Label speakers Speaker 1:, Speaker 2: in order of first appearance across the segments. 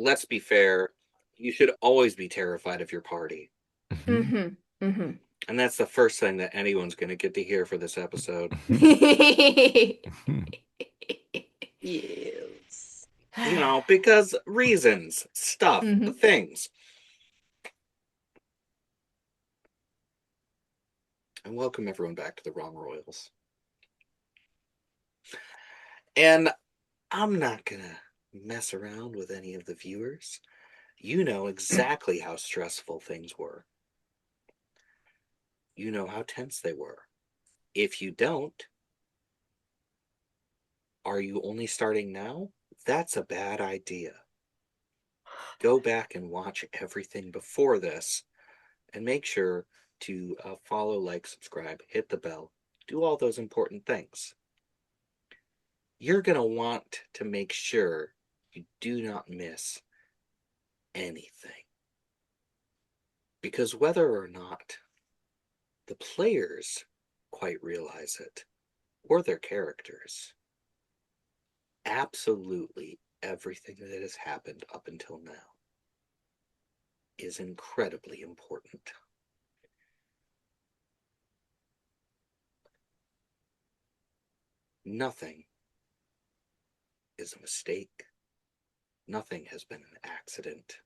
Speaker 1: let's be fair, you should always be terrified of your party.
Speaker 2: Mm-hmm. Mm-hmm.
Speaker 1: And that's the first thing that anyone's going to get to hear for this episode.
Speaker 2: Yes.
Speaker 1: Because reasons, stuff,
Speaker 2: Mm-hmm.
Speaker 1: things. And welcome everyone back to the Wrong Royals. And I'm not going to mess around with any of the viewers. You know exactly how stressful things were. You know how tense they were. If you don't, are you only starting now? That's a bad idea. Go back and watch everything before this and make sure to follow, like, subscribe, hit the bell, do all those important things. You're going to want to make sure you do not miss anything. Because whether or not the players quite realize it, or their characters, absolutely everything that has happened up until now is incredibly important. Nothing is a mistake. Nothing has been an accident.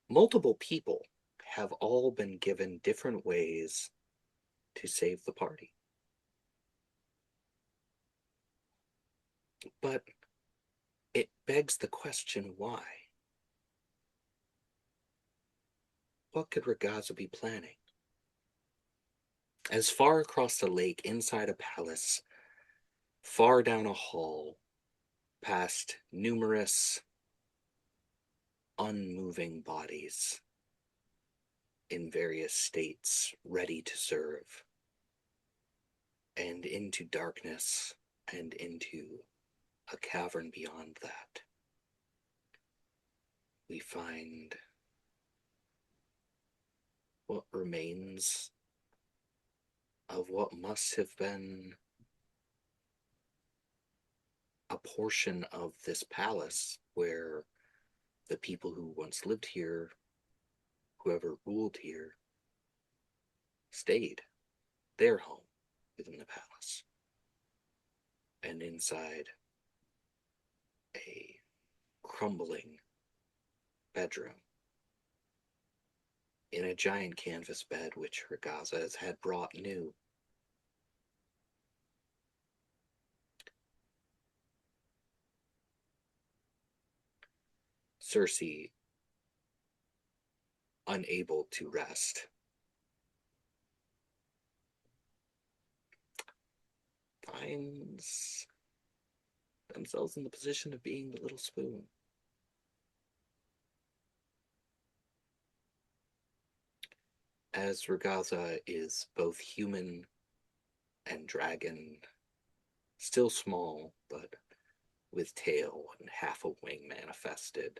Speaker 1: Multiple people have all been given different ways to save the party. But it begs the question, why? What could Ragazza be planning? As far across the lake, inside a palace, far down a hall, past numerous unmoving bodies in various states ready to serve, and into darkness and into a cavern beyond that, we find what remains of what must have been a portion of this palace where the people who once lived here, whoever ruled here, stayed, their home within the palace. And inside a crumbling bedroom, in a giant canvas bed which Ragazza has had brought new, Cersei, unable to rest, finds themselves in the position of being the little spoon. As Ragazza is both human and dragon, still small, but with tail and half a wing manifested,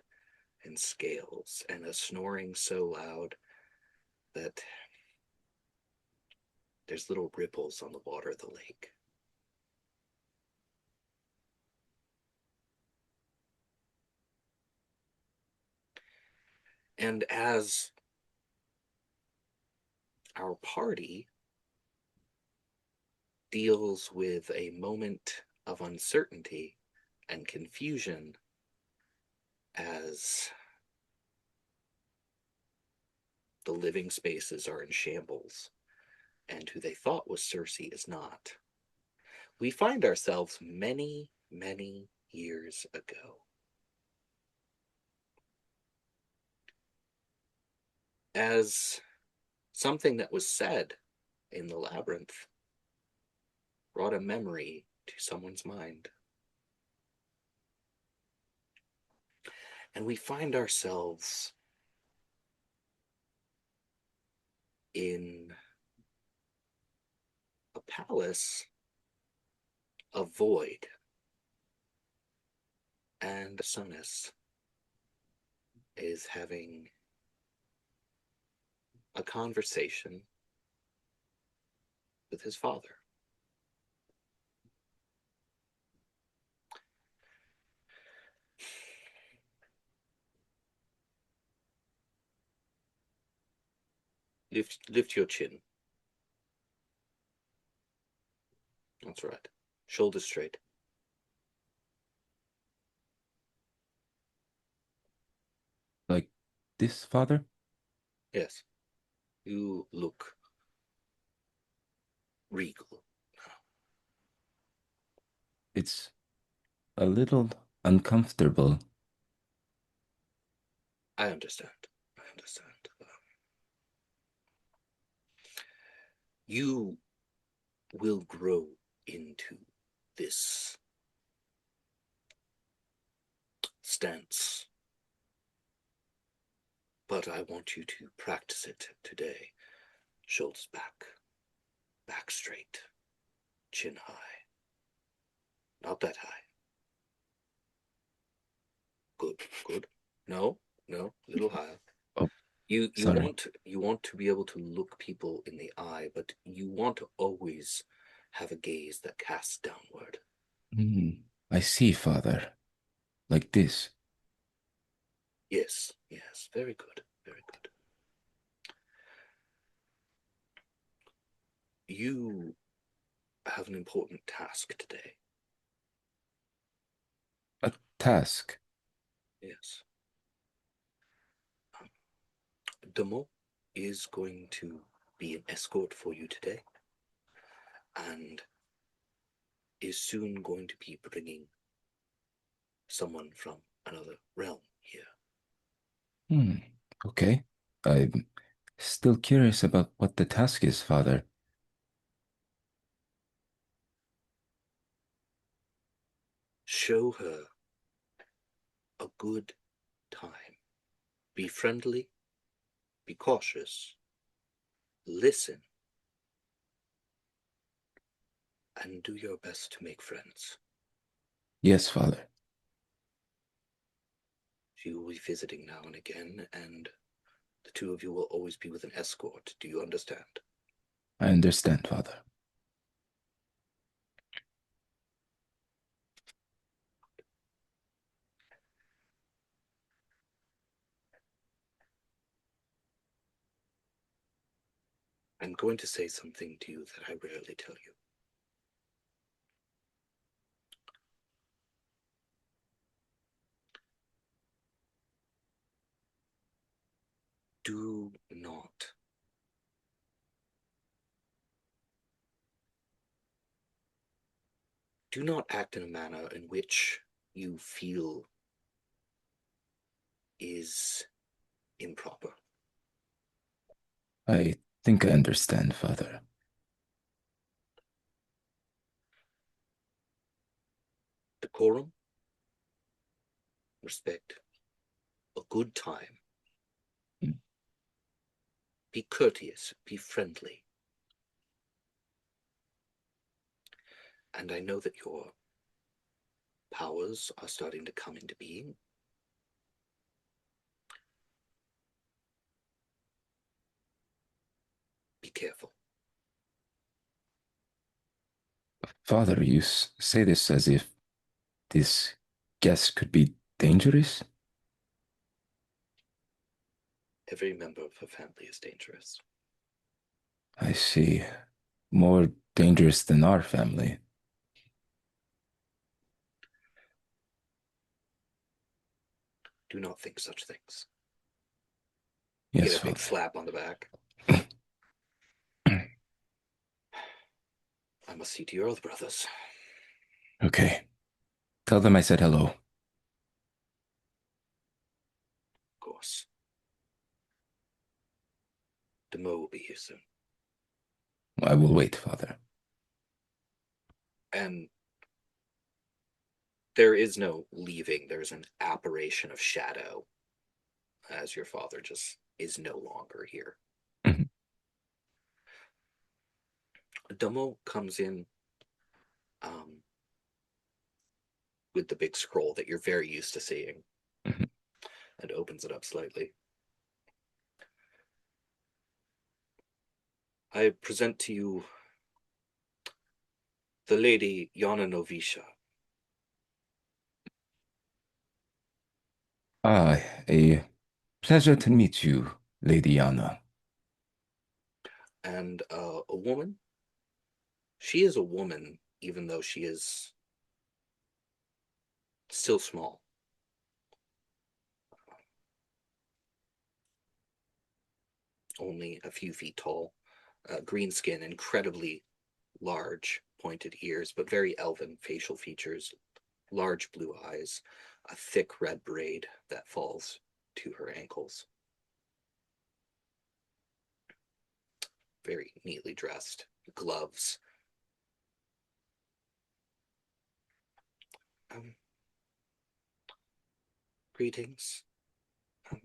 Speaker 1: and scales, and a snoring so loud that there's little ripples on the water of the lake. And as our party deals with a moment of uncertainty and confusion, as the living spaces are in shambles, and who they thought was Cersei is not, we find ourselves many, many years ago. As something that was said in the labyrinth brought a memory to someone's mind. And we find ourselves in a palace of void. And Sonus is having a conversation with his father. Lift your chin. That's right. Shoulders straight.
Speaker 3: Like this, father?
Speaker 1: Yes. You look regal.
Speaker 3: It's a little uncomfortable.
Speaker 1: I understand. I understand. You will grow into this stance, but I want you to practice it today. Shoulders back, back straight, chin high. Not that high. Good, good. No, no, little higher.
Speaker 3: Oh,
Speaker 1: You
Speaker 3: sorry.
Speaker 1: want to be able to look people in the eye, but you want to always have a gaze that casts downward.
Speaker 3: I see, father. Like this.
Speaker 1: Yes, yes, very good, very good. You have an important task today.
Speaker 3: A task.
Speaker 1: Yes. Demo is going to be an escort for you today and is soon going to be bringing someone from another realm here.
Speaker 3: Hmm. Okay. I'm still curious about what the task is, father.
Speaker 1: Show her a good time. Be friendly, be cautious, listen, and do your best to make friends.
Speaker 3: Yes, father.
Speaker 1: She will be visiting now and again, and the two of you will always be with an escort. Do you understand?
Speaker 3: I understand, father.
Speaker 1: I'm going to say something to you that I rarely tell you. Do not act in a manner in which you feel is improper.
Speaker 3: I think I understand, father.
Speaker 1: Decorum, respect, a good time.
Speaker 3: Mm.
Speaker 1: Be courteous, be friendly. And I know that your powers are starting to come into being. Be careful.
Speaker 3: Father, you say this as if this guest could be dangerous?
Speaker 1: Every member of her family is dangerous.
Speaker 3: I see. More dangerous than our family.
Speaker 1: Do not think such things. You
Speaker 3: Yes,
Speaker 1: get a big
Speaker 3: father.
Speaker 1: slap on the back. I must see to your other brothers.
Speaker 3: Okay. Tell them I said hello.
Speaker 1: Of course. Demo will be here soon.
Speaker 3: I will wait, father.
Speaker 1: And there is no leaving. There's an apparition of shadow as your father just is no longer here.
Speaker 3: Mhm.
Speaker 1: Demo comes in with the big scroll that you're very used to seeing
Speaker 3: Mhm.
Speaker 1: and opens it up slightly. I present to you the Lady Yana Novisha.
Speaker 3: Ah, a pleasure to meet you, Lady Anna.
Speaker 1: and a woman. She is a woman, even though she is still small. Only a few feet tall. Green skin, incredibly large pointed ears, but very elven facial features, large blue eyes, a thick red braid that falls to her ankles. Very neatly dressed, gloves. Um, Greetings, um,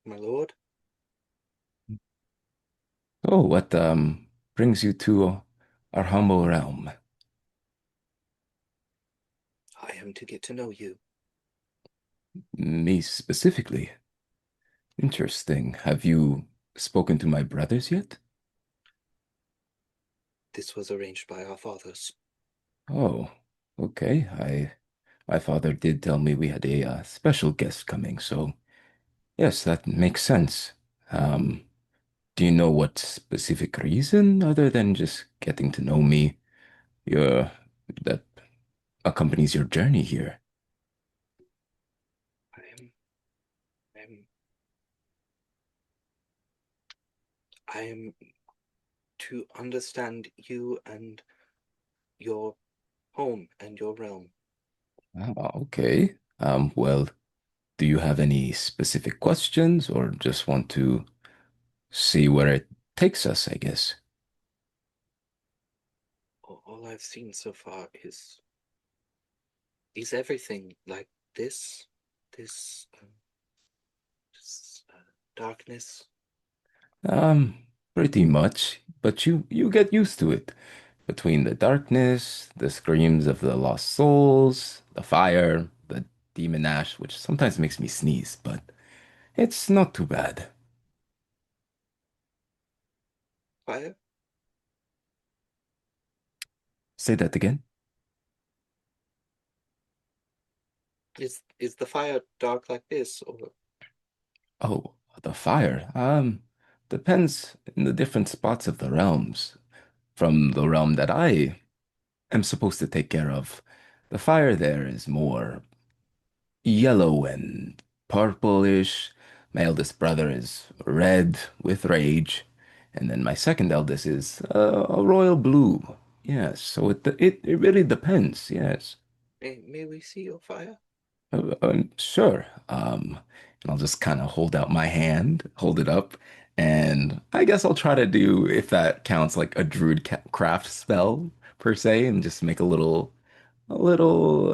Speaker 1: my lord.
Speaker 3: Oh, what brings you to our humble realm?
Speaker 1: I am to get to know you.
Speaker 3: Me specifically. Interesting. Have you spoken to my brothers yet?
Speaker 1: This was arranged by our fathers.
Speaker 3: Oh, okay. My father did tell me we had a special guest coming, so yes, that makes sense. Um, do you know what specific reason, other than just getting to know me, your that accompanies your journey here?
Speaker 1: I am, I am, I am to understand you and your home and your realm.
Speaker 3: Ah, okay. Well, do you have any specific questions, or just want to see where it takes us, I guess?
Speaker 1: All I've seen so far is everything like this, this, darkness.
Speaker 3: Um, Pretty much, but you get used to it. Between the darkness, the screams of the lost souls, the fire, the demon ash, which sometimes makes me sneeze, but it's not too bad.
Speaker 1: Fire?
Speaker 3: Say that again.
Speaker 1: Is the fire dark like this, or
Speaker 3: Oh, the fire. Depends in the different spots of the realms. From the realm that I am supposed to take care of, the fire there is more yellow and purplish. My eldest brother is red with rage, and then my second eldest is a royal blue. Yes, so it really depends. Yes,
Speaker 1: may we see your fire?
Speaker 3: sure. And I'll just kind of hold out my hand, hold it up, and I guess I'll try to do, if that counts, like a druid craft spell per se, and just make a little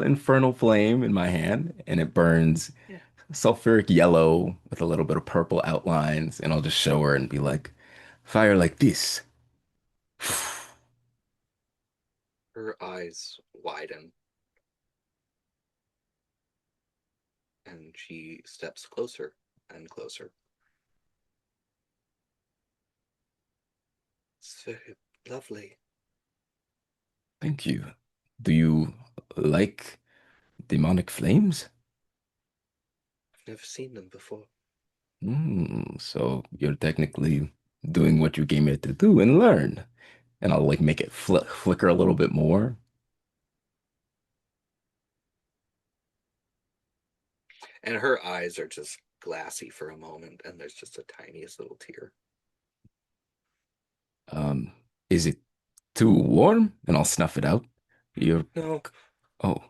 Speaker 3: infernal flame in my hand, and it burns
Speaker 1: Yeah.
Speaker 3: sulfuric yellow with a little bit of purple outlines, and I'll just show her and be like, fire like this.
Speaker 1: Her eyes widen, and she steps closer and closer. It's very lovely.
Speaker 3: Thank you. Do you like demonic flames?
Speaker 1: I've never seen them before.
Speaker 3: So you're technically doing what you came here to do and learn. And I'll like make it flicker a little bit more.
Speaker 1: And her eyes are just glassy for a moment, and there's just the tiniest little tear.
Speaker 3: Um, is it too warm? And I'll snuff it out. You're,
Speaker 1: No,
Speaker 3: oh,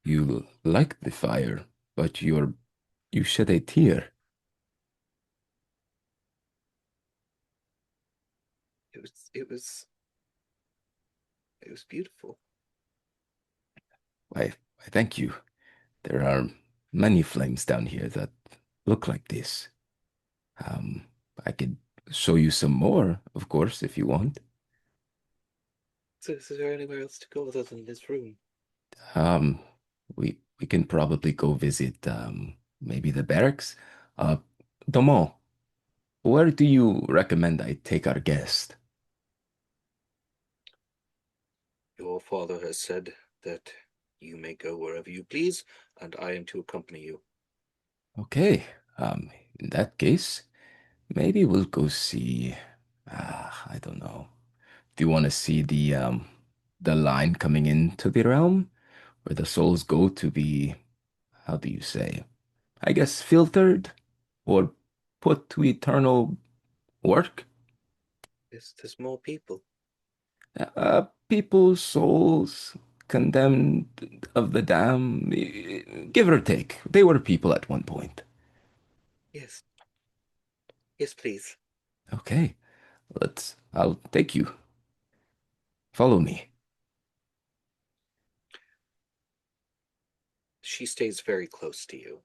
Speaker 3: you like the fire, but you shed a tear.
Speaker 1: it was, it was, it was beautiful.
Speaker 3: Why, thank you. There are many flames down here that look like this. Um, I could show you some more, of course, if you want.
Speaker 1: So, is there anywhere else to go other than this room?
Speaker 3: Um, we can probably go visit maybe the barracks. Uh, Domo, where do you recommend I take our guest?
Speaker 1: Your father has said that you may go wherever you please, and I am to accompany you.
Speaker 3: Okay. In that case, maybe we'll go see. I don't know. Do you want to see the line coming into the realm where the souls go to be, how do you say? I guess filtered or put to eternal work?
Speaker 1: There's more people.
Speaker 3: People's souls condemned of the damned, give or take. They were people at one point.
Speaker 1: Yes, yes, please.
Speaker 3: Okay, I'll take you. Follow me.
Speaker 1: She stays very close to you.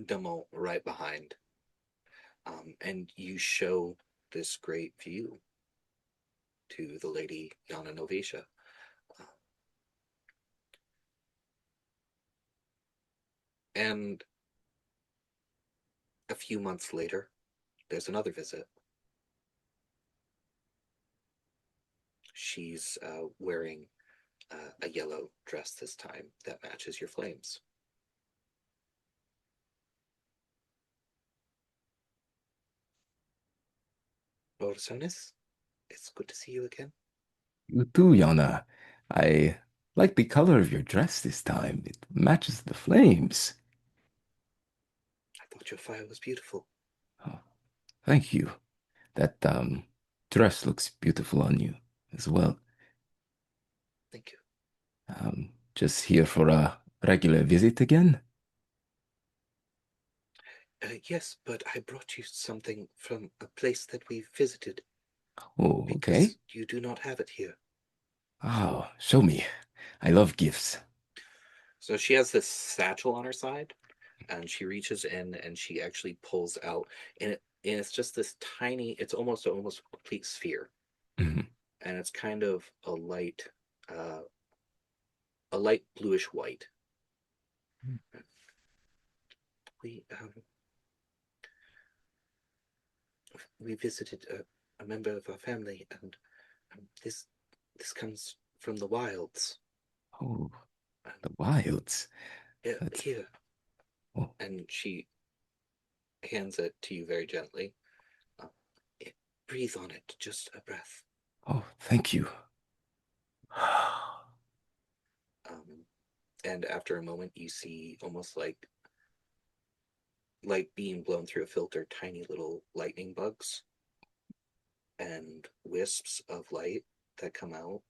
Speaker 1: Dummel right behind. And you show this great view to the lady Yana Novatia. Uh, and a few months later, there's another visit. She's wearing a yellow dress this time that matches your flames. Borsonis, it's good to see you again.
Speaker 3: You too, Yana. I like the color of your dress this time. It matches the flames.
Speaker 1: I thought your fire was beautiful.
Speaker 3: Oh, thank you. That dress looks beautiful on you as well.
Speaker 1: Thank you.
Speaker 3: Just here for a regular visit again?
Speaker 1: Yes, but I brought you something from a place that we visited
Speaker 3: Oh, okay.
Speaker 1: because you do not have it here.
Speaker 3: Oh, show me. I love gifts.
Speaker 1: So she has this satchel on her side, and she reaches in and she actually pulls out, and it's just this tiny. It's almost a complete sphere,
Speaker 3: Mhm.
Speaker 1: and it's kind of uh, a light bluish white. We um, we visited a member of our family, and this comes from the wilds.
Speaker 3: Oh,
Speaker 1: And
Speaker 3: the wilds. That's
Speaker 1: here,
Speaker 3: oh,
Speaker 1: and she hands it to you very gently. Uh, Breathe on it, just a breath.
Speaker 3: oh, thank you.
Speaker 1: Um, and after a moment, you see almost like being blown through a filter, tiny little lightning bugs and wisps of light that come out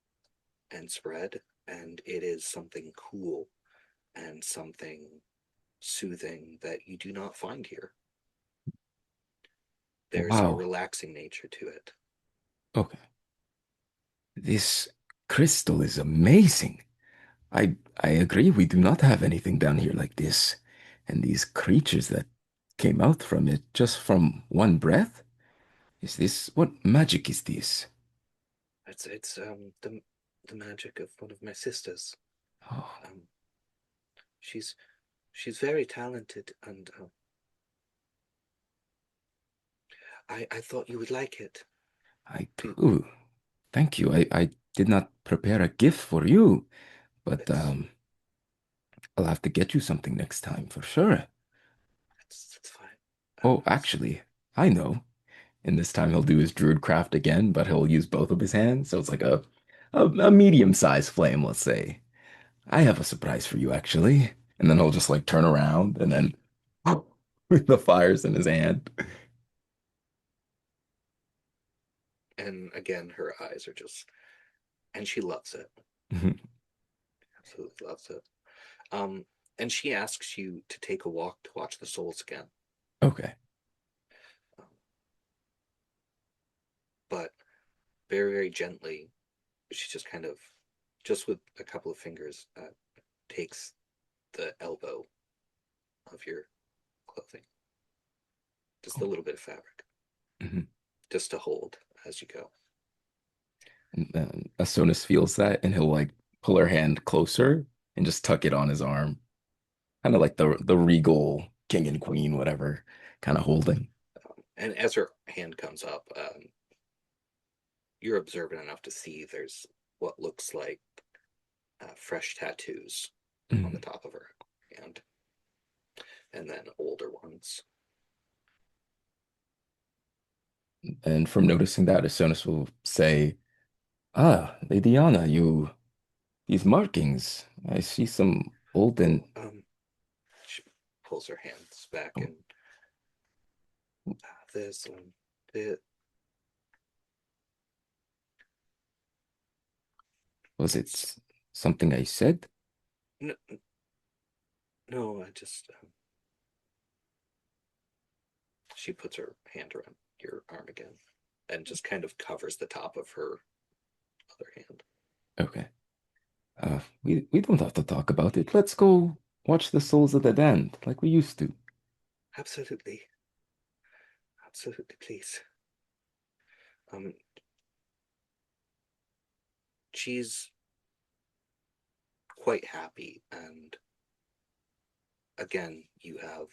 Speaker 1: and spread. And it is something cool and something soothing that you do not find here. There's a
Speaker 3: Wow.
Speaker 1: relaxing nature to it.
Speaker 3: Okay. This crystal is amazing. I agree. We do not have anything down here like this. And these creatures that came out from it just from one breath? Is this what magic is this?
Speaker 1: It's the magic of one of my sisters.
Speaker 3: Oh,
Speaker 1: Um, she's she's very talented, and I thought you would like it.
Speaker 3: I
Speaker 1: To
Speaker 3: do. Thank you. I did not prepare a gift for you, but
Speaker 1: it's
Speaker 3: I'll have to get you something next time for sure.
Speaker 1: it's fine.
Speaker 3: Oh, actually, I know. And this time he'll do his druidcraft again, but he'll use both of his hands. So it's like a medium-sized flame, let's say. I have a surprise for you, actually. And then he'll just like turn around and then with the fires in his hand.
Speaker 1: And again, her eyes are just, and she loves it. Absolutely loves it. Um, and she asks you to take a walk to watch the souls again.
Speaker 3: Okay.
Speaker 1: Um, but very, very gently, she just kind of, just with a couple of fingers, takes the elbow of your clothing, just a little bit of fabric,
Speaker 3: Mhm.
Speaker 1: just to hold as you go.
Speaker 3: And then Asonis feels that and he'll like pull her hand closer and just tuck it on his arm. Kind of like the regal king and queen, whatever, kind of holding.
Speaker 1: And as her hand comes up, you're observant enough to see there's what looks like fresh tattoos on the
Speaker 3: Mhm.
Speaker 1: top of her hand, and then older ones.
Speaker 3: And from noticing that, Asonis will say, "Ah, Lady Anna, these markings. I see some olden."
Speaker 1: Oh, she pulls her hands back
Speaker 3: Oh,
Speaker 1: and this one, it,
Speaker 3: was it something I said?
Speaker 1: no, no, I just, she puts her hand around your arm again and just kind of covers the top of her other hand.
Speaker 3: Okay. We don't have to talk about it. Let's go watch the Souls of the Damned like we used to.
Speaker 1: Absolutely, absolutely, please. Um, she's quite happy, and again, you have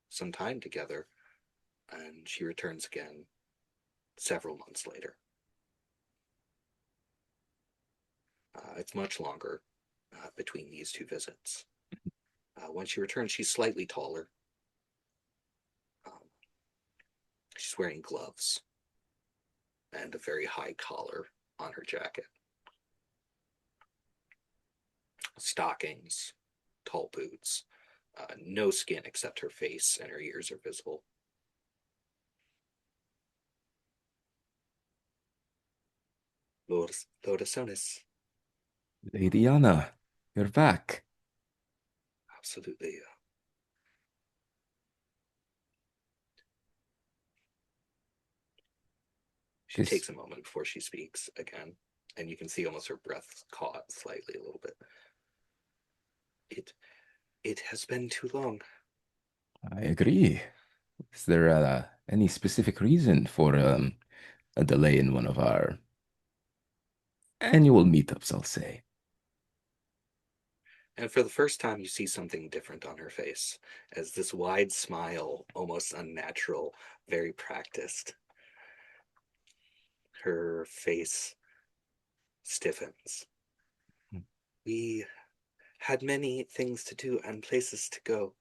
Speaker 1: some time together, and she returns again several months later. It's much longer between these two visits. When she returns, she's slightly taller. Um, she's wearing gloves and a very high collar on her jacket. Stockings, tall boots, no skin except her face and her ears are visible. Lord Asonis,
Speaker 3: Lady Anna, you're back.
Speaker 1: absolutely. She
Speaker 3: Guess
Speaker 1: takes a moment before she speaks again, and you can see almost her breath caught slightly a little bit. It it has been too long.
Speaker 3: I agree. Is there any specific reason for a delay in one of our annual meetups, I'll say?
Speaker 1: And for the first time, you see something different on her face, as this wide smile, almost unnatural, very practiced. Her face stiffens. We had many things to do and places to go,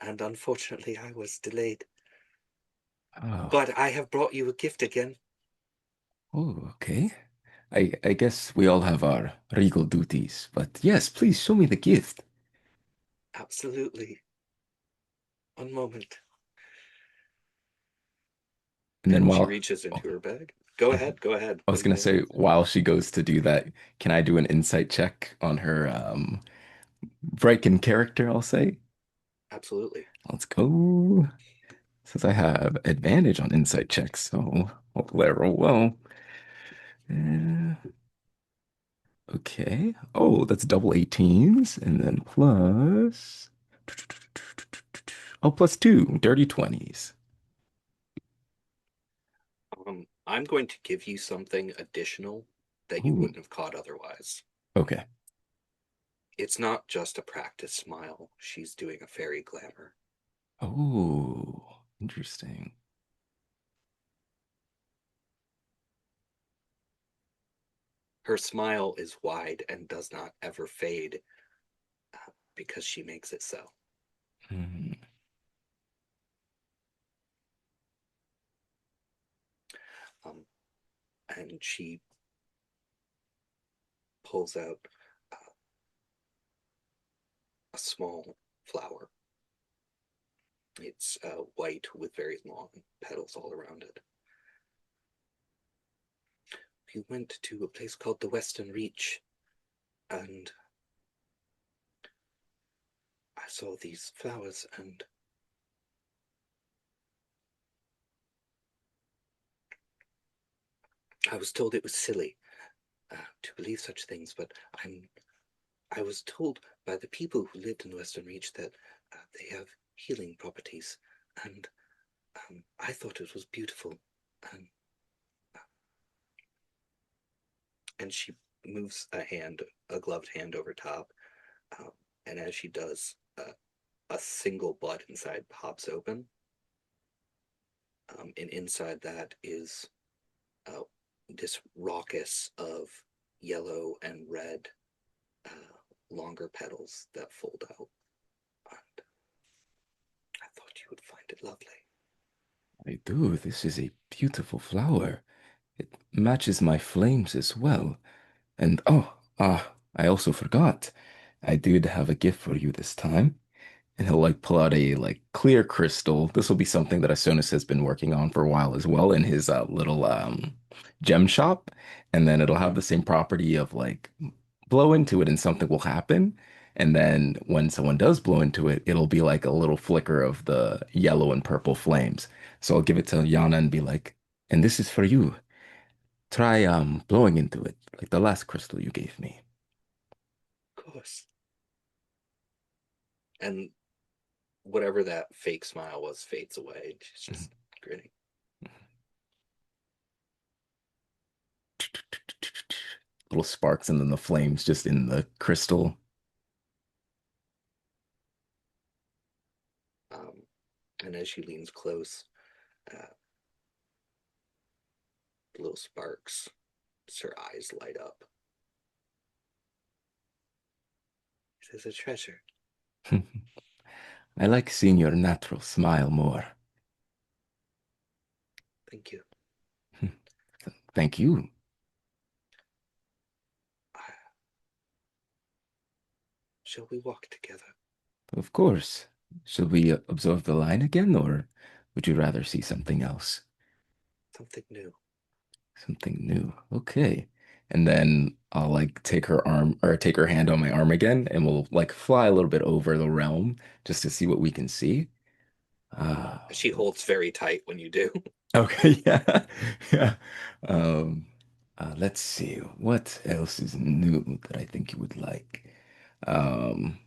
Speaker 1: and unfortunately, I was delayed.
Speaker 3: Oh,
Speaker 1: But I have brought you a gift again.
Speaker 3: oh, okay. I guess we all have our regal duties, but yes, please show me the gift.
Speaker 1: Absolutely. One moment.
Speaker 3: And then
Speaker 1: And she
Speaker 3: while
Speaker 1: reaches
Speaker 3: oh,
Speaker 1: into her bag. Go
Speaker 3: oh,
Speaker 1: ahead. Go ahead.
Speaker 3: I
Speaker 1: What
Speaker 3: was
Speaker 1: are you
Speaker 3: gonna
Speaker 1: going to
Speaker 3: say
Speaker 1: do?
Speaker 3: while she goes to do that, can I do an insight check on her break in character, I'll say?
Speaker 1: Absolutely.
Speaker 3: Let's go. Since I have advantage on insight checks, so hopefully I roll well. Uh, okay. Oh, that's double 18s, and then plus oh, plus two, dirty 20s.
Speaker 1: I'm going to give you something additional that you
Speaker 3: Ooh,
Speaker 1: wouldn't have caught otherwise.
Speaker 3: okay.
Speaker 1: It's not just a practice smile. She's doing a fairy glamour.
Speaker 3: Oh, interesting.
Speaker 1: Her smile is wide and does not ever fade because she makes it so.
Speaker 3: Hmm.
Speaker 1: Um, and she pulls out a small flower. It's white with very long petals all around it. We went to a place called the Western Reach, and I saw these flowers, and I was told it was silly to believe such things, but I was told by the people who lived in the Western Reach that they have healing properties, and I thought it was beautiful. And, and she moves a gloved hand over top, um, and as she does, a single bud inside pops open, and inside that is uh, this raucous of yellow and red longer petals that fold out. And I thought you would find it lovely.
Speaker 3: I do. This is a beautiful flower. It matches my flames as well. And I also forgot. I did have a gift for you this time. And he'll like pull out a like clear crystal. This will be something that Asonis has been working on for a while as well in his little gem shop. And then it'll have
Speaker 1: Mhm.
Speaker 3: the same property of like blow into it and something will happen. And then when someone does blow into it, it'll be like a little flicker of the yellow and purple flames. So I'll give it to Yana and be like, and this is for you. Try blowing into it, like the last crystal you gave me.
Speaker 1: Of course. And whatever that fake smile was fades away. She's just grinning.
Speaker 3: Little sparks and then the flames just in the crystal.
Speaker 1: Um, and as she leans close, uh, little sparks, as her eyes light up. This is a treasure.
Speaker 3: I like seeing your natural smile more.
Speaker 1: Thank you.
Speaker 3: Thank you.
Speaker 1: Shall we walk together?
Speaker 3: Of course. Should we observe the line again, or would you rather see something else?
Speaker 1: Something new.
Speaker 3: Something new. Okay. And then I'll like take her arm or take her hand on my arm again, and we'll like fly a little bit over the realm just to see what we can see. Ah,
Speaker 1: She holds very tight when you do.
Speaker 3: okay, yeah, yeah. Um, let's see. What else is new that I think you would like? Um,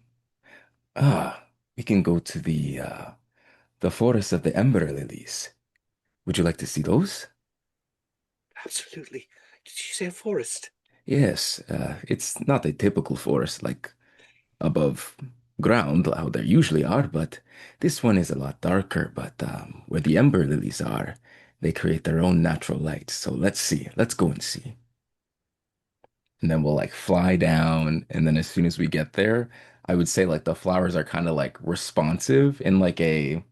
Speaker 3: we can go to the forest of the Ember Lilies. Would you like to see those?
Speaker 1: Absolutely. Did you say a forest?
Speaker 3: Yes, it's not a typical forest like above ground how there usually are, but this one is a lot darker. But where the Ember Lilies are, they create their own natural light. So let's see. Let's go and see. And then we'll like fly down, and then as soon as we get there, I would say like the flowers are kind of like responsive in like a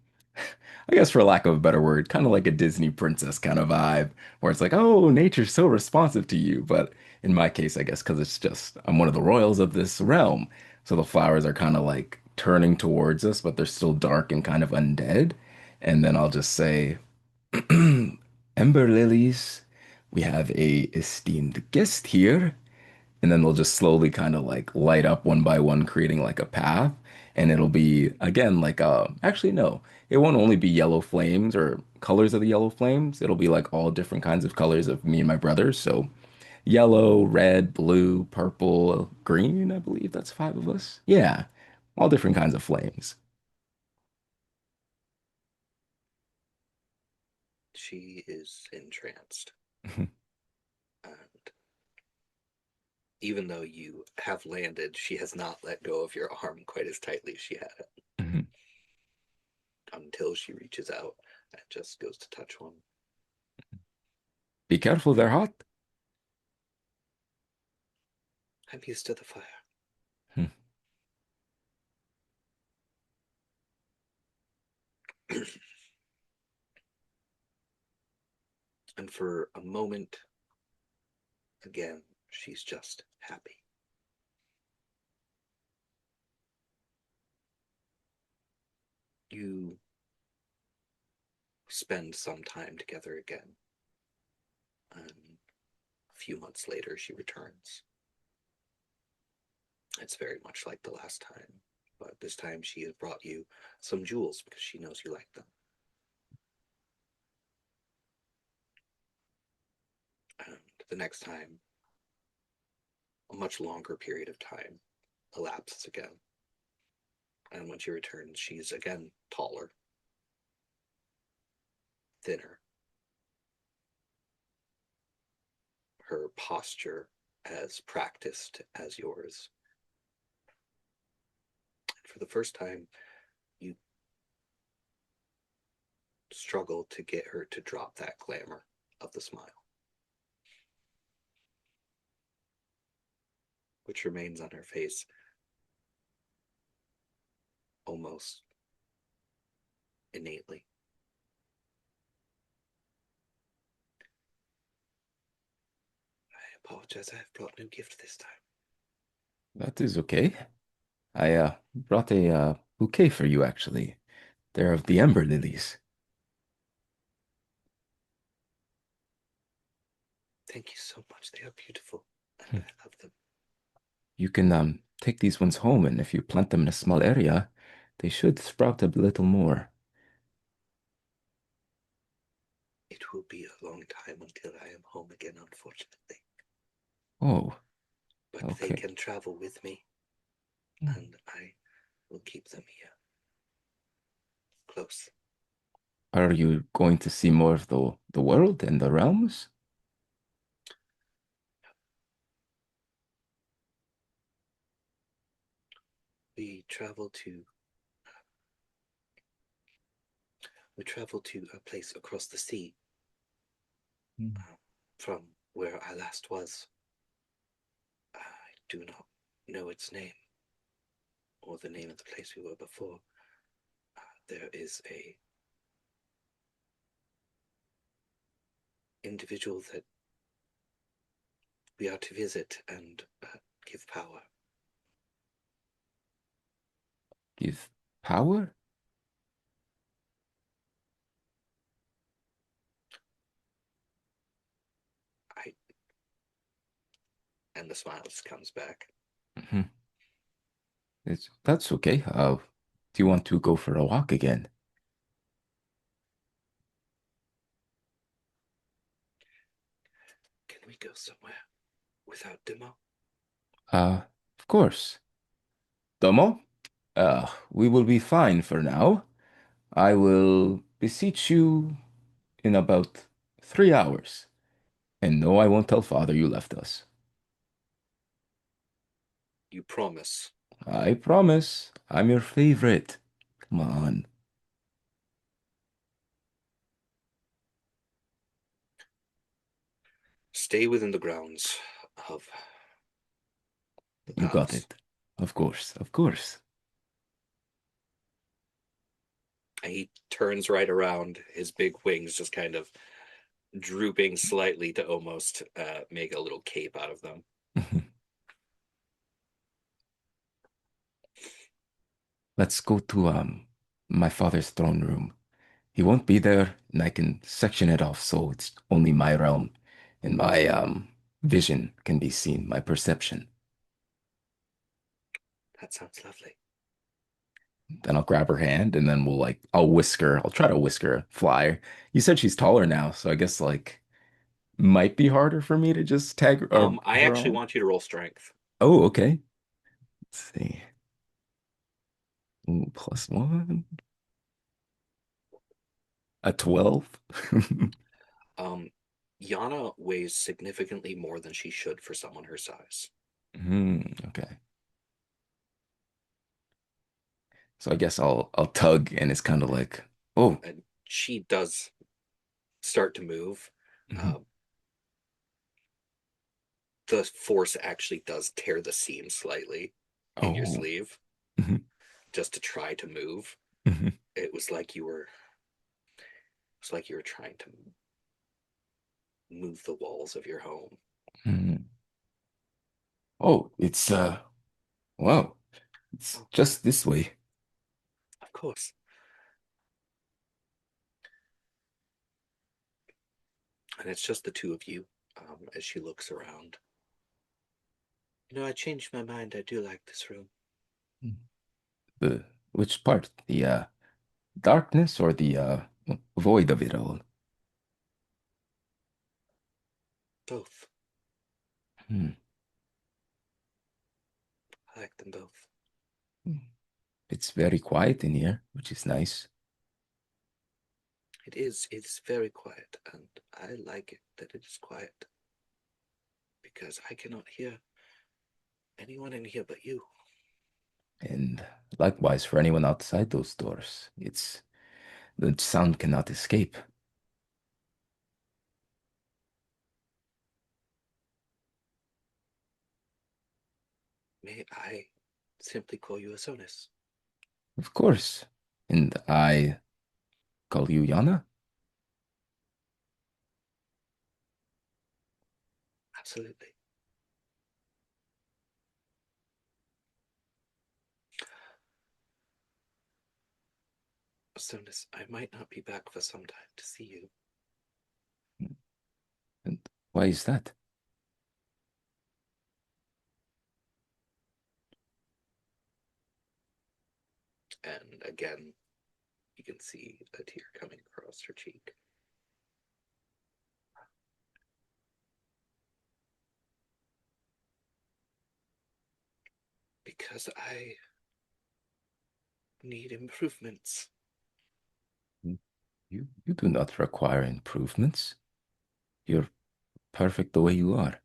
Speaker 3: I guess for lack of a better word, kind of like a Disney princess kind of vibe, where it's like, oh, nature's so responsive to you. But in my case, I guess because it's just I'm one of the royals of this realm, so the flowers are kind of like turning towards us, but they're still dark and kind of undead. And then I'll just say, Ember lilies, we have a esteemed guest here, and then they'll just slowly kind of like light up one by one, creating like a path. And it'll be again like actually no, it won't only be yellow flames or colors of the yellow flames. It'll be like all different kinds of colors of me and my brothers. So yellow, red, blue, purple, green, I believe that's five of us. Yeah, all different kinds of flames.
Speaker 1: She is entranced. And even though you have landed, she has not let go of your arm quite as tightly as she had it until she reaches out and just goes to touch one.
Speaker 3: Be careful, they're hot.
Speaker 1: I'm used to the fire. And for a moment, again, she's just happy. You spend some time together again. And a few months later, she returns. It's very much like the last time, but this time she has brought you some jewels because she knows you like them. And the next time, a much longer period of time elapses again. And when she returns, she's again taller, thinner, her posture as practiced as yours. And for the first time, you struggle to get her to drop that glamour of the smile, which remains on her face almost innately. apologize. I have brought no gift this time.
Speaker 3: That is okay. I brought a bouquet for you actually. They're of the Ember Lilies.
Speaker 1: Thank you so much. They are beautiful, and
Speaker 3: Hmm.
Speaker 1: I love them.
Speaker 3: You can take these ones home, and if you plant them in a small area, they should sprout a little more.
Speaker 1: It will be a long time until I am home again, unfortunately.
Speaker 3: Oh,
Speaker 1: But they
Speaker 3: okay.
Speaker 1: can travel with me,
Speaker 3: Hmm.
Speaker 1: and I will keep them here, close.
Speaker 3: Are you going to see more of the world and the realms?
Speaker 1: We travel to we travel to a place across the sea
Speaker 3: Hmm.
Speaker 1: from where I last was. I do not know its name or the name of the place we were before. There is a individual that we are to visit and give power.
Speaker 3: Give power?
Speaker 1: I and the smile just comes back.
Speaker 3: Mhm. That's okay. Do you want to go for a walk again?
Speaker 1: Can we go somewhere without Demo?
Speaker 3: Uh, of course. Domo? We will be fine for now. I will beseech you in about 3 hours. And no, I won't tell father you left us.
Speaker 1: You promise.
Speaker 3: I promise. I'm your favorite. Come on.
Speaker 1: Stay within the grounds of the
Speaker 3: You got
Speaker 1: palace.
Speaker 3: it. Of course, of course.
Speaker 1: And he turns right around, his big wings just kind of drooping slightly to almost make a little cape out of them.
Speaker 3: Let's go to my father's throne room. He won't be there, and I can section it off so it's only my realm and my vision can be seen, my perception.
Speaker 1: That sounds lovely.
Speaker 3: Then I'll grab her hand and then I'll try to whisker fly. You said she's taller now, so I guess like might be harder for me to just tag
Speaker 1: I
Speaker 3: her
Speaker 1: actually
Speaker 3: on.
Speaker 1: want you to roll strength.
Speaker 3: Oh, okay. Let's see. Ooh, +1. A 12.
Speaker 1: Um, Yana weighs significantly more than she should for someone her size.
Speaker 3: Okay. So I guess I'll tug and it's kind of like, oh,
Speaker 1: And she does start to move.
Speaker 3: mhm.
Speaker 1: Um, the force actually does tear the seam slightly in your
Speaker 3: Oh,
Speaker 1: sleeve
Speaker 3: mhm,
Speaker 1: just to try to move.
Speaker 3: mhm,
Speaker 1: It was like you were trying to move the walls of your home.
Speaker 3: mhm. Oh, it's wow. It's
Speaker 1: Oh,
Speaker 3: just this way.
Speaker 1: of course. And it's just the two of you as she looks around. I changed my mind. I do like this room.
Speaker 3: Mm. The which part? The darkness or the void of it all?
Speaker 1: Both.
Speaker 3: Hmm.
Speaker 1: I like them both.
Speaker 3: It's very quiet in here, which is nice.
Speaker 1: It's very quiet, and I like it that it is quiet because I cannot hear anyone in here but you.
Speaker 3: And likewise for anyone outside those doors. It's the sound cannot escape.
Speaker 1: May I simply call you Asonis?
Speaker 3: Of course. And I call you Yana?
Speaker 1: Absolutely. Sonis, I might not be back for some time to see you.
Speaker 3: And why is that?
Speaker 1: And again, you can see a tear coming across her cheek. Because I need improvements.
Speaker 3: You do not require improvements. You're perfect the way you are.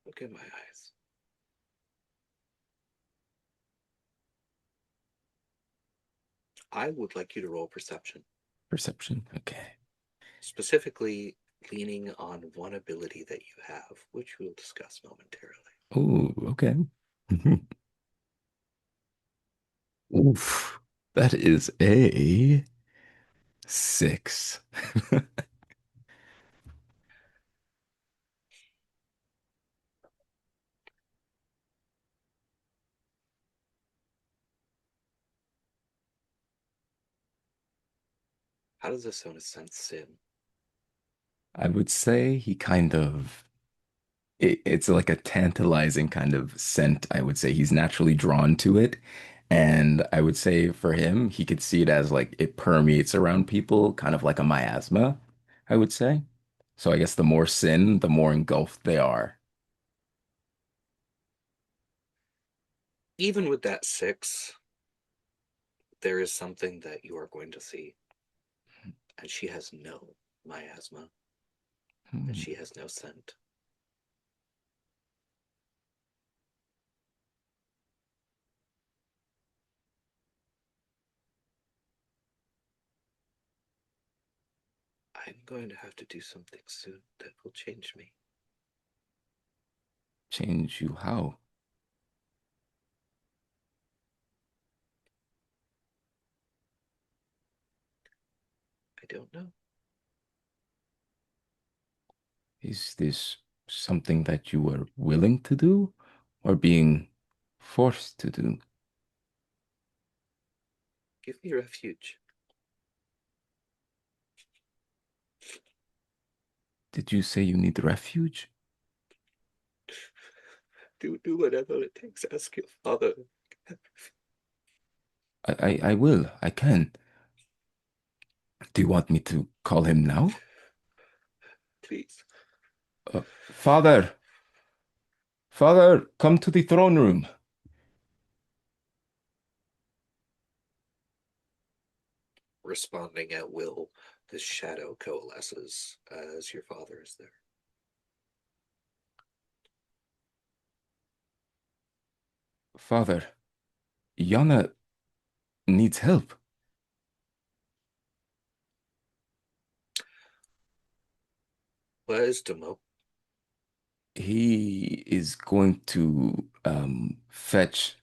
Speaker 1: Look in my eyes. I would like you to roll perception,
Speaker 3: Perception. Okay.
Speaker 1: specifically leaning on one ability that you have, which we'll discuss momentarily.
Speaker 3: Oh, okay. Oof. That is a 6.
Speaker 1: How does the Sonus sense sin?
Speaker 3: I would say he kind of it's like a tantalizing kind of scent. I would say he's naturally drawn to it. And I would say for him, he could see it as like it permeates around people, kind of like a miasma, I would say. So I guess the more sin, the more engulfed they are.
Speaker 1: Even with that 6, there is something that you are going to see. And she has no miasma, and
Speaker 3: Hmm.
Speaker 1: she has no scent. I'm going to have to do something soon that will change me.
Speaker 3: Change you how?
Speaker 1: I don't know.
Speaker 3: Is this something that you were willing to do or being forced to do?
Speaker 1: Give me refuge.
Speaker 3: Did you say you need refuge?
Speaker 1: Do whatever it takes. Ask your father.
Speaker 3: I will. I can. Do you want me to call him now?
Speaker 1: Please.
Speaker 3: Father, Father, come to the throne room.
Speaker 1: Responding at will, the shadow coalesces as your father is there.
Speaker 3: Father, Yana needs help.
Speaker 1: Where is Demo?
Speaker 3: He is going to fetch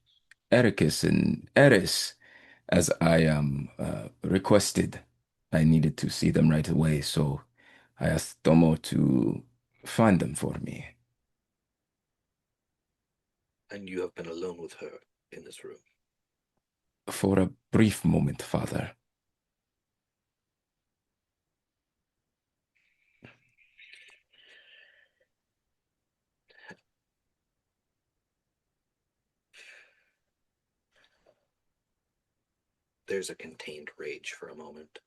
Speaker 3: Ericus and Eris as I requested. I needed to see them right away, so I asked Domo to find them for me.
Speaker 1: And you have been alone with her in this room.
Speaker 3: For a brief moment, Father.
Speaker 1: There's a contained rage for a moment.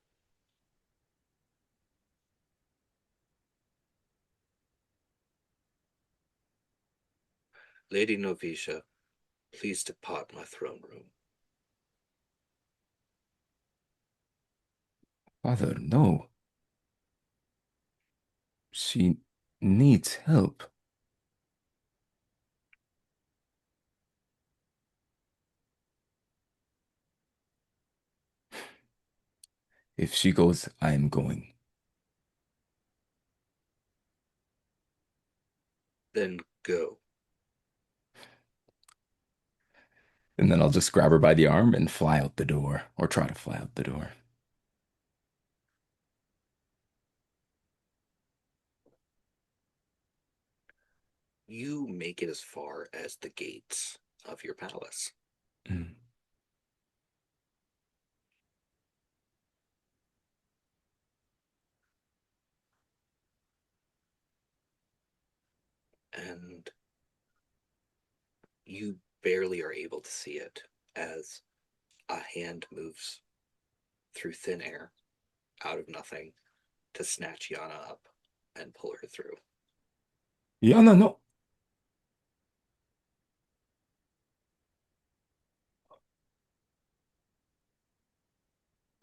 Speaker 1: Lady Novisha, please depart my throne room.
Speaker 3: Father, no. She needs help. If she goes, I am going.
Speaker 1: Then go.
Speaker 3: And then I'll just grab her by the arm and fly out the door, or try to fly out the door.
Speaker 1: You make it as far as the gates of your palace.
Speaker 3: Mm.
Speaker 1: And you barely are able to see it as a hand moves through thin air, out of nothing, to snatch Yana up and pull her through.
Speaker 3: Yana, no.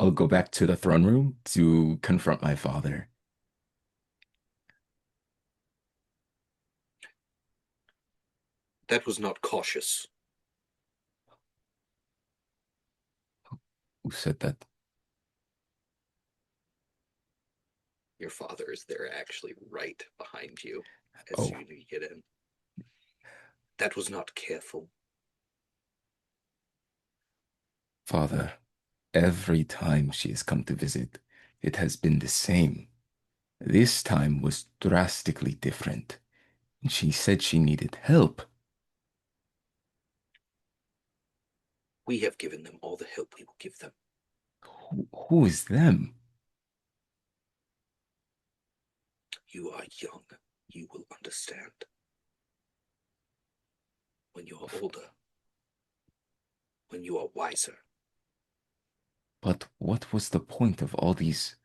Speaker 3: I'll go back to the throne room to confront my father.
Speaker 1: That was not cautious.
Speaker 3: Who said that?
Speaker 1: Your father is there, actually right behind you as
Speaker 3: Oh,
Speaker 1: soon as you get in. That was not careful.
Speaker 3: father, every time she has come to visit, it has been the same. This time was drastically different. She said she needed help.
Speaker 1: We have given them all the help we will give them.
Speaker 3: Who is them?
Speaker 1: You are young. You will understand. When you are older, when you are wiser.
Speaker 3: But what was the point of all these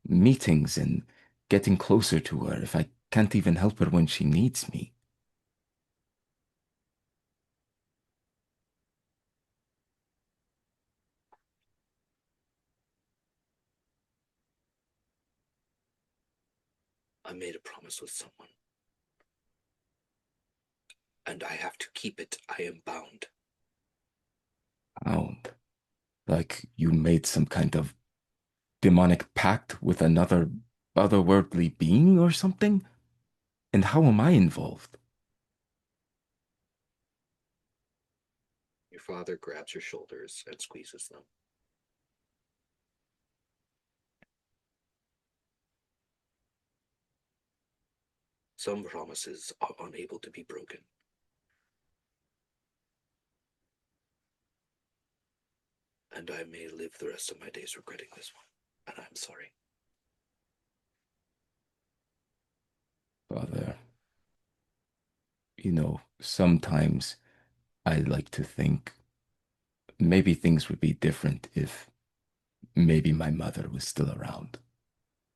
Speaker 3: meetings and getting closer to her if I can't even help her when she needs me?
Speaker 1: I made a promise with someone, and I have to keep it. I am bound.
Speaker 3: Bound. Like you made some kind of demonic pact with another otherworldly being or something? And how am I involved?
Speaker 1: Your father grabs your shoulders and squeezes them. Some promises are unable to be broken. And I may live the rest of my days regretting this one. And I'm sorry.
Speaker 3: Father, sometimes I like to think maybe things would be different if maybe my mother was still around.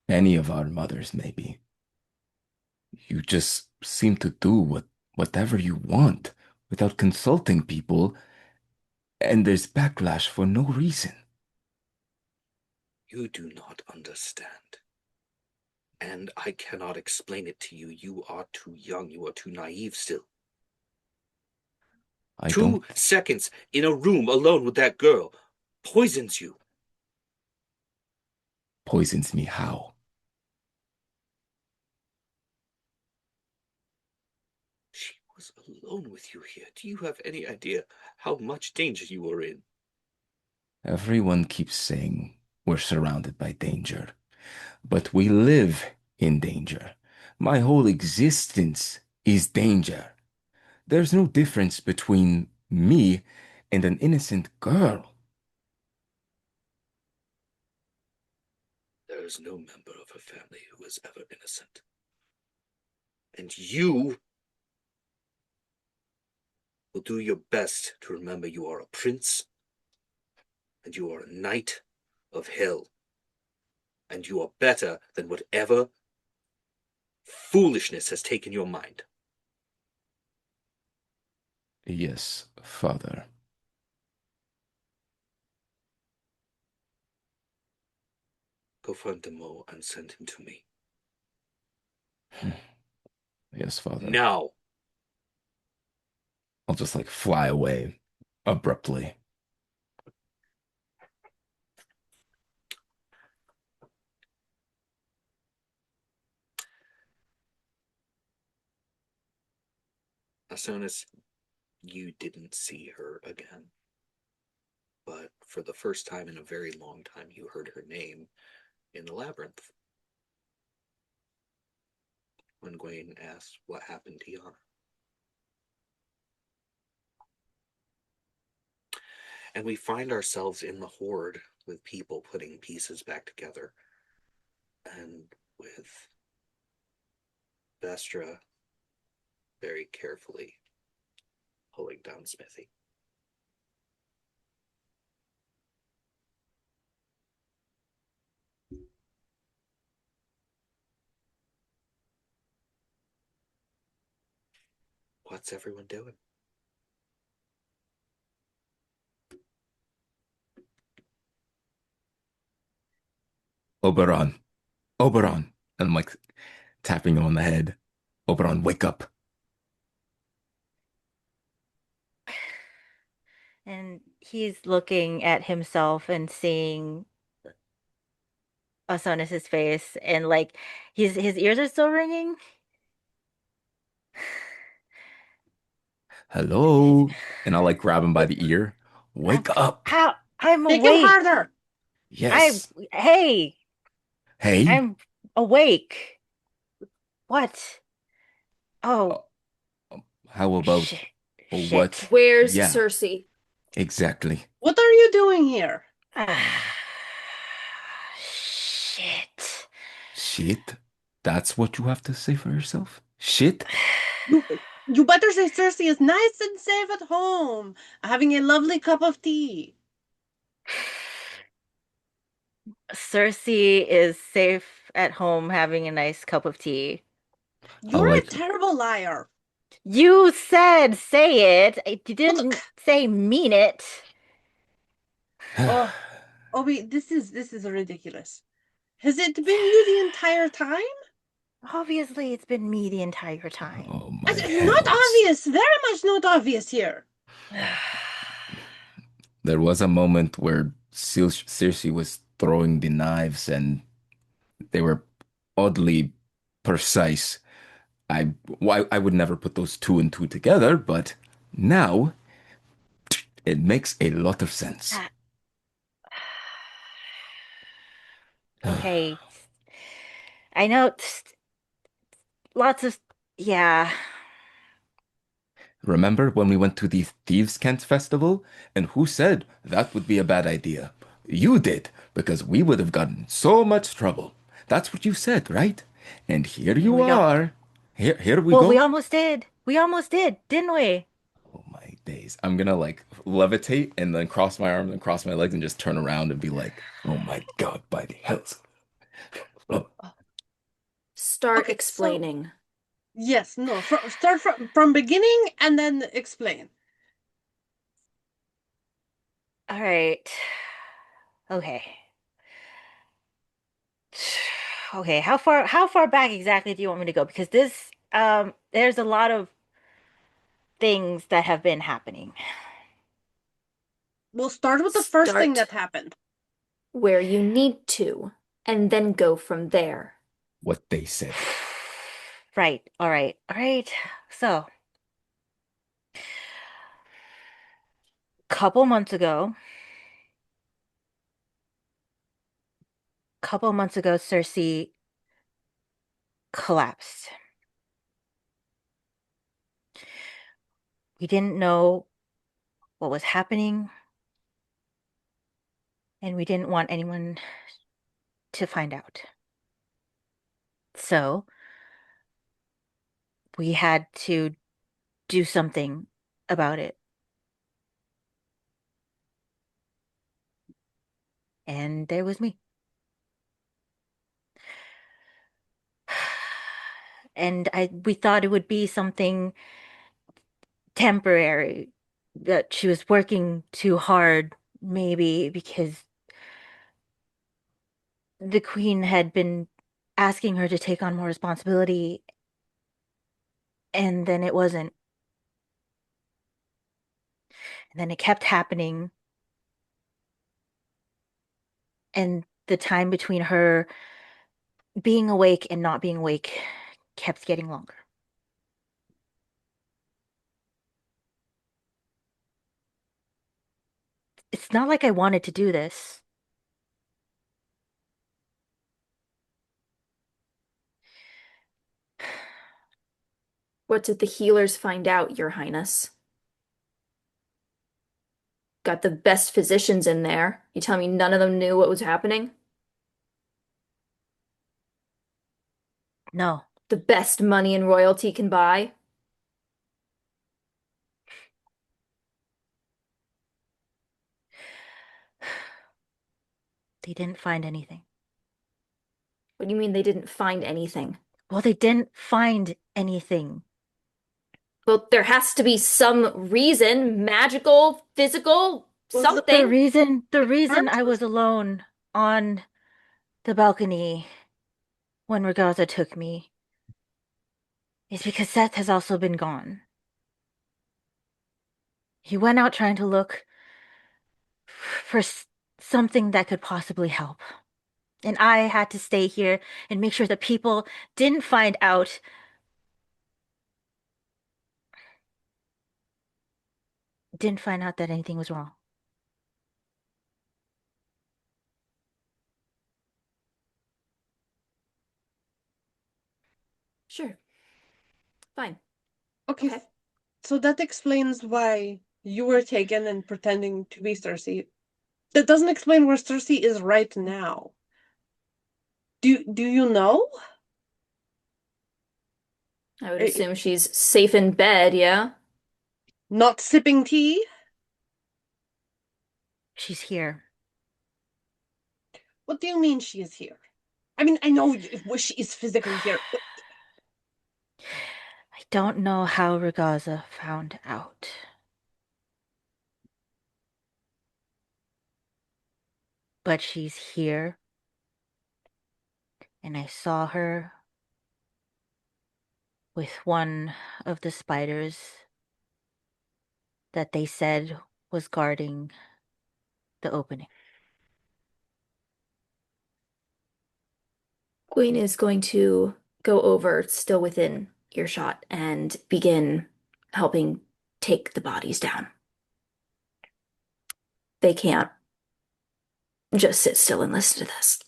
Speaker 3: Any of our mothers, maybe. You just seem to do whatever you want without consulting people, and there's backlash for no reason.
Speaker 1: You do not understand. And I cannot explain it to you. You are too young. You are too naive still.
Speaker 3: I don't
Speaker 1: 2 seconds in a room alone with that girl poisons you.
Speaker 3: poisons me how?
Speaker 1: She was alone with you here. Do you have any idea how much danger you were in?
Speaker 3: Everyone keeps saying we're surrounded by danger, but we live in danger. My whole existence is danger. There's no difference between me and an innocent girl.
Speaker 1: There is no member of her family who is ever innocent. And you will do your best to remember you are a prince, and you are a knight of hell, and you are better than whatever foolishness has taken your mind.
Speaker 3: Yes, father.
Speaker 1: Go find Demo and send him to me.
Speaker 3: Yes, father.
Speaker 1: Now!
Speaker 3: I'll just like fly away abruptly.
Speaker 1: As soon as you didn't see her again, but for the first time in a very long time, you heard her name in the labyrinth. When Gwaine asked what happened to Yana. and we find ourselves in the horde with people putting pieces back together, and with Vestra very carefully pulling down Smithy. What's everyone doing?
Speaker 3: Oberon, Oberon. And I'm like tapping him on the head. Oberon, wake up.
Speaker 2: And he's looking at himself and seeing us on his face, and like his ears are still ringing.
Speaker 3: Hello. And I'll like grab him by the ear. Wake up.
Speaker 2: How I'm
Speaker 4: Kick him
Speaker 2: awake.
Speaker 4: harder.
Speaker 3: Yes.
Speaker 2: Hey,
Speaker 3: Hey.
Speaker 2: I'm awake. What? Oh,
Speaker 3: How about
Speaker 2: shit.
Speaker 3: what?
Speaker 2: Shit.
Speaker 5: Where's
Speaker 3: Yeah,
Speaker 5: Cersei?
Speaker 3: exactly.
Speaker 4: What are you doing here?
Speaker 2: Shit.
Speaker 3: Shit. That's what you have to say for yourself? Shit?
Speaker 4: You you better say Cersei is nice and safe at home, having a lovely cup of tea.
Speaker 2: Cersei is safe at home having a nice cup of tea.
Speaker 3: I
Speaker 4: You're a
Speaker 3: like
Speaker 4: terrible liar.
Speaker 2: You said say it. You
Speaker 4: Look,
Speaker 2: didn't say mean it.
Speaker 4: oh, Obi, this is ridiculous. Has it been you the entire time?
Speaker 2: Obviously, it's been me the entire time.
Speaker 3: Oh my
Speaker 4: Not
Speaker 3: hells.
Speaker 4: obvious. Very much not obvious here.
Speaker 3: There was a moment where Cersei was throwing the knives and they were oddly precise. I would never put those two and two together, but now it makes a lot of sense.
Speaker 2: Okay. I know lots of, yeah.
Speaker 3: Remember when we went to the Thieves' Cant Festival? And who said that would be a bad idea? You did, because we would have gotten so much trouble. That's what you said, right? And here
Speaker 2: And
Speaker 3: you
Speaker 2: we got,
Speaker 3: are. Here we
Speaker 2: well, we
Speaker 3: go.
Speaker 2: almost did. We almost did, didn't we?
Speaker 3: Oh my days. I'm gonna like levitate and then cross my arms and cross my legs and just turn around and be like, oh my God, by the hells. Oh,
Speaker 5: Start
Speaker 4: Okay, so
Speaker 5: explaining.
Speaker 4: yes, no, start from beginning and then explain.
Speaker 2: All right. Okay. Okay, how far back exactly do you want me to go? Because this there's a lot of things that have been happening.
Speaker 4: We'll start with the first thing
Speaker 5: Start
Speaker 4: that happened.
Speaker 5: where you need to, and then go from there.
Speaker 3: what they said.
Speaker 2: Right. All right. All right. So, couple months ago, Cersei collapsed. We didn't know what was happening, and we didn't want anyone to find out. So, we had to do something about it. And there was me. And we thought it would be something temporary, that she was working too hard, maybe because the queen had been asking her to take on more responsibility, and then it wasn't. And then it kept happening, and the time between her being awake and not being awake kept getting longer. It's not like I wanted to do this.
Speaker 5: What did the healers find out, Your Highness? Got the best physicians in there. You tell me none of them knew what was happening?
Speaker 2: No,
Speaker 5: The best money and royalty can buy?
Speaker 2: they didn't find anything.
Speaker 5: What do you mean they didn't find anything?
Speaker 2: Well, they didn't find anything.
Speaker 5: Well, there has to be some reason, magical, physical,
Speaker 4: Well,
Speaker 2: The
Speaker 5: something.
Speaker 2: reason I was
Speaker 4: Aren't-
Speaker 2: alone on the balcony when Ragaza took me is because Seth has also been gone. He went out trying to look for something that could possibly help. And I had to stay here and make sure that people didn't find out. Didn't find out that anything was wrong.
Speaker 5: Sure. Fine.
Speaker 4: Okay,
Speaker 5: Okay.
Speaker 4: so that explains why you were taken and pretending to be Cersei. That doesn't explain where Cersei is right now. Do you know?
Speaker 5: I would
Speaker 4: Eh,
Speaker 5: assume she's safe in bed, yeah?
Speaker 4: Not sipping tea?
Speaker 2: She's here.
Speaker 4: What do you mean she is here? I mean, I know she is physically here.
Speaker 2: I don't know how Ragaza found out. But she's here. And I saw her with one of the spiders that they said was guarding the opening.
Speaker 5: Queen is going to go over, still within earshot, and begin helping take the bodies down. They can't just sit still and listen to this.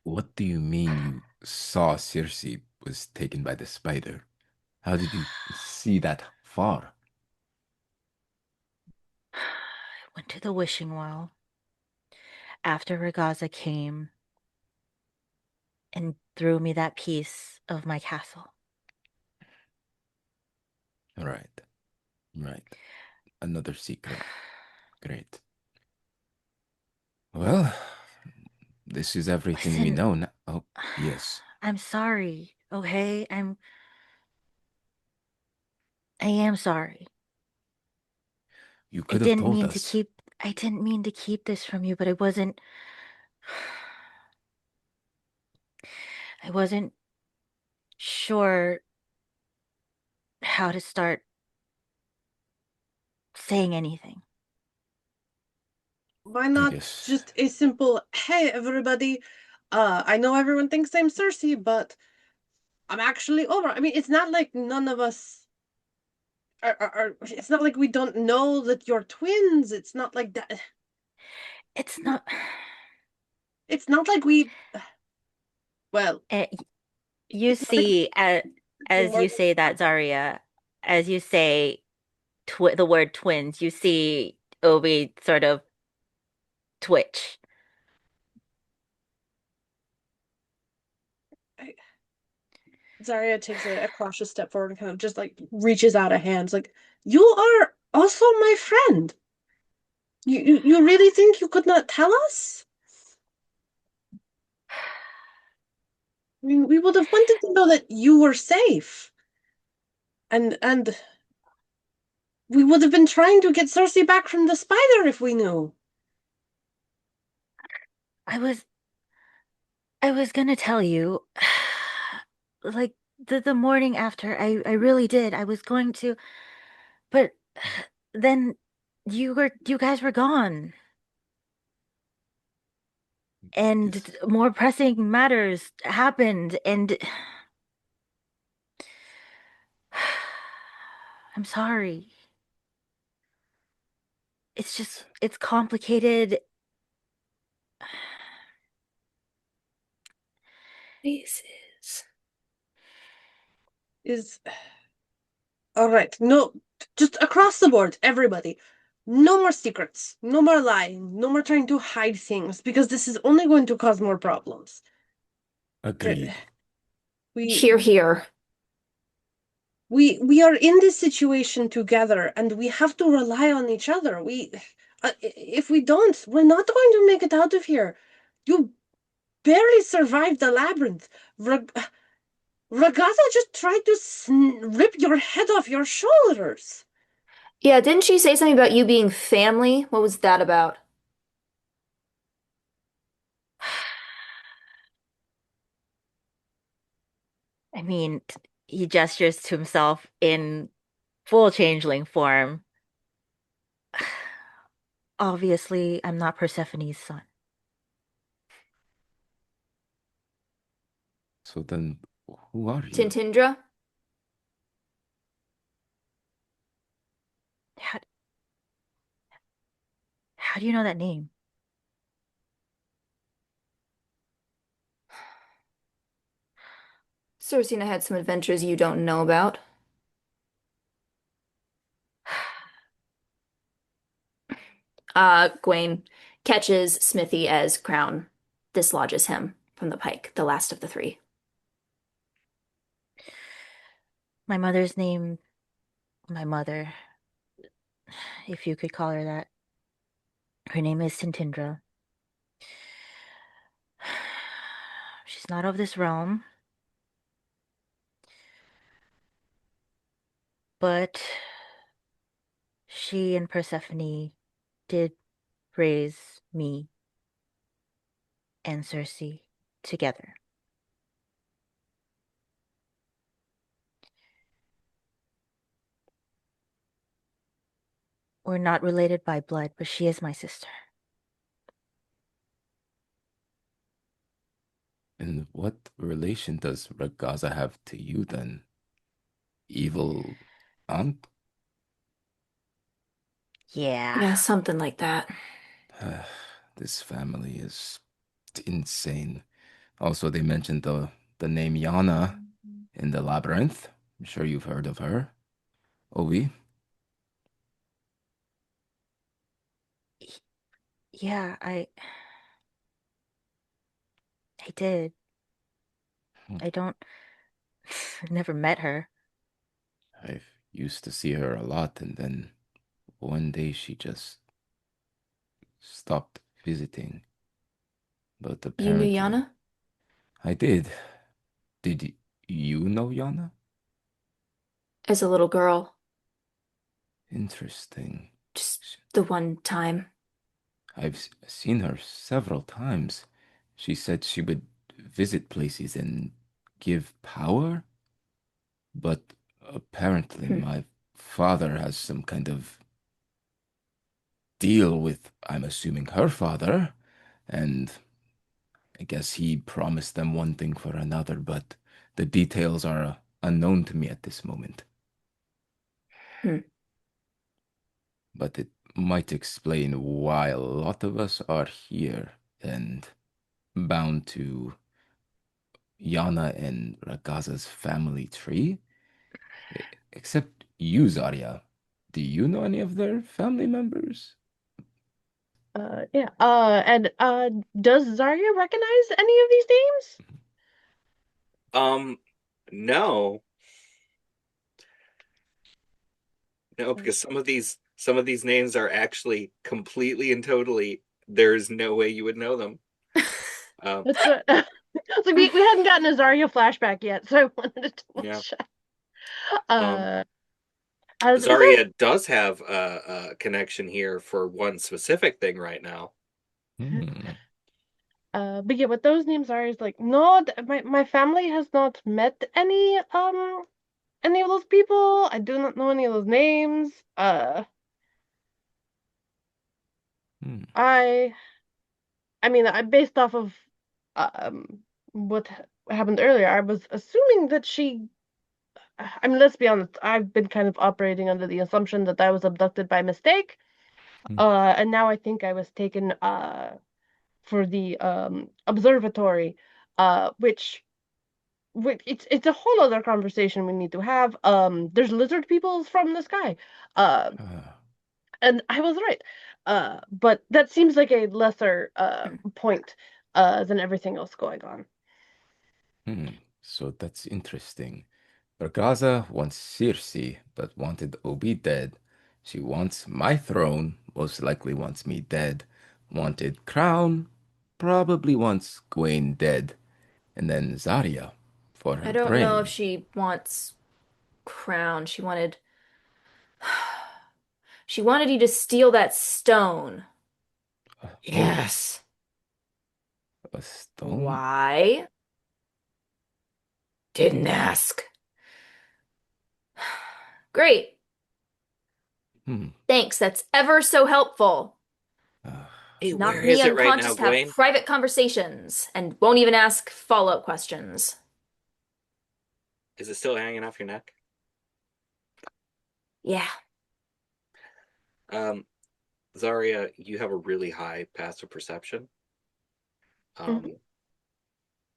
Speaker 3: What do you mean you saw Circe was taken by the spider? How did you see that far?
Speaker 2: I went to the wishing well after Ragaza came and threw me that piece of my castle.
Speaker 3: Right, right. Another secret. Great. Well, this is everything we
Speaker 2: Listen,
Speaker 3: know now. Oh, yes.
Speaker 2: I'm sorry, okay? I am sorry.
Speaker 3: You could have told us.
Speaker 2: I didn't mean to keep this from you, but I wasn't sure how to start saying anything.
Speaker 4: Why
Speaker 3: I
Speaker 4: not
Speaker 3: guess.
Speaker 4: just a simple, hey, everybody, I know everyone thinks I'm Cersei, but I'm actually over. I mean, it's not like none of us it's not like we don't know that you're twins. It's not like that.
Speaker 2: It's not.
Speaker 4: It's not like we, well,
Speaker 2: Eh, you
Speaker 4: it's not like
Speaker 2: see, as
Speaker 4: more
Speaker 2: you say that, Zarya, as you say the word twins, you see Obi sort of twitch.
Speaker 4: Zarya takes a cautious step forward and kind of just like reaches out a hand. Like, you are also my friend. You really think you could not tell us? I mean, we would have wanted to know that you were safe. And we would have been trying to get Cersei back from the spider if we knew.
Speaker 2: I was I was gonna tell you, like the morning after, I really did. I was going to, but then you guys were gone, and
Speaker 3: Yes.
Speaker 2: more pressing matters happened, and I'm sorry. It's complicated.
Speaker 5: This is.
Speaker 4: Is All right. No, just across the board, everybody. No more secrets. No more lying. No more trying to hide things because this is only going to cause more problems. The-
Speaker 3: Agreed.
Speaker 4: We
Speaker 5: Here, here.
Speaker 4: we are in this situation together and we have to rely on each other. If we don't, we're not going to make it out of here. You barely survived the labyrinth. Rag Ragazza just tried to rip your head off your shoulders.
Speaker 5: Yeah, didn't she say something about you being family? What was that about?
Speaker 2: I mean, he gestures to himself in full changeling form. Obviously, I'm not Persephone's son.
Speaker 3: So then, who are you?
Speaker 5: Tintindra?
Speaker 2: How, how do you know that name?
Speaker 5: Cersina had some adventures you don't know about. Gwaine catches Smithy as Crown dislodges him from the pike, the last of the three.
Speaker 2: My mother's name, my mother, if you could call her that. Her name is Tintindra. She's not of this realm, but she and Persephone did raise me and Cersei together. We're not related by blood, but she is my sister.
Speaker 3: And what relation does Ragaza have to you then? Evil aunt?
Speaker 2: Yeah.
Speaker 5: Yeah, something like that.
Speaker 3: This family is insane. Also, they mentioned the name Yana in the labyrinth. I'm sure you've heard of her. Ovi?
Speaker 2: Yeah, I did.
Speaker 3: Hmm.
Speaker 2: I don't I've never met her.
Speaker 3: I used to see her a lot, and then one day she just stopped visiting. But
Speaker 5: You knew
Speaker 3: apparently,
Speaker 5: Yana?
Speaker 3: I did. Did you know Yana?
Speaker 5: As a little girl.
Speaker 3: Interesting.
Speaker 5: Just the one time.
Speaker 3: I've seen her several times. She said she would visit places and give power, but apparently
Speaker 5: Hmm.
Speaker 3: my father has some kind of deal with, I'm assuming, her father, and I guess he promised them one thing for another, but the details are unknown to me at this moment.
Speaker 5: Hmm.
Speaker 3: But it might explain why a lot of us are here and bound to Yana and Ragaza's family tree. Except you, Zarya. Do you know any of their family members?
Speaker 6: Yeah. And does Zarya recognize any of these names?
Speaker 1: Um, no, no, because some of these names are actually completely and totally. There's no way you would know them.
Speaker 6: It's so we hadn't gotten a Zarya flashback yet, so I wanted to double
Speaker 1: Yeah.
Speaker 6: check.
Speaker 1: Um,
Speaker 6: Uh, besides,
Speaker 1: Zarya does have a connection here for one specific thing right now.
Speaker 3: Hmm.
Speaker 6: but yeah, what those names are is like no, my family has not met any of those people. I do not know any of those names.
Speaker 3: Hmm.
Speaker 6: I I mean, I based off of um what happened earlier, I was assuming that I mean, let's be honest, I've been kind of operating under the assumption that I was abducted by mistake.
Speaker 3: Hmm.
Speaker 6: And now I think I was taken for the observatory, which it's a whole other conversation we need to have. There's lizard people from the sky. Uh,
Speaker 3: Uh,
Speaker 6: and I was right. But that seems like a lesser point than everything else going on.
Speaker 3: hmm. So that's interesting. Bergaza wants Circe, but wanted Obi dead. She wants my throne, most likely wants me dead. Wanted crown, probably wants Gawain dead. And then Zarya for
Speaker 5: I
Speaker 3: her
Speaker 5: don't know if
Speaker 3: brain.
Speaker 5: she wants crown. She wanted you to steal that stone.
Speaker 3: Oh,
Speaker 2: Yes.
Speaker 3: a stone?
Speaker 5: Why?
Speaker 2: Didn't ask.
Speaker 5: Great.
Speaker 3: Hmm.
Speaker 5: Thanks. That's ever so helpful.
Speaker 3: Uh,
Speaker 1: Hey, where
Speaker 5: Knocked me
Speaker 1: is it right now,
Speaker 5: unconscious to have
Speaker 1: Gwen?
Speaker 5: private conversations and won't even ask follow-up questions.
Speaker 1: Is it still hanging off your neck?
Speaker 5: Yeah.
Speaker 1: Um, Zarya, you have a really high passive perception.
Speaker 6: Mhm.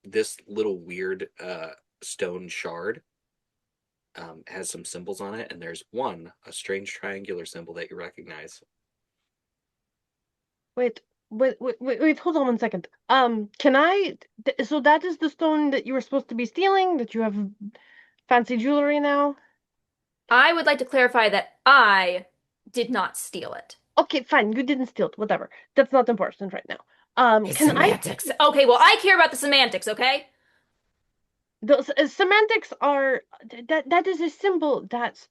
Speaker 1: This little weird stone shard has some symbols on it, and there's a strange triangular symbol that you recognize.
Speaker 6: Wait, hold on 1 second. So that is the stone that you were supposed to be stealing, that you have fancy jewelry now?
Speaker 5: I would like to clarify that I did not steal it.
Speaker 6: Okay, fine, you didn't steal it, whatever. That's not important right now.
Speaker 2: It's
Speaker 6: Can I
Speaker 2: semantics.
Speaker 5: Okay, well, I care about the semantics, okay?
Speaker 6: those semantics are that is a symbol that's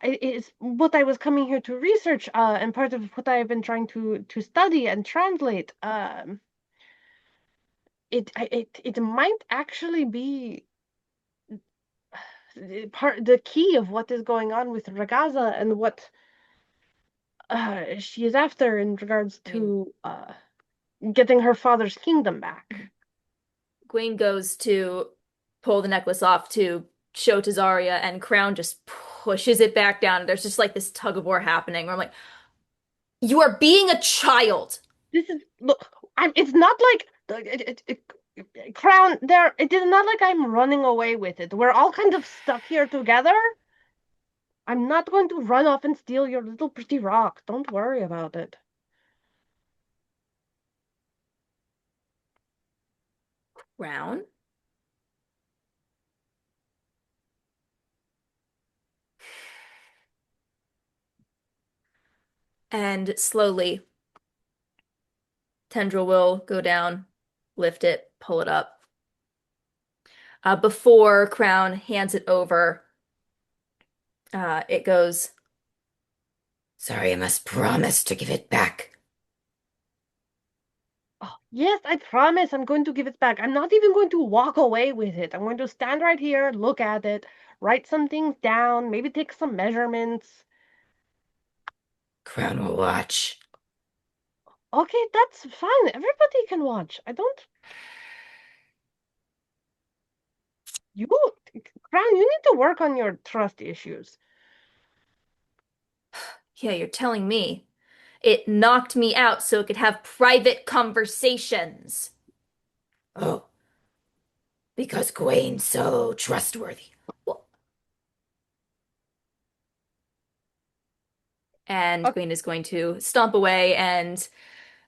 Speaker 6: is what I was coming here to research, and part of what I've been trying to study and translate. It might actually be the key of what is going on with Ragaza and what she is after in regards
Speaker 5: Oh.
Speaker 6: to getting her father's kingdom back.
Speaker 5: Gwaine goes to pull the necklace off to show to Zarya, and Crown just pushes it back down. There's just like this tug of war happening where I'm like, you are being a child.
Speaker 6: This is look. It's not like Crown. There. It is not like I'm running away with it. We're all kind of stuck here together. I'm not going to run off and steal your little pretty rock. Don't worry about it.
Speaker 5: Crown? And slowly, Tendril will go down, lift it, pull it up. Before Crown hands it over, it goes,
Speaker 2: Sorry, I must promise to give it back.
Speaker 6: Oh, yes, I promise I'm going to give it back. I'm not even going to walk away with it. I'm going to stand right here, look at it, write some things down, maybe take some measurements.
Speaker 2: Crown will watch.
Speaker 6: Okay, that's fine. Everybody can watch. I don't. You, Crown, you need to work on your trust issues.
Speaker 5: yeah, you're telling me. It knocked me out so it could have private conversations.
Speaker 2: Oh, because Gawain's so trustworthy.
Speaker 5: And
Speaker 6: Okay.
Speaker 5: Gwaine is going to stomp away and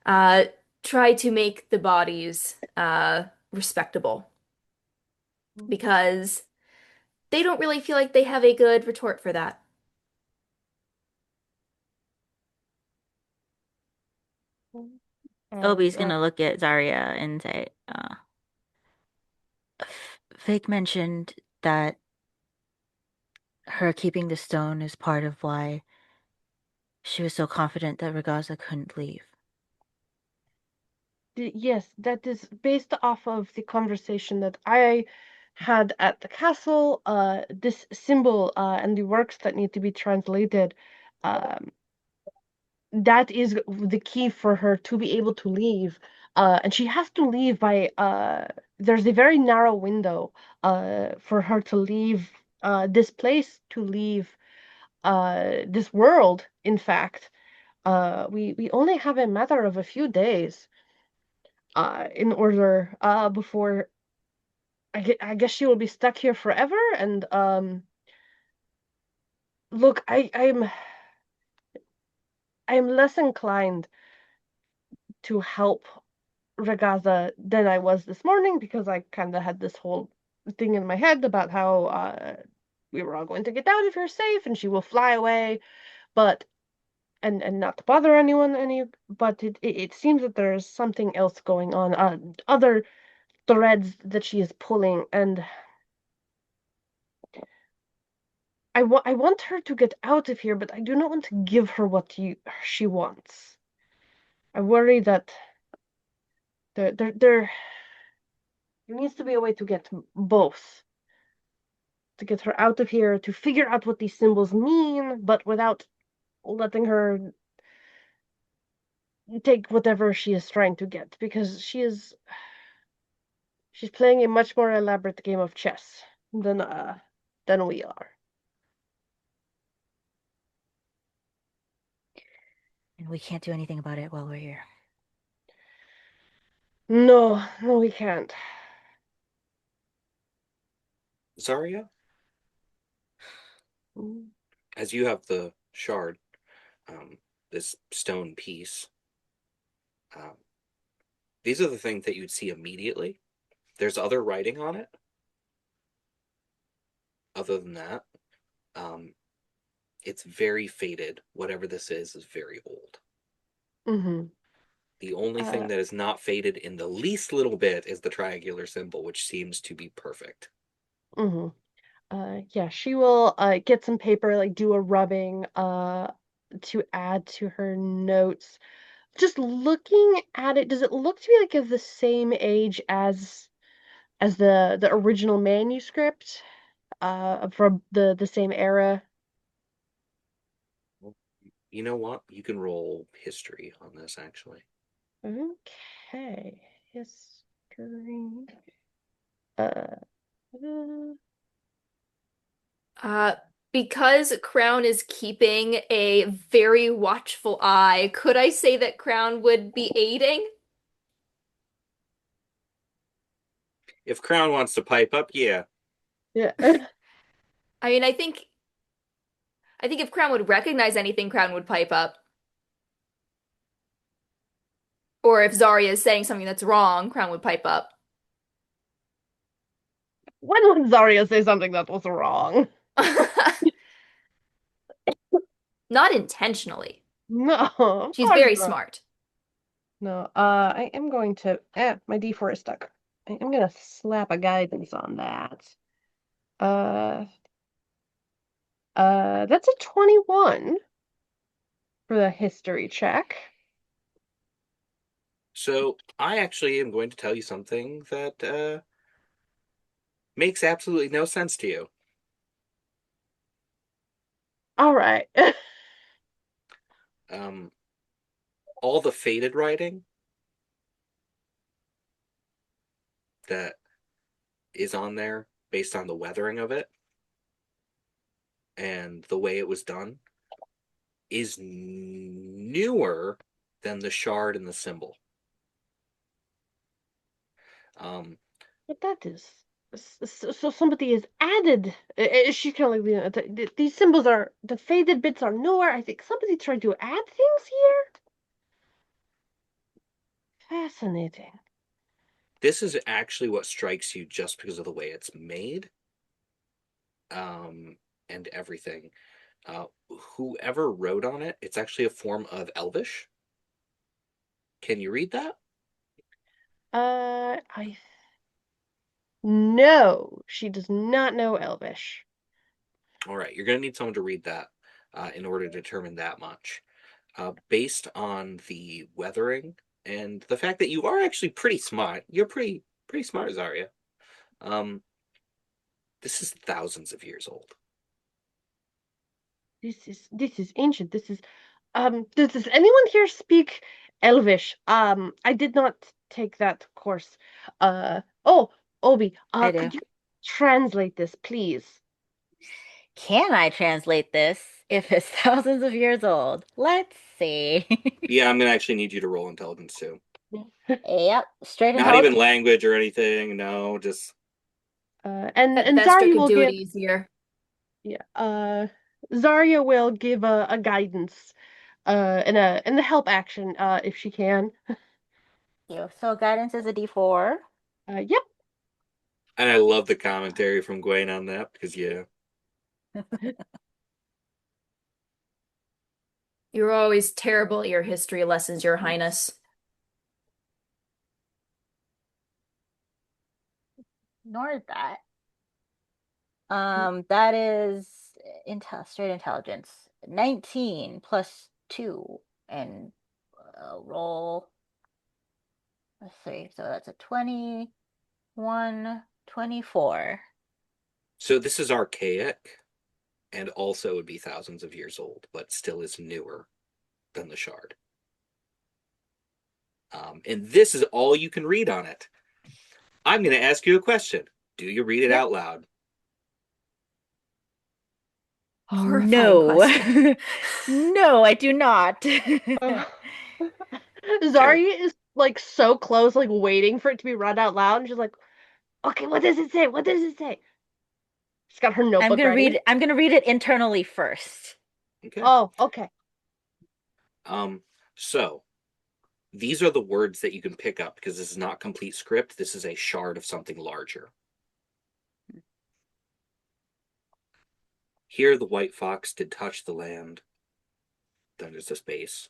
Speaker 5: uh, try to make the bodies respectable because they don't really feel like they have a good retort for that.
Speaker 2: Obi's
Speaker 6: And
Speaker 2: gonna look at Zarya and say, Fake mentioned that her keeping the stone is part of why she was so confident that Ragaza couldn't leave.
Speaker 6: yes, that is based off of the conversation that I had at the castle. This symbol and the works that need to be translated, um, that is the key for her to be able to leave. And she has to leave by there's a very narrow window for her to leave this place, to leave this world, in fact. We only have a matter of a few days in order before I guess she will be stuck here forever. And look, I'm less inclined to help Ragaza than I was this morning because I kind of had this whole thing in my head about how we were all going to get out of here safe and she will fly away, but and not to bother anyone but it seems that there's something else going on, other threads that she is pulling, and I want her to get out of here, but I do not want to give her what she wants. I worry that there needs to be a way to get both, to get her out of here, to figure out what these symbols mean, but without letting her take whatever she is trying to get, because she's playing a much more elaborate game of chess than we are.
Speaker 2: And we can't do anything about it while we're here.
Speaker 6: No, we can't.
Speaker 1: Zarya, as you have the shard, this stone piece, these are the things that you'd see immediately. There's other writing on it. Other than that, it's very faded. Whatever this is very old.
Speaker 6: Mm-hmm.
Speaker 1: The only thing that is not faded in the least little bit is the triangular symbol, which seems to be perfect.
Speaker 6: Mm-hmm. Yeah, she will get some paper, like do a rubbing to add to her notes. Just looking at it, does it look to be like of the same age as the original manuscript from the same era?
Speaker 1: You know what? You can roll history on this, actually.
Speaker 6: Okay. History. Uh,
Speaker 5: Because Crown is keeping a very watchful eye, could I say that Crown would be aiding?
Speaker 1: If Crown wants to pipe up, yeah.
Speaker 6: yeah.
Speaker 5: I mean, I think if Crown would recognize anything, Crown would pipe up. Or if Zarya is saying something that's wrong, Crown would pipe up.
Speaker 6: When would Zarya say something that was wrong?
Speaker 5: Not intentionally.
Speaker 6: No, of
Speaker 5: She's
Speaker 6: course
Speaker 5: very
Speaker 6: not.
Speaker 5: smart.
Speaker 6: No, I am going to. My D4 is stuck. I am gonna slap a guidance on that. Uh, that's a 21 for the history check.
Speaker 1: So I actually am going to tell you something that makes absolutely no sense to you.
Speaker 6: All right.
Speaker 1: All the faded writing that is on there based on the weathering of it and the way it was done is newer than the shard and the symbol.
Speaker 6: But that is so somebody has added. She kind of like these symbols are the faded bits are newer. I think somebody tried to add things here. Fascinating.
Speaker 1: This is actually what strikes you just because of the way it's made, and everything. Whoever wrote on it, it's actually a form of Elvish. Can you read that?
Speaker 6: I No, she does not know Elvish.
Speaker 1: All right, you're going to need someone to read that in order to determine that much. Based on the weathering and the fact that you are actually pretty smart, you're pretty smart, Zarya. This is thousands of years old.
Speaker 6: This is ancient. This is does anyone here speak Elvish? I did not take that course. Oh, Obi,
Speaker 2: I do.
Speaker 6: could you translate this, please?
Speaker 2: Can I translate this if it's thousands of years old? Let's see.
Speaker 1: Yeah, I'm going to actually need you to roll intelligence too.
Speaker 2: Yep, straight
Speaker 1: Not even
Speaker 2: intelligence.
Speaker 1: language or anything. No, just
Speaker 6: And
Speaker 5: Vestra
Speaker 6: Zarya
Speaker 5: could
Speaker 6: will
Speaker 5: do it
Speaker 6: give
Speaker 5: easier.
Speaker 6: Zarya will give a guidance in a help action if she can.
Speaker 2: So guidance is a D4.
Speaker 6: Yep.
Speaker 1: And I love the commentary from Gwen on that because
Speaker 5: You're always terrible at your history lessons, Your Highness.
Speaker 2: Nor that. That is straight intelligence. 19 plus 2 and roll. Let's see. So that's a 21, 24.
Speaker 1: So this is archaic and also would be thousands of years old, but still is newer than the shard. And this is all you can read on it. I'm going to ask you a question. Do you read it out loud?
Speaker 5: Horrifying question.
Speaker 2: No, I do not.
Speaker 6: Zarya is like so close, like waiting for it to be read out loud, and she's like, "Okay, what does it say? What does it say?" She's got her notebook ready.
Speaker 2: I'm gonna read it internally first.
Speaker 1: Okay.
Speaker 6: Oh, okay.
Speaker 1: So these are the words that you can pick up because this is not complete script. This is a shard of something larger. Here the white fox did touch the land. Then there's a space.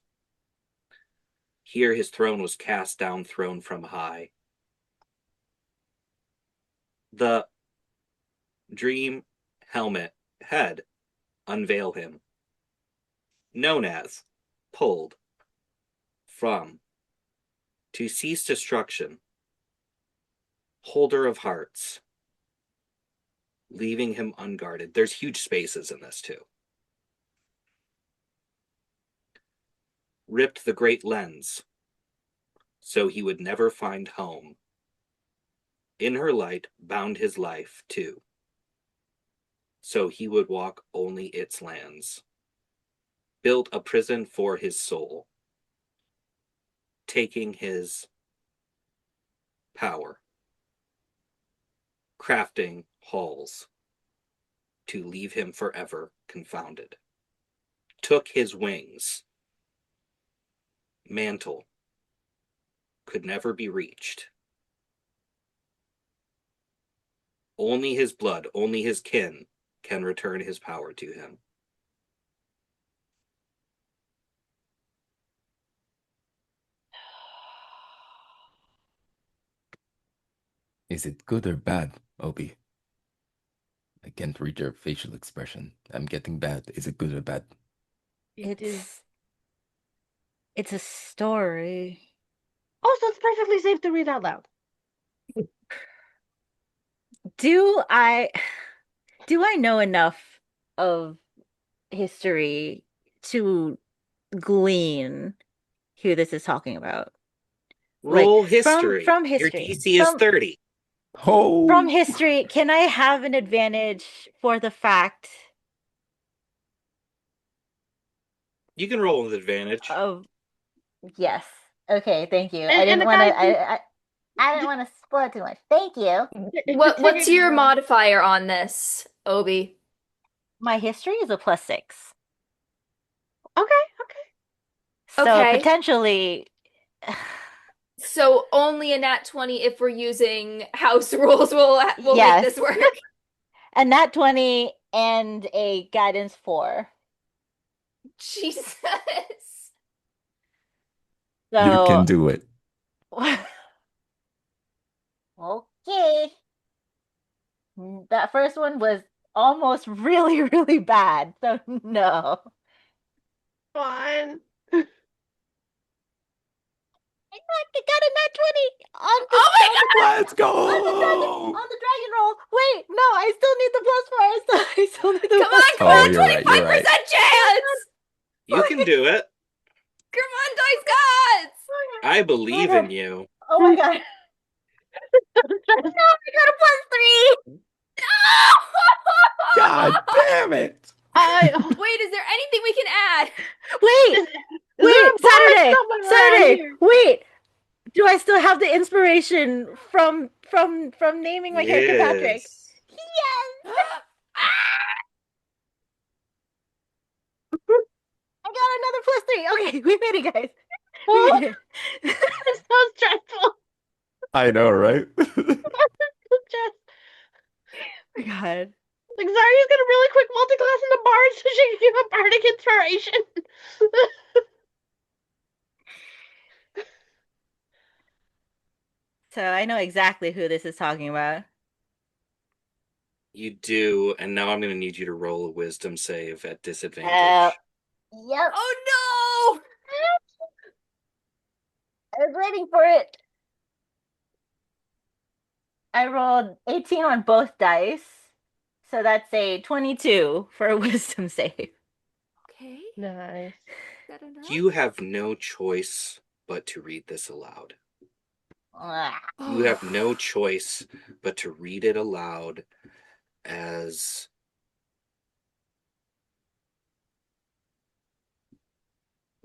Speaker 1: Here his throne was cast down, thrown from high. The dream helmet head unveil him, known as pulled from to cease destruction, holder of hearts, leaving him unguarded. There's huge spaces in this too. Ripped the great lens so he would never find home. In her light bound his life too, so he would walk only its lands. Built a prison for his soul, taking his power, crafting halls to leave him forever confounded. Took his wings, mantle could never be reached. Only his blood, only his kin can return his power to him.
Speaker 3: Is it good or bad, Obi? I can't read your facial expression. I'm getting bad. Is it good or bad?
Speaker 2: It's a story.
Speaker 6: Also, it's perfectly safe to read out loud.
Speaker 2: Do I know enough of history to glean who this is talking about?
Speaker 1: Roll
Speaker 2: Like,
Speaker 1: history.
Speaker 2: from
Speaker 1: Your
Speaker 2: history.
Speaker 1: DC is 30.
Speaker 3: Oh!
Speaker 2: From history, can I have an advantage for the fact
Speaker 1: You can roll with advantage.
Speaker 2: of yes. Okay, thank you.
Speaker 6: And the guy
Speaker 2: I didn't want to spoil too much. Thank you.
Speaker 5: What's your modifier on this, Obi?
Speaker 2: My history is a +6.
Speaker 6: Okay.
Speaker 2: So
Speaker 5: Okay.
Speaker 2: potentially
Speaker 5: So only a nat 20 if we're using house rules will make
Speaker 2: Yes.
Speaker 5: this work.
Speaker 2: a nat 20 and a guidance 4.
Speaker 5: Jesus.
Speaker 3: You
Speaker 2: So
Speaker 3: can do it.
Speaker 2: okay. That first one was almost really, really bad. So no.
Speaker 6: Fine.
Speaker 2: I got a nat 20 on the
Speaker 5: Oh my God!
Speaker 3: Let's go!
Speaker 2: on the dragon roll. Wait, no, I still need the +4. I still need the
Speaker 5: Come on, come
Speaker 3: Oh,
Speaker 5: on,
Speaker 3: you're right,
Speaker 5: 25%
Speaker 3: you're right.
Speaker 5: chance!
Speaker 1: You can do it.
Speaker 5: Come on, dice gods!
Speaker 1: I believe in you.
Speaker 2: Oh my god. No, I got a +3.
Speaker 3: God damn it!
Speaker 5: Wait, is there anything we can add?
Speaker 2: Wait,
Speaker 6: Is there a bonus somewhere around
Speaker 2: Saturday.
Speaker 6: here?
Speaker 2: Wait. Do I still have the inspiration from naming my character Patrick?
Speaker 1: Yes.
Speaker 2: Okay, we made it, guys. We
Speaker 6: Oh,
Speaker 2: made it.
Speaker 6: it's so stressful.
Speaker 3: I know, right?
Speaker 6: Just
Speaker 2: Oh my God.
Speaker 6: like Zarya's gonna really quick multi-class into bard so she can give a bardic inspiration.
Speaker 2: So I know exactly who this is talking about.
Speaker 1: You do, and now I'm going to need you to roll a wisdom save at
Speaker 2: Uh,
Speaker 1: disadvantage.
Speaker 2: Yep.
Speaker 5: Oh no!
Speaker 2: I was waiting for it. I rolled 18 on both dice. So that's a 22 for a wisdom save.
Speaker 5: Okay,
Speaker 6: Nice.
Speaker 5: is that enough?
Speaker 1: You have no choice but to read this aloud. You have no choice but to read it aloud as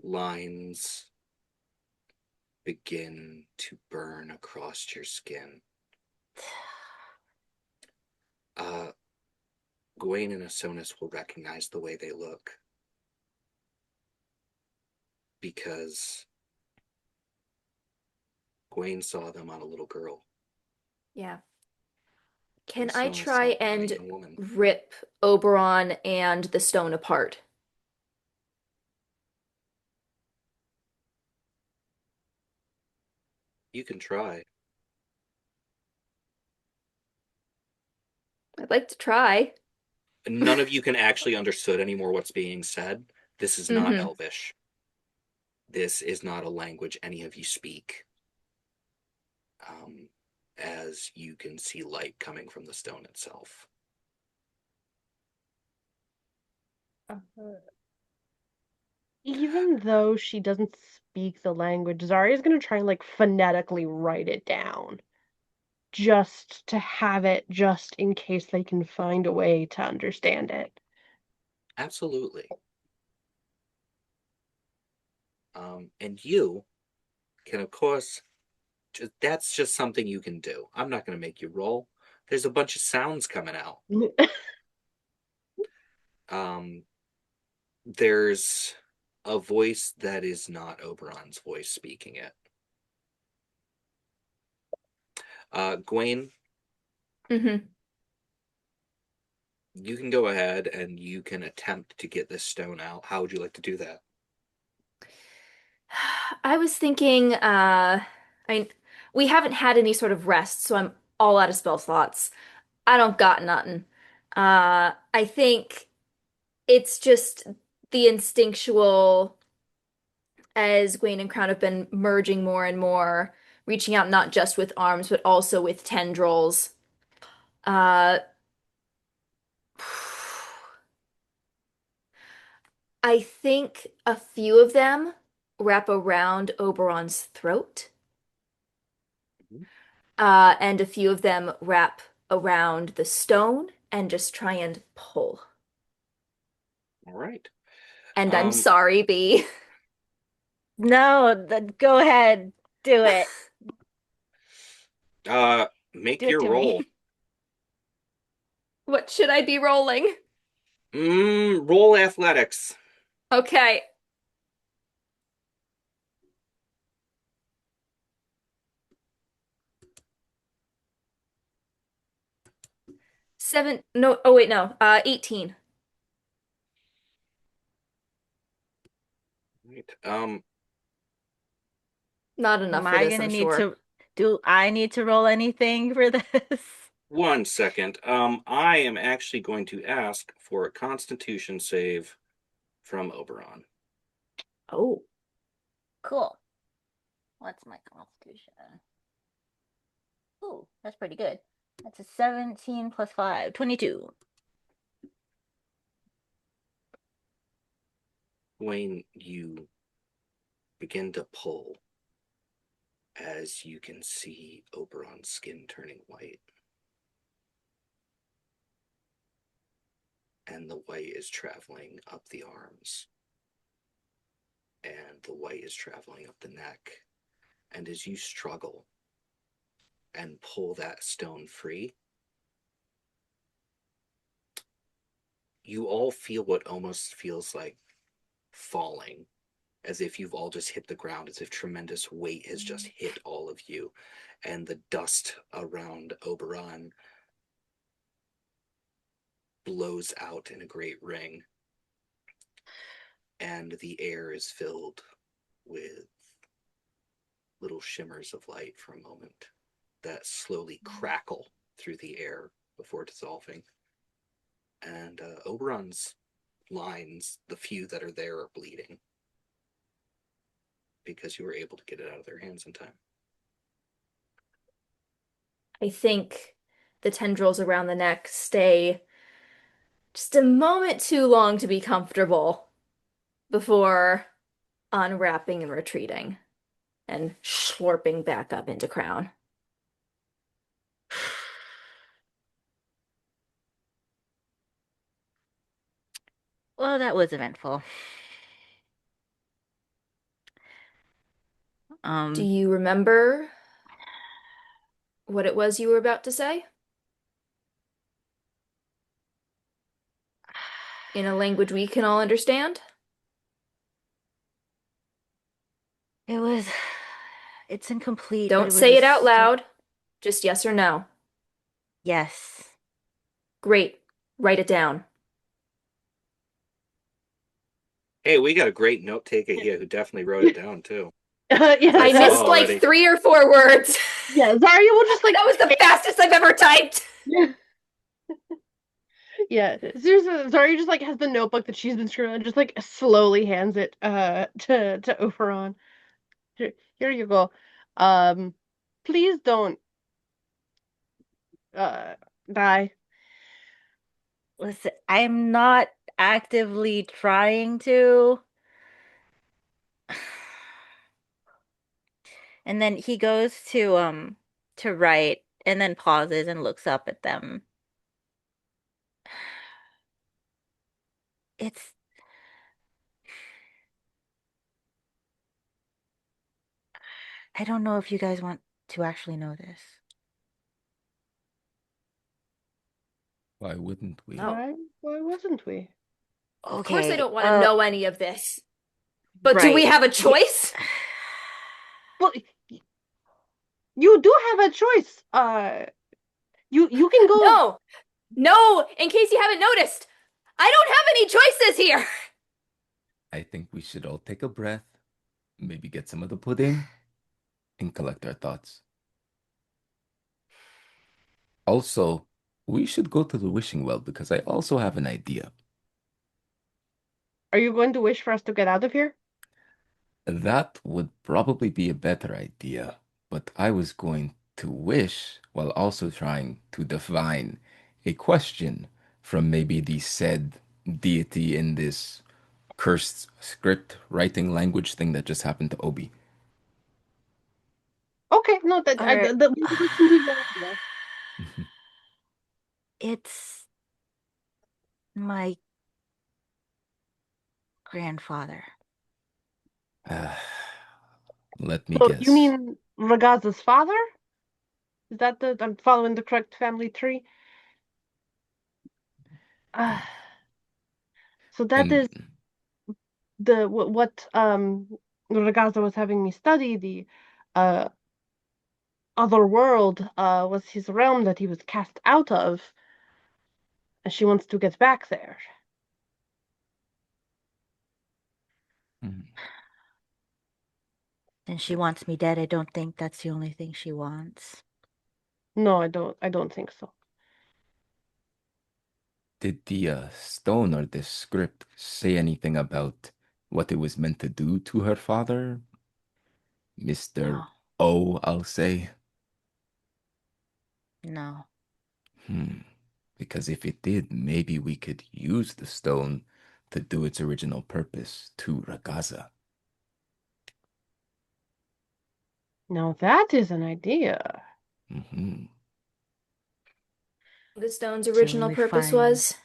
Speaker 1: lines begin to burn across your skin. Gawain and Asonis will recognize the way they look because Gawain saw them on a little girl.
Speaker 5: Yeah. Can
Speaker 1: And
Speaker 5: I
Speaker 1: Asonis
Speaker 5: try
Speaker 1: saw them on a
Speaker 5: and
Speaker 1: young woman.
Speaker 5: rip Oberon and the stone apart?
Speaker 1: You can try.
Speaker 5: I'd like to try.
Speaker 1: None of you can actually understood anymore what's being said. This is not
Speaker 5: Mm-hmm.
Speaker 1: Elvish. This is not a language any of you speak. As you can see light coming from the stone itself.
Speaker 6: Even though she doesn't speak the language, Zarya's gonna try and like phonetically write it down. Just to have it, just in case they can find a way to understand it.
Speaker 1: Absolutely. And you can, of course, that's just something you can do. I'm not going to make you roll. There's a bunch of sounds coming out. There's a voice that is not Oberon's voice speaking it. Gwen,
Speaker 5: Mm-hmm.
Speaker 1: you can go ahead and you can attempt to get this stone out. How would you like to do that?
Speaker 5: I was thinking, we haven't had any sort of rest, so I'm all out of spell slots. I don't got nothing. I think it's just the instinctual as Gwen and Crown have been merging more and more, reaching out not just with arms, but also with tendrils. Uh, I think a few of them wrap around Oberon's throat,
Speaker 1: Mhm.
Speaker 5: and a few of them wrap around the stone and just try and pull.
Speaker 1: All right.
Speaker 5: And I'm sorry, B.
Speaker 2: No, go ahead. Do it.
Speaker 1: Make
Speaker 2: Do it
Speaker 1: your
Speaker 2: to
Speaker 1: roll.
Speaker 2: me.
Speaker 5: What should I be rolling?
Speaker 1: Roll athletics.
Speaker 5: Okay. Seven, no, oh wait, no, 18.
Speaker 1: Right.
Speaker 5: Not
Speaker 2: Am
Speaker 5: enough for
Speaker 2: I
Speaker 5: this,
Speaker 2: gonna
Speaker 5: I'm
Speaker 2: need
Speaker 5: sure.
Speaker 2: to do I need to roll anything for this?
Speaker 1: 1 second. I am actually going to ask for a Constitution save from Oberon.
Speaker 5: Oh,
Speaker 2: Cool. What's my constitution? Ooh, that's pretty good. That's a 17 plus 5, 22.
Speaker 1: Wayne, you begin to pull as you can see Oberon's skin turning white. And the white is traveling up the arms. And the white is traveling up the neck. And as you struggle and pull that stone free, you all feel what almost feels like falling as if you've all just hit the ground, as if tremendous weight has just hit all of you, and the dust around Oberon blows out in a great ring, and the air is filled with little shimmers of light for a moment that slowly crackle through the air before dissolving. And Oberon's lines, the few that are there, are bleeding because you were able to get it out of their hands in time.
Speaker 5: I think the tendrils around the neck stay just a moment too long to be comfortable before unwrapping and retreating and slurping back up into crown.
Speaker 2: Well, that was eventful.
Speaker 5: Do you remember what it was you were about to say? In a language we can all understand?
Speaker 2: It's incomplete, but
Speaker 5: Don't
Speaker 2: it was
Speaker 5: say
Speaker 2: a
Speaker 5: it out loud. Just yes or no.
Speaker 2: Yes.
Speaker 5: Great. Write it down.
Speaker 1: Hey, we got a great note taker here who definitely wrote it down too.
Speaker 6: Yeah,
Speaker 5: I
Speaker 1: saw
Speaker 5: missed
Speaker 1: already.
Speaker 5: like 3 or 4 words.
Speaker 6: yeah. Zarya will just like
Speaker 5: That was the fastest I've ever typed.
Speaker 6: yeah. Yeah, seriously, Zarya just like has the notebook that she's been scribbling, and just like slowly hands it to Oberon. Here you go. Please don't die.
Speaker 2: Listen, I'm not actively trying to. And then he goes to write and then pauses and looks up at them. It's I don't know if you guys want to actually know this.
Speaker 3: Why wouldn't we?
Speaker 5: No.
Speaker 6: Why wasn't we?
Speaker 5: Of course I
Speaker 2: Okay.
Speaker 5: don't want to know any of this. But do
Speaker 2: Right.
Speaker 5: we have a choice?
Speaker 6: Well, you do have a choice. You can go.
Speaker 5: No. No, in case you haven't noticed, I don't have any choices here.
Speaker 3: I think we should all take a breath, maybe get some of the pudding, and collect our thoughts. Also, we should go to the wishing well because I also have an idea.
Speaker 6: Are you going to wish for us to get out of here?
Speaker 3: That would probably be a better idea, but I was going to wish while also trying to divine a question from maybe the said deity in this cursed script writing language thing that just happened to Obi.
Speaker 6: Okay, no, that I
Speaker 2: Or
Speaker 6: that we will listen to your idea.
Speaker 2: it's my grandfather.
Speaker 3: Let me
Speaker 6: So you
Speaker 3: guess.
Speaker 6: mean Ragaza's father? Is that the I'm following the correct family tree? Uh, so that
Speaker 3: And
Speaker 6: is the what Ragaza was having me study. The uh other world was his realm that he was cast out of, and she wants to get back there.
Speaker 3: mm,
Speaker 2: And she wants me dead. I don't think that's the only thing she wants.
Speaker 6: No, I don't think so.
Speaker 3: did the stone or this script say anything about what it was meant to do to her father? Mr.
Speaker 2: No.
Speaker 3: O, I'll say.
Speaker 2: No.
Speaker 3: Because if it did, maybe we could use the stone to do its original purpose to Ragaza.
Speaker 6: Now that is an idea.
Speaker 3: Hmm
Speaker 5: The stone's
Speaker 2: So when
Speaker 5: original
Speaker 2: we
Speaker 5: purpose
Speaker 2: find
Speaker 5: was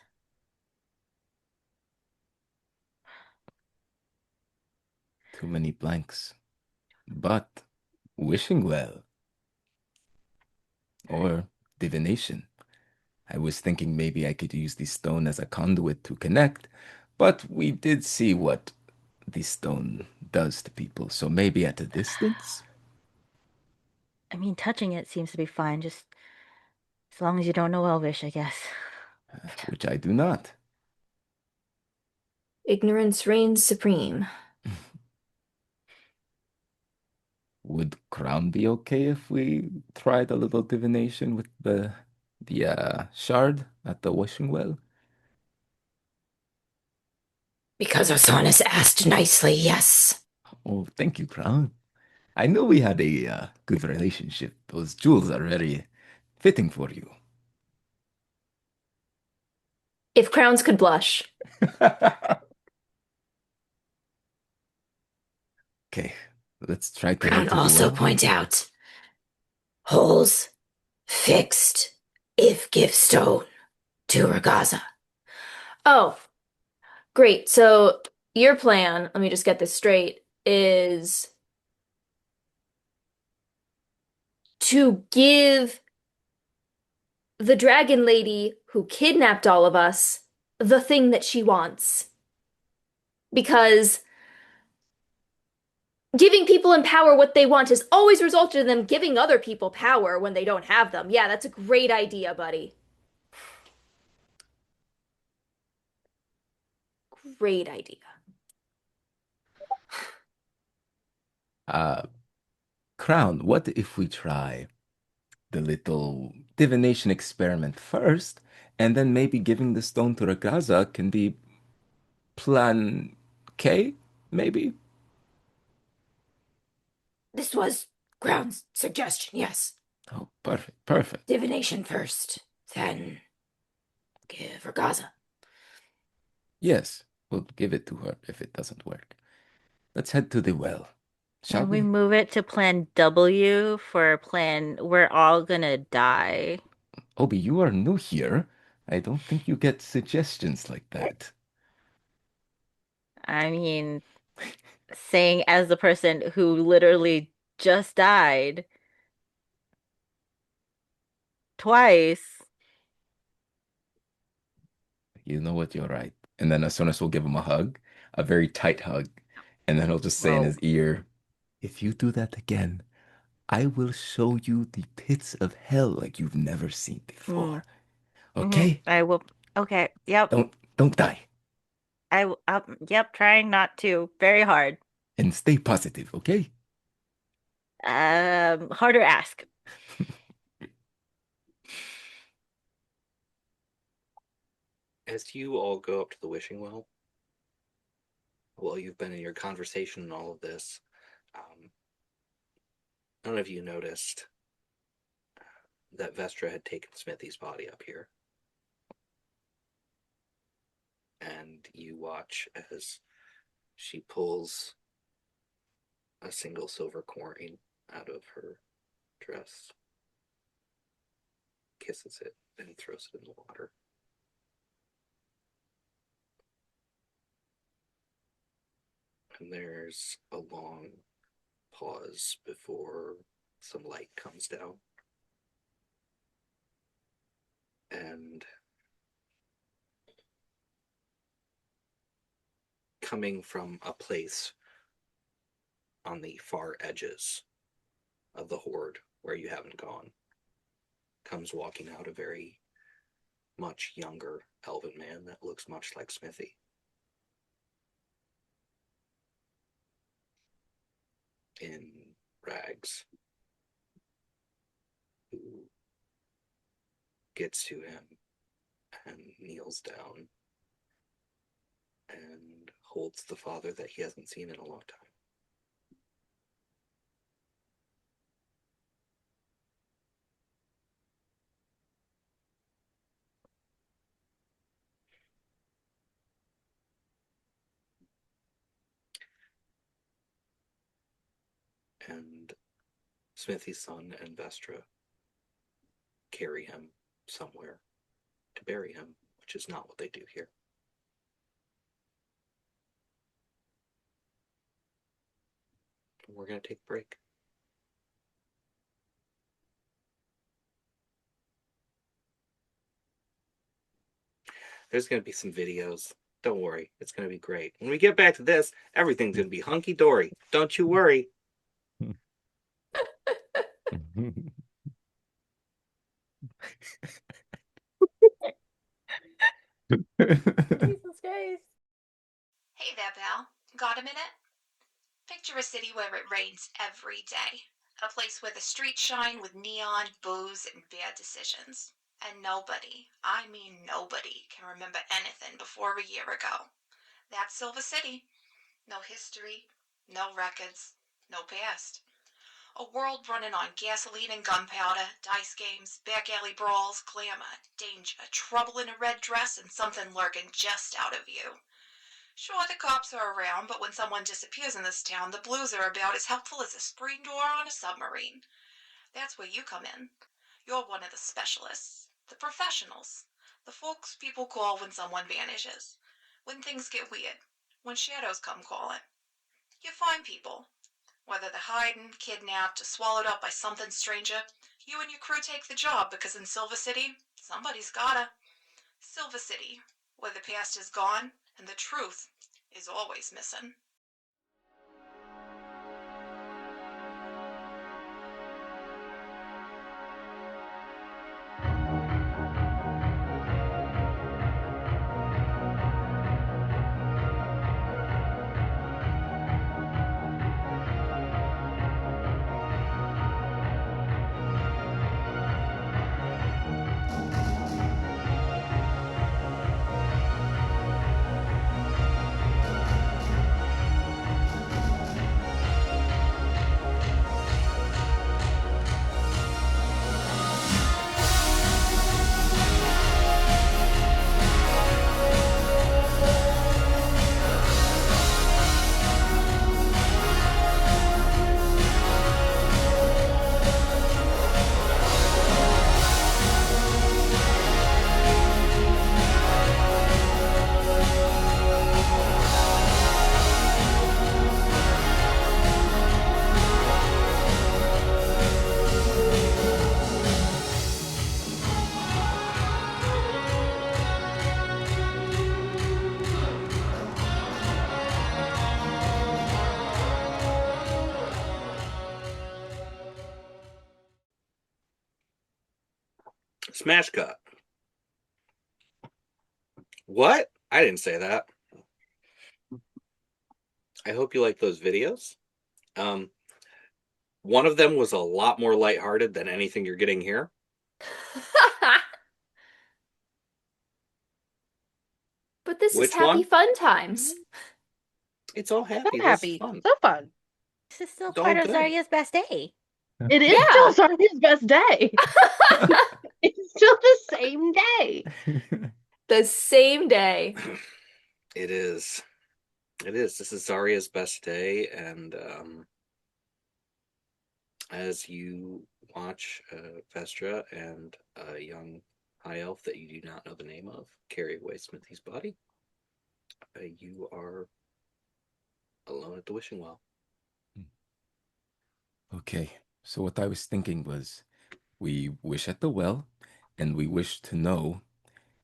Speaker 3: Too many blanks. But wishing well or divination. I was thinking maybe I could use the stone as a conduit to connect, but we did see what the stone does to people. So maybe at a distance,
Speaker 2: I mean, touching it seems to be fine, just as long as you don't know Elvish, I guess.
Speaker 3: which I do not.
Speaker 5: Ignorance reigns supreme.
Speaker 3: Would Crown be okay if we tried a little divination with the shard at the wishing well?
Speaker 7: Because Osanis asked nicely, yes.
Speaker 3: Oh, thank you, Crown. I knew we had a good relationship. Those jewels are very fitting for you.
Speaker 5: If crowns could blush.
Speaker 3: Okay, let's try to head
Speaker 7: Crown
Speaker 3: to the
Speaker 7: also
Speaker 3: well.
Speaker 7: point out holes fixed if give stone to Ragaza.
Speaker 5: Oh, great. So your plan, let me just get this straight, is to give the dragon lady who kidnapped all of us the thing that she wants. Because giving people in power what they want has always resulted in them giving other people power when they don't have them. Yeah, that's a great idea, buddy. Great idea.
Speaker 3: Uh, Crown, what if we try the little divination experiment first, and then maybe giving the stone to Ragaza can be plan K, maybe?
Speaker 7: This was Crown's suggestion, yes.
Speaker 3: Oh, perfect, perfect.
Speaker 7: Divination first, then give Ragaza.
Speaker 3: Yes, we'll give it to her if it doesn't work. Let's head to the well, shall
Speaker 2: Can we
Speaker 3: we?
Speaker 2: move it to plan W for plan we're all gonna die?
Speaker 3: Obi, you are new here. I don't think you get suggestions like that.
Speaker 2: I mean, saying as the person who literally just died twice.
Speaker 3: You know what? You're right. And then as soon as we'll give him a hug, a very tight hug, and then he'll just say in
Speaker 2: Whoa.
Speaker 3: his ear, "If you do that again, I will show you the pits of hell like you've never seen
Speaker 2: Mm,
Speaker 3: before." Okay?
Speaker 2: I will. Okay. Yep.
Speaker 3: Don't die.
Speaker 2: I will. Yep. Trying not to. Very hard.
Speaker 3: And stay positive, okay?
Speaker 2: Harder ask.
Speaker 1: As you all go up to the wishing well, while you've been in your conversation and all of this, none of you noticed that Vestra had taken Smithy's body up here. And you watch as she pulls a single silver coin out of her dress, kisses it, and throws it in the water. And there's a long pause before some light comes down. And coming from a place on the far edges of the horde where you haven't gone, comes walking out a very much younger elven man that looks much like Smithy. In rags, who gets to him and kneels down and holds the father that he hasn't seen in a long time. And Smithy's son and Vestra carry him somewhere to bury him, which is not what they do here. We're going to take a break. There's going to be some videos Don't worry. It's going to be great. When we get back to this, everything's going to be hunky-dory. Don't you worry.
Speaker 5: Jesus Christ.
Speaker 8: Hey there, pal. Got a minute? Picture a city where it rains every day. A place where the streets shine with neon, booze, and bad decisions. And nobody, I mean nobody, can remember anything before a year ago. That's Silver City. No history, no records, no past. A world running on gasoline and gunpowder, dice games, back alley brawls, glamour, danger, trouble in a red dress, and something lurking just out of view. Sure, the cops are around, but when someone disappears in this town, the blues are about as helpful as a screen door on a submarine. That's where you come in. You're one of the specialists, the professionals, the folks people call when someone vanishes, when things get weird, when shadows come calling. You find people. Whether they're hiding, kidnapped, or swallowed up by something stranger, you and your crew take the job because in Silver City, somebody's gotta. Silver City, where the past is gone and the truth is always missing.
Speaker 1: Smash cut. What? I didn't say that. I hope you like those videos. One of them was a lot more lighthearted than anything you're getting here.
Speaker 5: But this
Speaker 1: Which
Speaker 5: is happy
Speaker 1: one?
Speaker 5: fun times.
Speaker 1: It's all
Speaker 6: So
Speaker 1: happy. This is
Speaker 6: happy.
Speaker 1: fun.
Speaker 6: So fun.
Speaker 2: This is still
Speaker 1: It's all
Speaker 2: part of
Speaker 1: good.
Speaker 2: Zarya's best day.
Speaker 6: It is
Speaker 5: Yeah.
Speaker 6: still Zarya's best day. It's still the same day.
Speaker 5: The same day.
Speaker 1: It is. It is. This is Zarya's best day, and as you watch Vestra and a young high elf that you do not know the name of carry away Smithy's body, you are alone at the wishing well.
Speaker 3: Okay, so what I was thinking was we wish at the well and we wish to know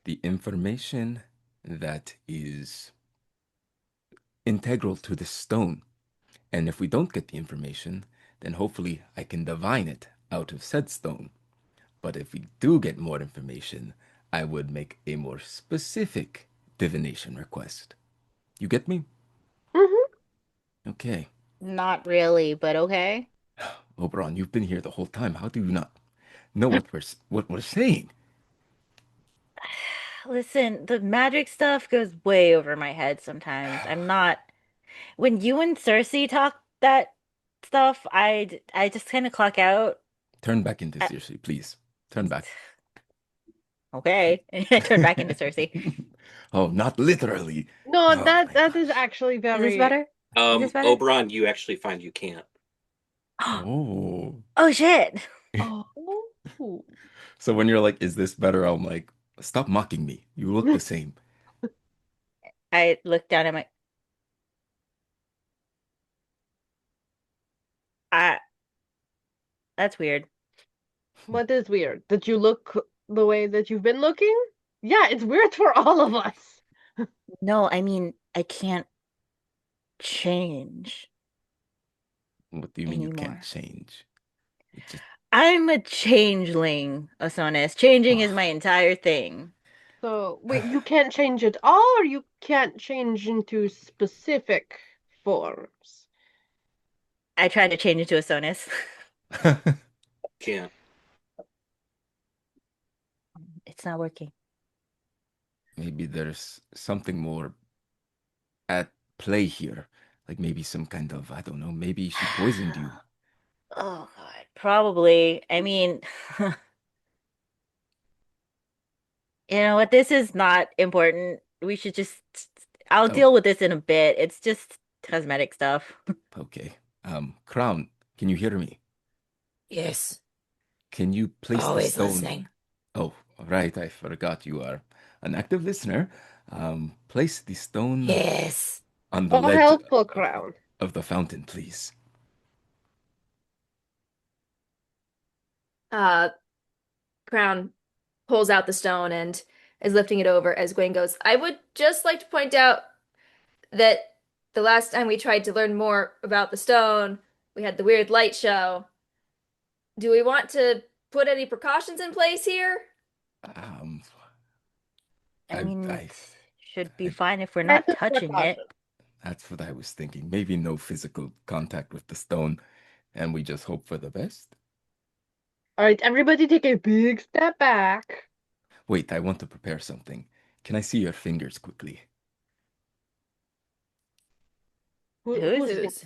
Speaker 3: the information that is integral to the stone. And if we don't get the information, then hopefully I can divine it out of said stone. But if we do get more information, I would make a more specific divination request. You get me?
Speaker 6: Mm-hmm.
Speaker 3: Okay.
Speaker 2: Not really, but okay.
Speaker 3: Oberon, you've been here the whole time. How do you not know what we're saying?
Speaker 2: Listen, the magic stuff goes way over my head sometimes. I'm not. When you and Cersei talk that stuff, I just kind of clock out.
Speaker 3: Turn back into
Speaker 2: I-
Speaker 3: Cersei, please. Turn back.
Speaker 2: Okay. And I turn back into Cersei.
Speaker 3: Oh, not literally.
Speaker 6: No,
Speaker 3: Oh my
Speaker 6: that is
Speaker 3: gosh.
Speaker 6: actually
Speaker 2: Is
Speaker 6: very.
Speaker 2: this better? Is this better?
Speaker 1: Oberon, you actually find you can't.
Speaker 3: Oh.
Speaker 2: Oh shit.
Speaker 6: Oh.
Speaker 3: So when you're like, is this better? I'm like, stop mocking me. You look the same.
Speaker 2: I look down at my I that's weird.
Speaker 6: What is weird? That you look the way that you've been looking? Yeah, it's weird for all of us.
Speaker 2: No, I mean, I can't change
Speaker 3: What do you mean you can't
Speaker 2: anymore.
Speaker 3: change? It just
Speaker 2: I'm a changeling, Osonis. Changing is my
Speaker 3: oh,
Speaker 2: entire thing.
Speaker 6: So, wait, you can't change it all, or you can't change into specific forms?
Speaker 2: I tried to change into Osonis.
Speaker 1: Can't.
Speaker 2: It's not working.
Speaker 3: maybe there's something more at play here. Like maybe some kind of, I don't know, maybe she poisoned you.
Speaker 2: Oh God, probably. I mean, you know what? This is not important. We should just, I'll
Speaker 3: Oh,
Speaker 2: deal with this in a bit. It's just cosmetic stuff.
Speaker 3: okay. Crown, can you hear me?
Speaker 7: Yes.
Speaker 3: Can you place the
Speaker 7: Always
Speaker 3: stone?
Speaker 7: listening.
Speaker 3: Oh, right, I forgot you are an active listener. Place the stone
Speaker 7: Yes.
Speaker 3: on the
Speaker 6: Oh,
Speaker 3: ledge
Speaker 6: helpful crown.
Speaker 3: of the fountain, please.
Speaker 5: Uh, Crown pulls out the stone and is lifting it over as Gwen goes, I would just like to point out that the last time we tried to learn more about the stone, we had the weird light show. Do we want to put any precautions in place here?
Speaker 3: Um,
Speaker 2: I mean,
Speaker 3: I,
Speaker 2: it should be
Speaker 3: I,
Speaker 2: fine if we're
Speaker 6: Kind
Speaker 2: not
Speaker 6: of
Speaker 2: touching it.
Speaker 6: precaution.
Speaker 3: that's what I was thinking. Maybe no physical contact with the stone, and we just hope for the best.
Speaker 6: All right, everybody take a big step back.
Speaker 3: Wait, I want to prepare something. Can I see your fingers quickly?
Speaker 6: Who's thinking?
Speaker 5: Who's?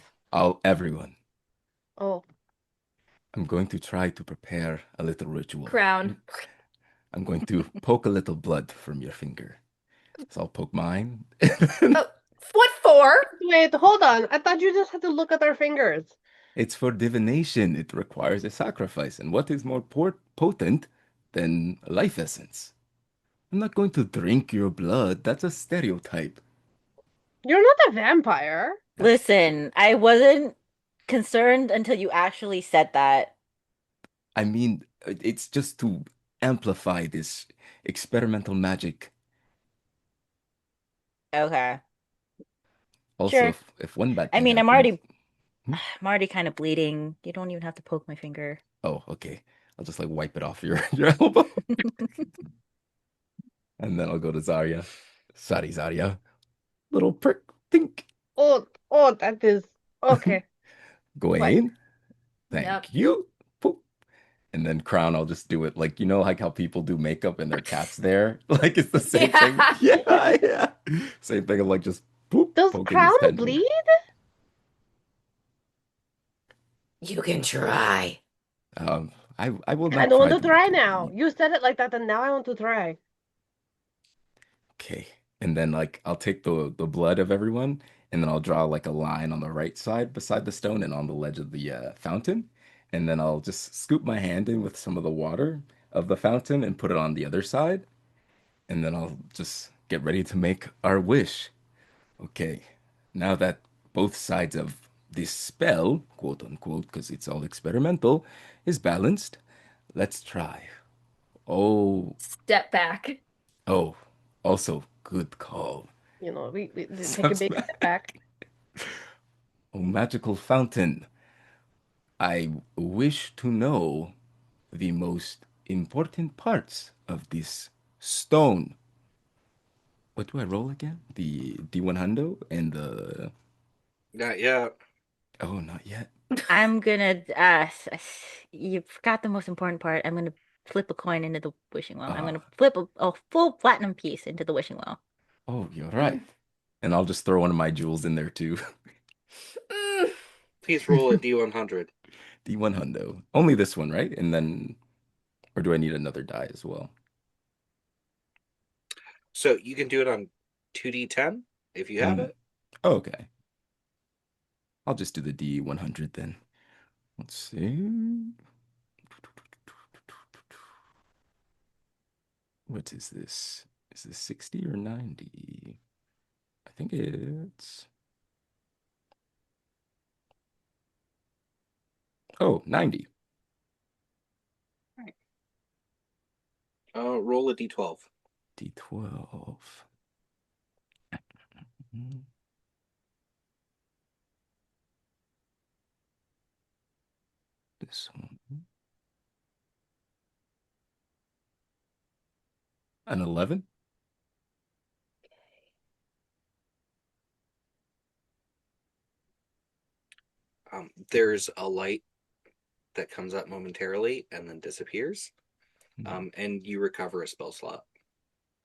Speaker 3: Everyone.
Speaker 6: Oh,
Speaker 3: I'm going to try to prepare a little ritual.
Speaker 5: Crown.
Speaker 3: I'm going to poke a little blood from your finger. So I'll poke mine.
Speaker 5: Oh, what for?
Speaker 6: wait, hold on. I thought you just had to look at our fingers.
Speaker 3: It's for divination. It requires a sacrifice. And what is more potent than life essence? I'm not going to drink your blood. That's a stereotype.
Speaker 6: You're not a vampire.
Speaker 3: That's
Speaker 2: Listen, I wasn't concerned until you actually said that.
Speaker 3: I mean, it's just to amplify this experimental magic.
Speaker 2: Okay.
Speaker 3: Also,
Speaker 2: Sure.
Speaker 3: if one bad
Speaker 2: I
Speaker 3: thing
Speaker 2: mean,
Speaker 3: happens, hmm?
Speaker 2: I'm already kind of bleeding. You don't even have to poke my finger.
Speaker 3: Oh, okay. I'll just like wipe it off your elbow, and then I'll go to Zarya. Sorry, Zarya. Little prick, think.
Speaker 6: Oh, that is okay. What?
Speaker 3: Gawain,
Speaker 5: Yep.
Speaker 3: thank you. Poop. And then Crown, I'll just do it like like how people do makeup and their cat's there. Like it's the same thing.
Speaker 5: Yeah.
Speaker 3: Yeah, yeah. Same thing of like just poop,
Speaker 6: Does
Speaker 3: poking
Speaker 6: crown
Speaker 3: his tendril.
Speaker 6: bleed?
Speaker 7: You can try.
Speaker 3: I will
Speaker 6: I
Speaker 3: not
Speaker 6: don't want
Speaker 3: try
Speaker 6: to
Speaker 3: to make
Speaker 6: try
Speaker 3: you
Speaker 6: now.
Speaker 3: bleed.
Speaker 6: You said it like that, and now I want to try.
Speaker 3: Okay. And then like I'll take the blood of everyone and then I'll draw like a line on the right side beside the stone and on the ledge of the fountain. And then I'll just scoop my hand in with some of the water of the fountain and put it on the other side. And then I'll just get ready to make our wish. Okay. Now that both sides of this spell, quote unquote, because it's all experimental, is balanced, let's try. Oh,
Speaker 5: Step back.
Speaker 3: oh, also good call.
Speaker 6: We take a
Speaker 3: Steps
Speaker 6: big step
Speaker 3: back.
Speaker 6: back.
Speaker 3: Oh, magical fountain. I wish to know the most important parts of this stone. What do I roll again? The D100 and the.
Speaker 1: Not yet.
Speaker 3: Oh, not yet.
Speaker 2: I'm gonna you forgot the most important part. I'm gonna flip a coin into the wishing well. I'm
Speaker 3: Uh,
Speaker 2: gonna flip a full platinum piece into the wishing well.
Speaker 3: oh, you're right. And I'll just throw one of my jewels in there too.
Speaker 5: Mm.
Speaker 1: Please roll a D100.
Speaker 3: D100. Only this one, right? And then. Or do I need another die as well?
Speaker 1: So you can do it on 2D10 if you have
Speaker 3: Hmm.
Speaker 1: it.
Speaker 3: Oh, okay. I'll just do the D100 then. Let's see. What is this? Is this 60 or 90? I think it's. Oh, 90.
Speaker 1: Roll a D12.
Speaker 3: D12. Mm. This one. An 11?
Speaker 1: There's a light that comes up momentarily and then disappears. And you recover a spell slot.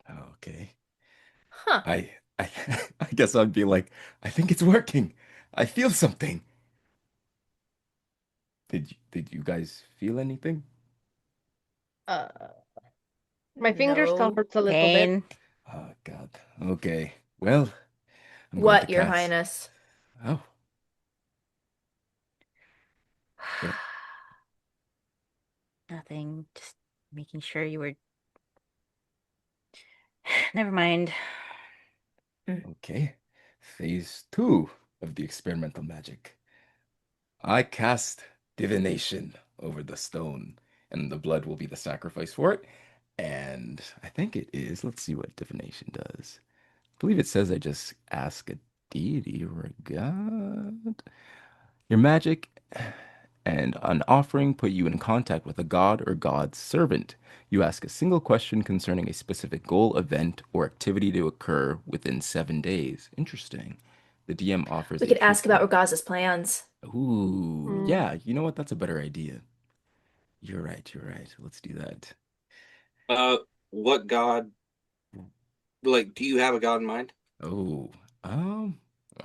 Speaker 3: Okay.
Speaker 5: Huh.
Speaker 3: I I guess I'd be like, I think it's working. I feel something. Did you guys feel anything?
Speaker 6: Uh, my finger still
Speaker 5: No.
Speaker 6: hurts a little bit.
Speaker 2: Pain.
Speaker 3: Oh God. Okay. Well, I'm going to
Speaker 5: What, Your
Speaker 3: cast.
Speaker 5: Highness?
Speaker 3: Oh, what?
Speaker 2: Nothing. Just making sure you were. Never mind.
Speaker 3: Okay. Phase 2 of the experimental magic. I cast divination over the stone, and the blood will be the sacrifice for it. And I think it is. Let's see what divination does. I believe it says I just ask a deity or a god. Your magic and an offering put you in contact with a god or god's servant. You ask a single question concerning a specific goal, event, or activity to occur within 7 days. Interesting. The DM offers
Speaker 5: We
Speaker 3: a
Speaker 5: could
Speaker 3: true
Speaker 5: ask about
Speaker 3: plan.
Speaker 5: Ragaza's plans.
Speaker 3: Ooh,
Speaker 6: Mm.
Speaker 3: yeah, you know what? That's a better idea. You're right, you're right. Let's do that.
Speaker 1: What god? Like, do you have a god in mind?
Speaker 3: Oh, I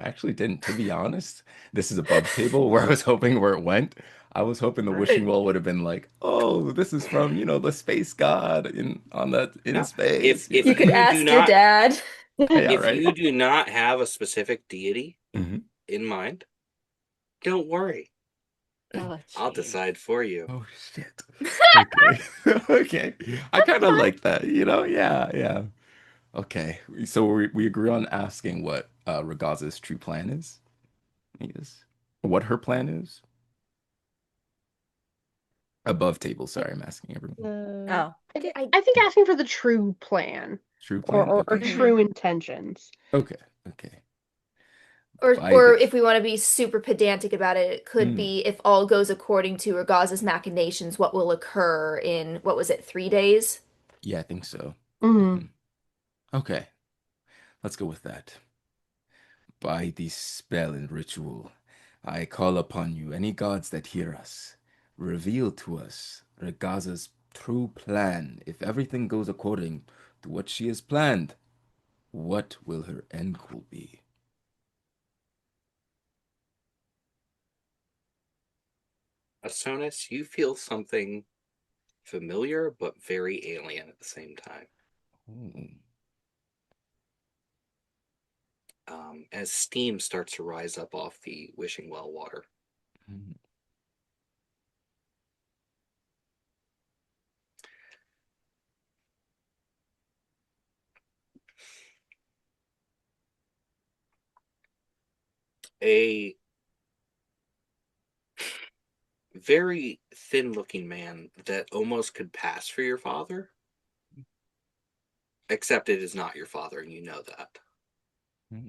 Speaker 3: actually didn't, to be honest. This is above table where I was hoping where it went. I was hoping the wishing
Speaker 5: Right.
Speaker 3: well would have been like, oh, this is from, the space god in
Speaker 1: No. If
Speaker 3: space,
Speaker 1: if
Speaker 5: You could
Speaker 1: you do
Speaker 5: ask your
Speaker 1: not
Speaker 5: dad.
Speaker 3: Yeah,
Speaker 1: if
Speaker 3: right.
Speaker 1: you do not have a specific deity
Speaker 3: Hmm.
Speaker 1: in mind, don't worry.
Speaker 2: Oh,
Speaker 1: I'll
Speaker 2: jeez.
Speaker 1: decide for you.
Speaker 3: Oh shit. Okay. Okay. I kind of like that, Yeah, yeah. Okay. So we agree on asking what Ragaza's true plan is. Yes. What her plan is. Above table, sorry, I'm asking everyone.
Speaker 2: Oh.
Speaker 6: I think asking for the true plan
Speaker 3: True
Speaker 6: or,
Speaker 3: plan?
Speaker 6: or, or
Speaker 3: Okay.
Speaker 2: Mhm.
Speaker 6: true intentions.
Speaker 3: Okay. Okay.
Speaker 5: Or,
Speaker 3: By
Speaker 5: or
Speaker 3: the
Speaker 5: if we want to be super pedantic about it, it could
Speaker 3: Hmm.
Speaker 5: be if all goes according to Ragaza's machinations, what will occur in, what was it, 3 days?
Speaker 3: Yeah, I think so.
Speaker 6: Mm.
Speaker 3: Hmm. Okay. Let's go with that. By the spell and ritual, I call upon you, any gods that hear us, reveal to us Ragaza's true plan. If everything goes according to what she has planned, what will her end goal be?
Speaker 1: Asonis, you feel something familiar but very alien at the same time.
Speaker 3: Ooh.
Speaker 1: As steam starts to rise up off the wishing well water.
Speaker 3: Hmm.
Speaker 1: A very thin looking man that almost could pass for your father, except it is not your father, and you know that.
Speaker 3: Hmm.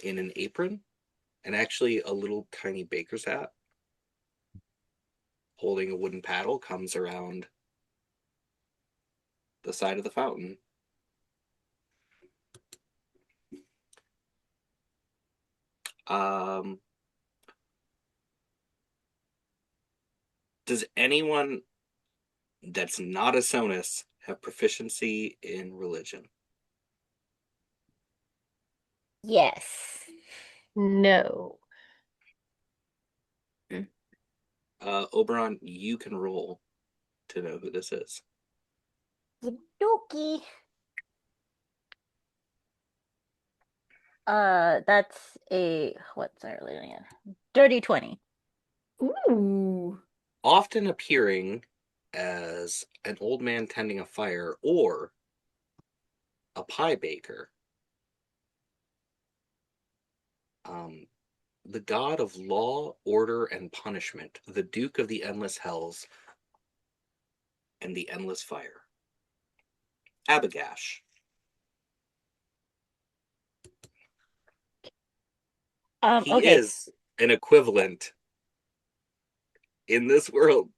Speaker 1: In an apron and actually a little tiny baker's hat, holding a wooden paddle, comes around the side of the fountain. Um, does anyone that's not a Sonus have proficiency in religion?
Speaker 2: Yes.
Speaker 6: No.
Speaker 1: Oberon, you can roll to know who this is.
Speaker 2: Dokie. That's what's our Lillian? Dirty 20.
Speaker 5: Ooh.
Speaker 1: Often appearing as an old man tending a fire or a pie baker. The god of law, order, and punishment, the Duke of the Endless Hells and the Endless Fire. Abagash. He
Speaker 2: Okay.
Speaker 1: is an equivalent in this world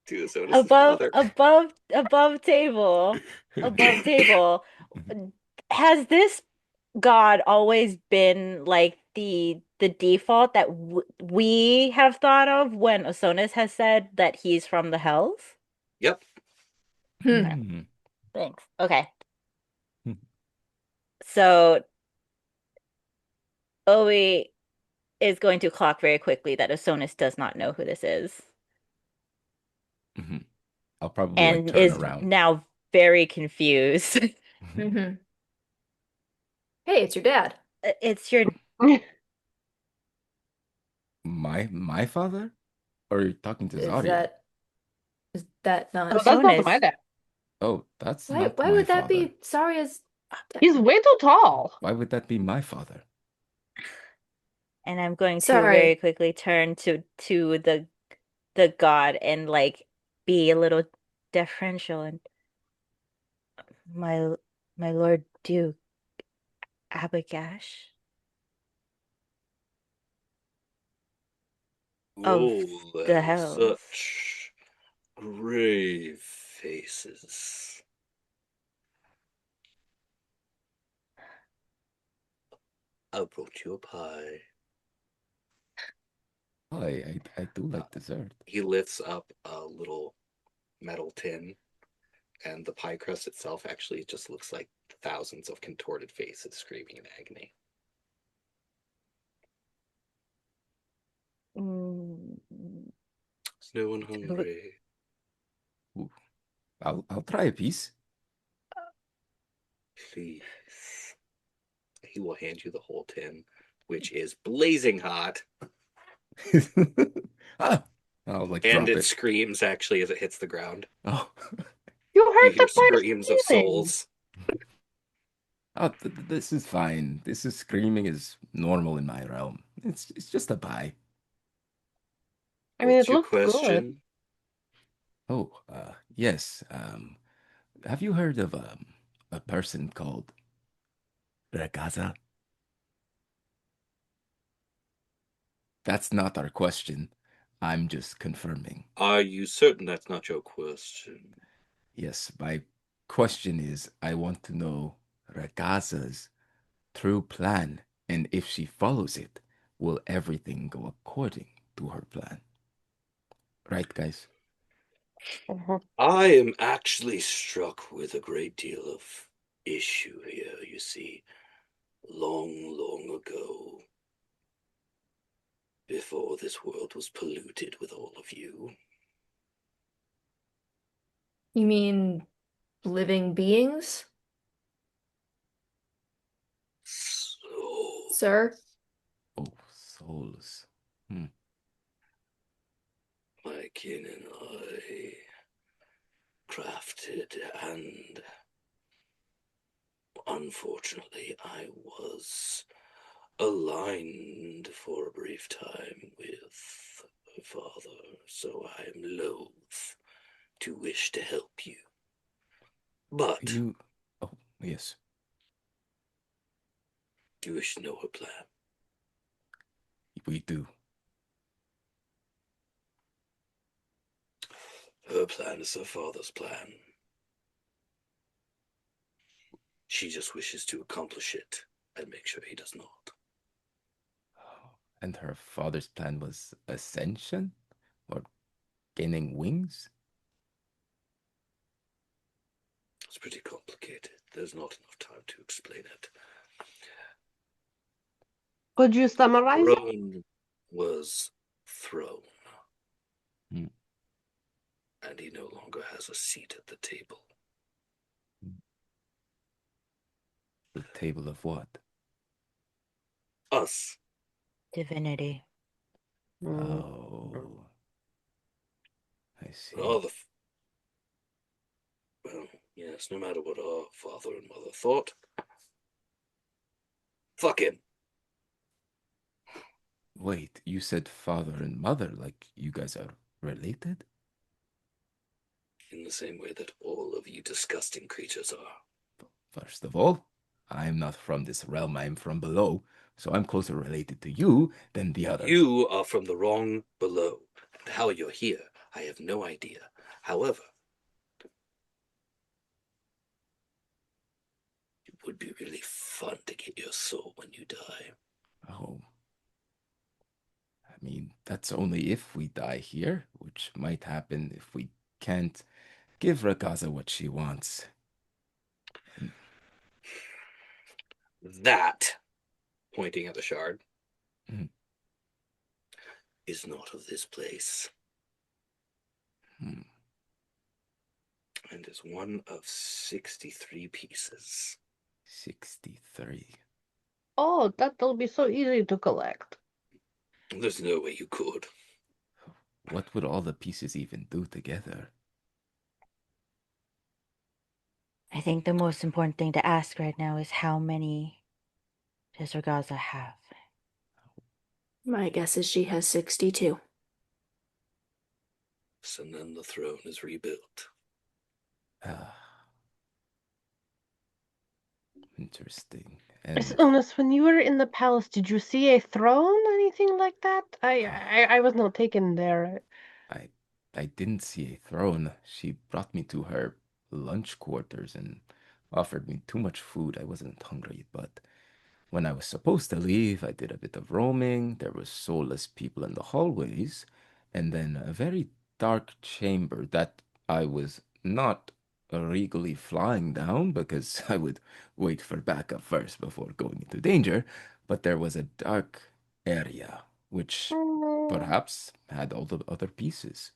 Speaker 1: to Asonis's father.
Speaker 2: Above table. Above table. Has this god always been like the default that w we have thought of when Osonis has said that he's from the hells?
Speaker 1: Yep.
Speaker 2: Okay,
Speaker 3: Hmm.
Speaker 2: thanks. Okay. So Owie is going to clock very quickly that Osonis does not know who this is
Speaker 3: Hmm. I'll probably like
Speaker 2: and
Speaker 3: turn
Speaker 2: is
Speaker 3: around.
Speaker 2: now very confused.
Speaker 5: Hmm. Hey, it's your dad.
Speaker 2: It's your
Speaker 3: My father? Or are you talking to
Speaker 5: Is
Speaker 3: Zarya?
Speaker 5: that not?
Speaker 6: No, that's not my
Speaker 2: Osonis.
Speaker 6: dad.
Speaker 3: Oh, that's
Speaker 5: Why
Speaker 3: not
Speaker 5: why
Speaker 3: my
Speaker 5: would that
Speaker 3: father.
Speaker 5: be Zarya's
Speaker 6: He's way too tall.
Speaker 3: Why would that be my father?
Speaker 2: And I'm going to very
Speaker 5: Sorry.
Speaker 2: quickly turn to the god and like be a little deferential and my my Lord Duke Abagash of
Speaker 1: Oh,
Speaker 2: the
Speaker 1: they're
Speaker 2: hells.
Speaker 1: such grave faces. I brought you a pie.
Speaker 3: Oh, I do like dessert.
Speaker 1: He lifts up a little metal tin, and the pie crust itself actually just looks like thousands of contorted faces screaming in agony.
Speaker 2: Mm,
Speaker 1: Is no one hungry?
Speaker 3: Ooh, I'll try a piece.
Speaker 1: Please. He will hand you the whole tin, which is blazing hot,
Speaker 3: Ah, I'll like
Speaker 1: and
Speaker 3: drop
Speaker 1: it
Speaker 3: it.
Speaker 1: screams actually as it hits the ground.
Speaker 3: Oh,
Speaker 6: You
Speaker 1: You
Speaker 6: heard
Speaker 1: hear
Speaker 6: the pie
Speaker 1: screams of
Speaker 6: screaming.
Speaker 1: souls.
Speaker 3: oh, this is fine. This is screaming is normal in my realm. It's just a pie.
Speaker 6: I mean, it
Speaker 1: What's your
Speaker 6: looked good.
Speaker 1: question?
Speaker 3: Oh, yes. Have you heard of a person called Ragaza? That's not our question. I'm just confirming.
Speaker 1: Are you certain that's not your question?
Speaker 3: Yes, my question is I want to know Ragaza's true plan, and if she follows it, will everything go according to her plan? Right, guys?
Speaker 6: Mhm.
Speaker 1: I am actually struck with a great deal of issue here, you see. Long, long ago, before this world was polluted with all of you,
Speaker 5: You mean living beings,
Speaker 1: so
Speaker 5: sir?
Speaker 3: Oh, souls. Hmm.
Speaker 1: my kin and I crafted, and unfortunately I was aligned for a brief time with my father, so I am loath to wish to help you. But
Speaker 3: You. Oh, yes.
Speaker 1: you wish to know her plan.
Speaker 3: We do.
Speaker 1: Her plan is her father's plan. She just wishes to accomplish it and make sure he does not.
Speaker 3: And her father's plan was ascension? Or gaining wings?
Speaker 1: It's pretty complicated. There's not enough time to explain it.
Speaker 6: Could you summarize it?
Speaker 1: Throne was thrown,
Speaker 3: Hmm.
Speaker 1: and he no longer has a seat at the table.
Speaker 3: The table of what?
Speaker 1: Us.
Speaker 2: divinity.
Speaker 6: Mm.
Speaker 3: Oh, I see.
Speaker 1: All the well, yes, no matter what our father and mother thought, fuck him.
Speaker 3: Wait, you said father and mother, like you guys are related?
Speaker 1: In the same way that all of you disgusting creatures are.
Speaker 3: First of all, I'm not from this realm, I'm from below, so I'm closer related to you than the others.
Speaker 1: You are from the wrong below, and how you're here, I have no idea. However, it would be really fun to get your soul when you die.
Speaker 3: Oh. I mean, that's only if we die here, which might happen if we can't give Ragaza what she wants.
Speaker 1: That, pointing at the shard,
Speaker 3: Mhm.
Speaker 1: is not of this place,
Speaker 3: Hmm.
Speaker 1: and is one of 63 pieces.
Speaker 3: 63.
Speaker 6: Oh, that'll be so easy to collect.
Speaker 1: There's no way you could.
Speaker 3: What would all the pieces even do together?
Speaker 2: I think the most important thing to ask right now is how many does Ragaza have?
Speaker 7: My guess is she has 62.
Speaker 1: And then the throne is rebuilt.
Speaker 3: Ah, interesting.
Speaker 6: Miss
Speaker 3: And
Speaker 6: Unis, when you were in the palace, did you see a throne, anything like that? I was not taken there.
Speaker 3: I I didn't see a throne. She brought me to her lunch quarters and offered me too much food. I wasn't hungry, but when I was supposed to leave, I did a bit of roaming. There were soulless people in the hallways, and then a very dark chamber that I was not regally flying down because I would wait for backup first before going into danger. But there was a dark area which perhaps had all the other pieces.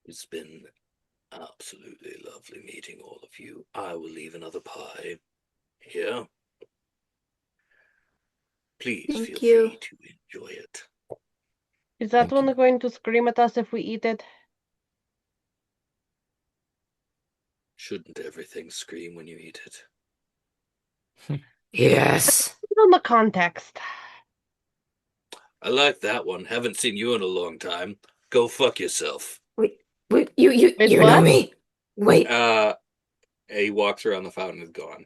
Speaker 1: It's been absolutely lovely meeting all of you. I will leave another pie here. Please
Speaker 7: Thank
Speaker 1: feel
Speaker 7: you.
Speaker 1: free to enjoy it.
Speaker 6: Is that
Speaker 3: Thank
Speaker 6: one
Speaker 3: you.
Speaker 6: going to scream at us if we eat it?
Speaker 1: Shouldn't everything scream when you eat it?
Speaker 7: Yes.
Speaker 6: On the context.
Speaker 1: I like that one. Haven't seen you in a long time. Go fuck yourself.
Speaker 7: Wait, you
Speaker 6: Wait,
Speaker 7: know
Speaker 6: what?
Speaker 7: me? Wait.
Speaker 1: He walks around the fountain, is gone.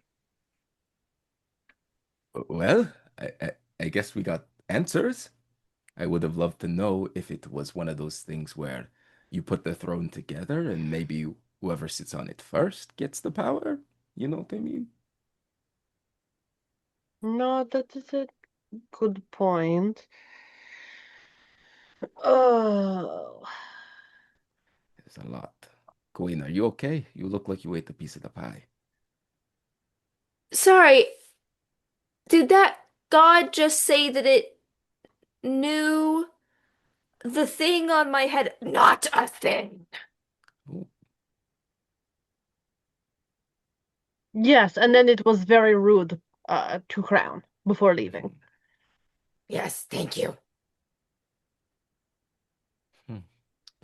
Speaker 3: Well, I guess we got answers. I would have loved to know if it was one of those things where you put the throne together and maybe whoever sits on it first gets the power. You know what I mean?
Speaker 6: No, that is a good point. Oh.
Speaker 3: There's a lot. Queen, are you okay? You look like you ate a piece of the pie.
Speaker 7: Sorry. Did that god just say that it knew the thing on my head? Not a thing.
Speaker 3: Oh,
Speaker 6: Yes, and then it was very rude to Crown before leaving.
Speaker 7: Yes, thank you.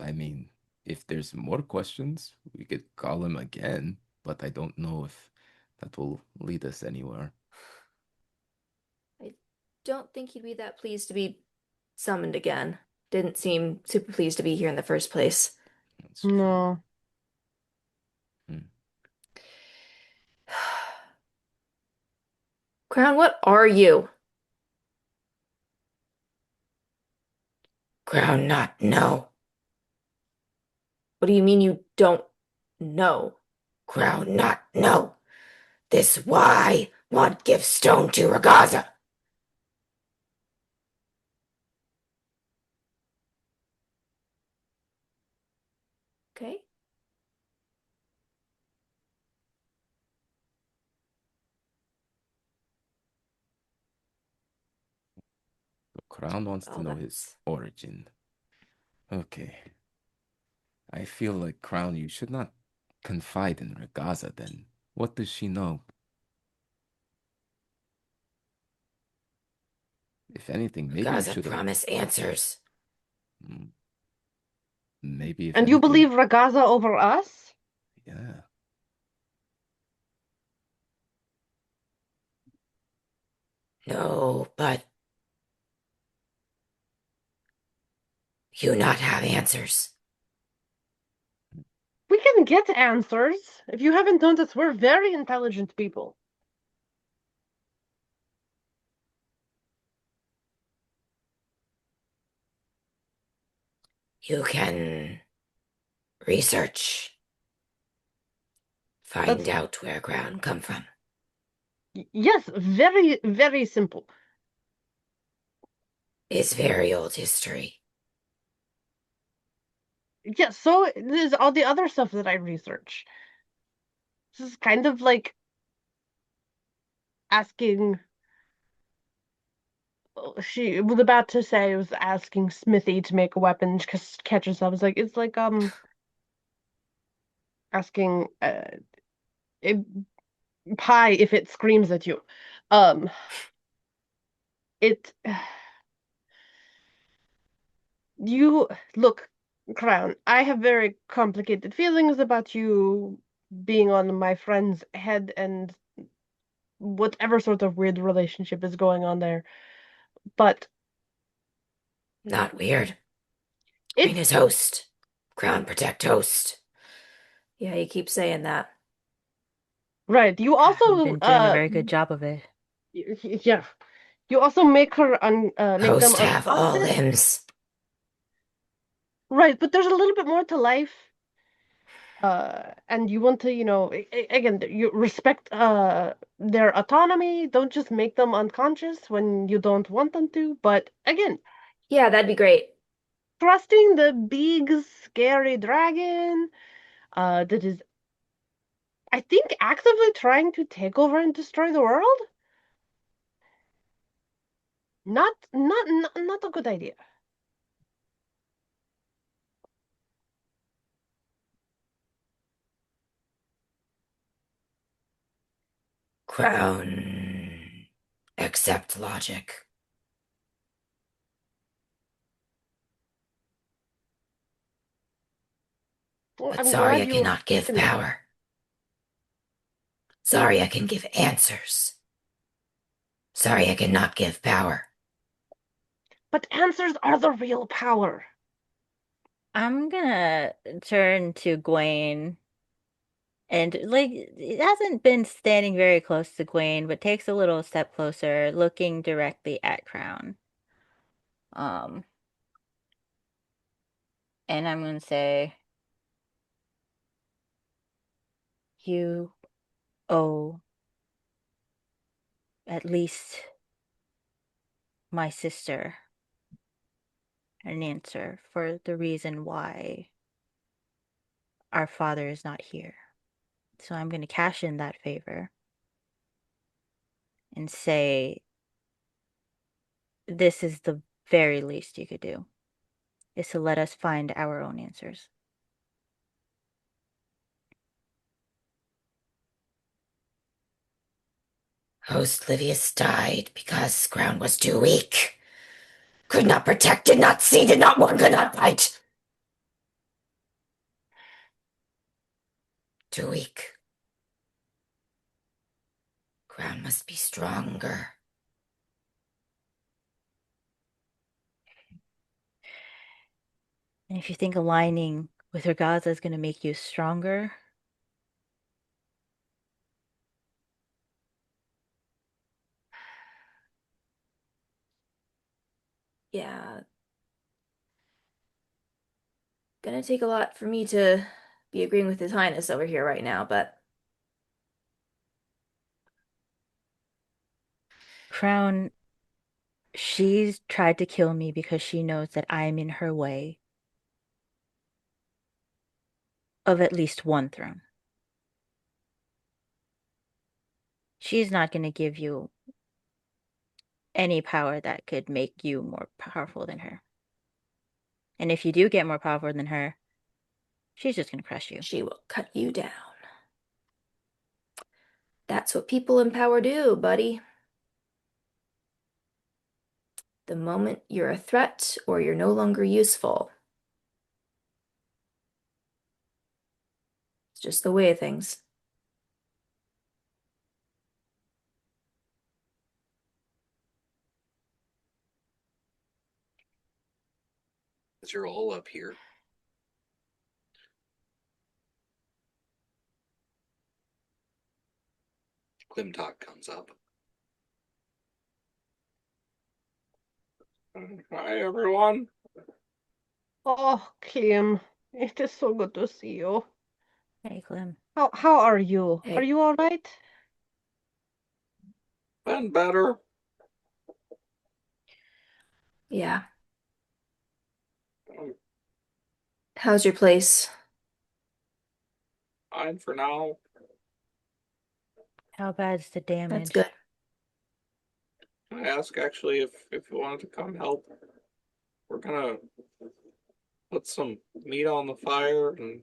Speaker 3: I mean, if there's more questions, we could call him again, but I don't know if that will lead us anywhere.
Speaker 5: I don't think he'd be that pleased to be summoned again. Didn't seem super pleased to be here in the first place.
Speaker 3: That's true.
Speaker 6: No.
Speaker 5: Crown, what are you?
Speaker 7: Crown not no.
Speaker 5: What do you mean you don't know?
Speaker 7: Crown not no. This why want give stone to Ragaza.
Speaker 5: Okay.
Speaker 3: The Crown wants
Speaker 5: Oh,
Speaker 3: to know his
Speaker 5: that's
Speaker 3: origin. Okay. I feel like, Crown, you should not confide in Ragaza then. What does she know? If anything, maybe you
Speaker 7: Ragaza
Speaker 3: should have.
Speaker 7: promise answers.
Speaker 3: Maybe if
Speaker 6: And you
Speaker 3: anything.
Speaker 6: believe Ragaza over us?
Speaker 3: Yeah.
Speaker 7: No, but you not have answers.
Speaker 6: We can get answers. If you haven't noticed, we're very intelligent people.
Speaker 7: You can research, find out where ground come from.
Speaker 6: Yes, very, very simple.
Speaker 7: It's very old history.
Speaker 6: Yeah, so there's all the other stuff that I research. This is kind of like asking. She was about to say, was asking Smithy to make a weapon because catch herself. It's like asking a pie if it screams at you. Um, it you look, Crown. I have very complicated feelings about you being on my friend's head and whatever sort of weird relationship is going on there. But
Speaker 7: Not weird. Queen is host. Crown protect host.
Speaker 5: Yeah, you keep saying that.
Speaker 6: right. You
Speaker 2: You've
Speaker 6: also
Speaker 2: been doing a very good job of it.
Speaker 6: yeah. You also make her make them
Speaker 7: Host have all
Speaker 6: unconscious.
Speaker 7: limbs.
Speaker 6: Right, but there's a little bit more to life. And you want to, again, you respect their autonomy. Don't just make them unconscious when you don't want them to. But again,
Speaker 5: Yeah, that'd be great.
Speaker 6: trusting the big scary dragon that is, I think, actively trying to take over and destroy the world. Not a good idea.
Speaker 7: Crown accept logic.
Speaker 6: Well,
Speaker 7: But
Speaker 6: I'm
Speaker 7: sorry
Speaker 6: glad
Speaker 7: I
Speaker 6: you
Speaker 7: cannot give
Speaker 6: recognize.
Speaker 7: power. Sorry I can give answers. Sorry I cannot give power.
Speaker 6: But answers are the real power.
Speaker 2: I'm gonna turn to Gwen and like it hasn't been standing very close to Gwen, but takes a little step closer, looking directly at Crown. Um, and I'm gonna say, you owe at least my sister an answer for the reason why our father is not here. So I'm gonna cash in that favor and say this is the very least you could do, is to let us find our own answers.
Speaker 7: Host Livius died because Crown was too weak. Could not protect, did not see, did not warn, could not fight. Too weak. Crown must be stronger.
Speaker 2: And if you think aligning with Ragaza is going to make you stronger,
Speaker 5: Yeah. Gonna take a lot for me to be agreeing with His Highness over here right now, but
Speaker 2: Crown, she's tried to kill me because she knows that I'm in her way of at least one throne. She's not going to give you any power that could make you more powerful than her. And if you do get more powerful than her, she's just going to crush you.
Speaker 5: she will cut you down. That's what people in power do, buddy. The moment you're a threat or you're no longer useful. It's just the way of things.
Speaker 1: As you're all up here, Klimtok comes up.
Speaker 3: Hi, everyone.
Speaker 6: Oh, Kim, it is so good to see you.
Speaker 2: Hey, Clem.
Speaker 6: How are you? Are
Speaker 7: Hey.
Speaker 6: you all right?
Speaker 1: Been better.
Speaker 7: Yeah.
Speaker 1: I'm
Speaker 7: How's your place?
Speaker 1: fine for now.
Speaker 2: How bad's the
Speaker 7: That's
Speaker 2: damage?
Speaker 7: good.
Speaker 1: I ask actually if you wanted to come help. We're gonna put some meat on the fire and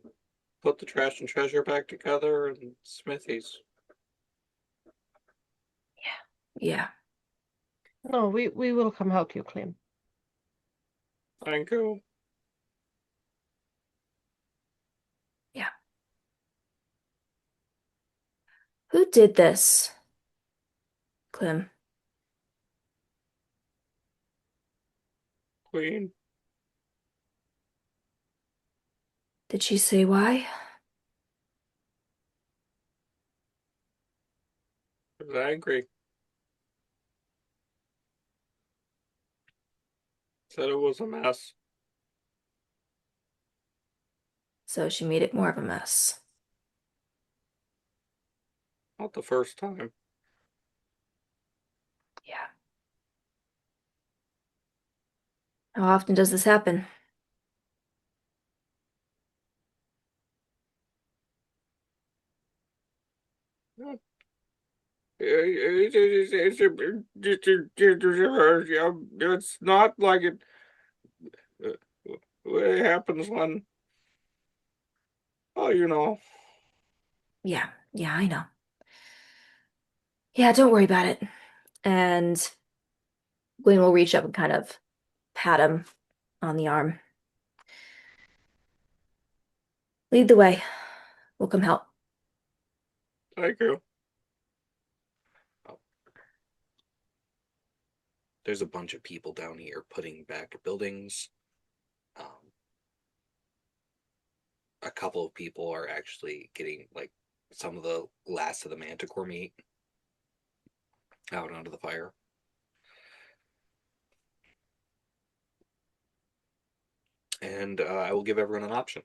Speaker 1: put the trash and treasure back together and Smithies.
Speaker 7: Yeah.
Speaker 6: No, we will come help you, Kim.
Speaker 1: Thank you.
Speaker 7: Yeah. Who did this? Clem.
Speaker 1: Queen.
Speaker 7: Did she say why?
Speaker 1: I was angry. Said it was a mess.
Speaker 7: So she made it more of a mess.
Speaker 1: Not the first time.
Speaker 7: Yeah. How often does this happen?
Speaker 1: It's not like it. It happens when. Oh, you know.
Speaker 7: Yeah. Yeah, I know. Yeah, don't worry about it. And Gwen will reach up and kind of pat him on the arm. Lead the way. We'll come help.
Speaker 1: Thank you. There's a bunch of people down here putting back buildings. A couple of people are actually getting like some of the last of the manticore meat out onto the fire. And I will give everyone an option.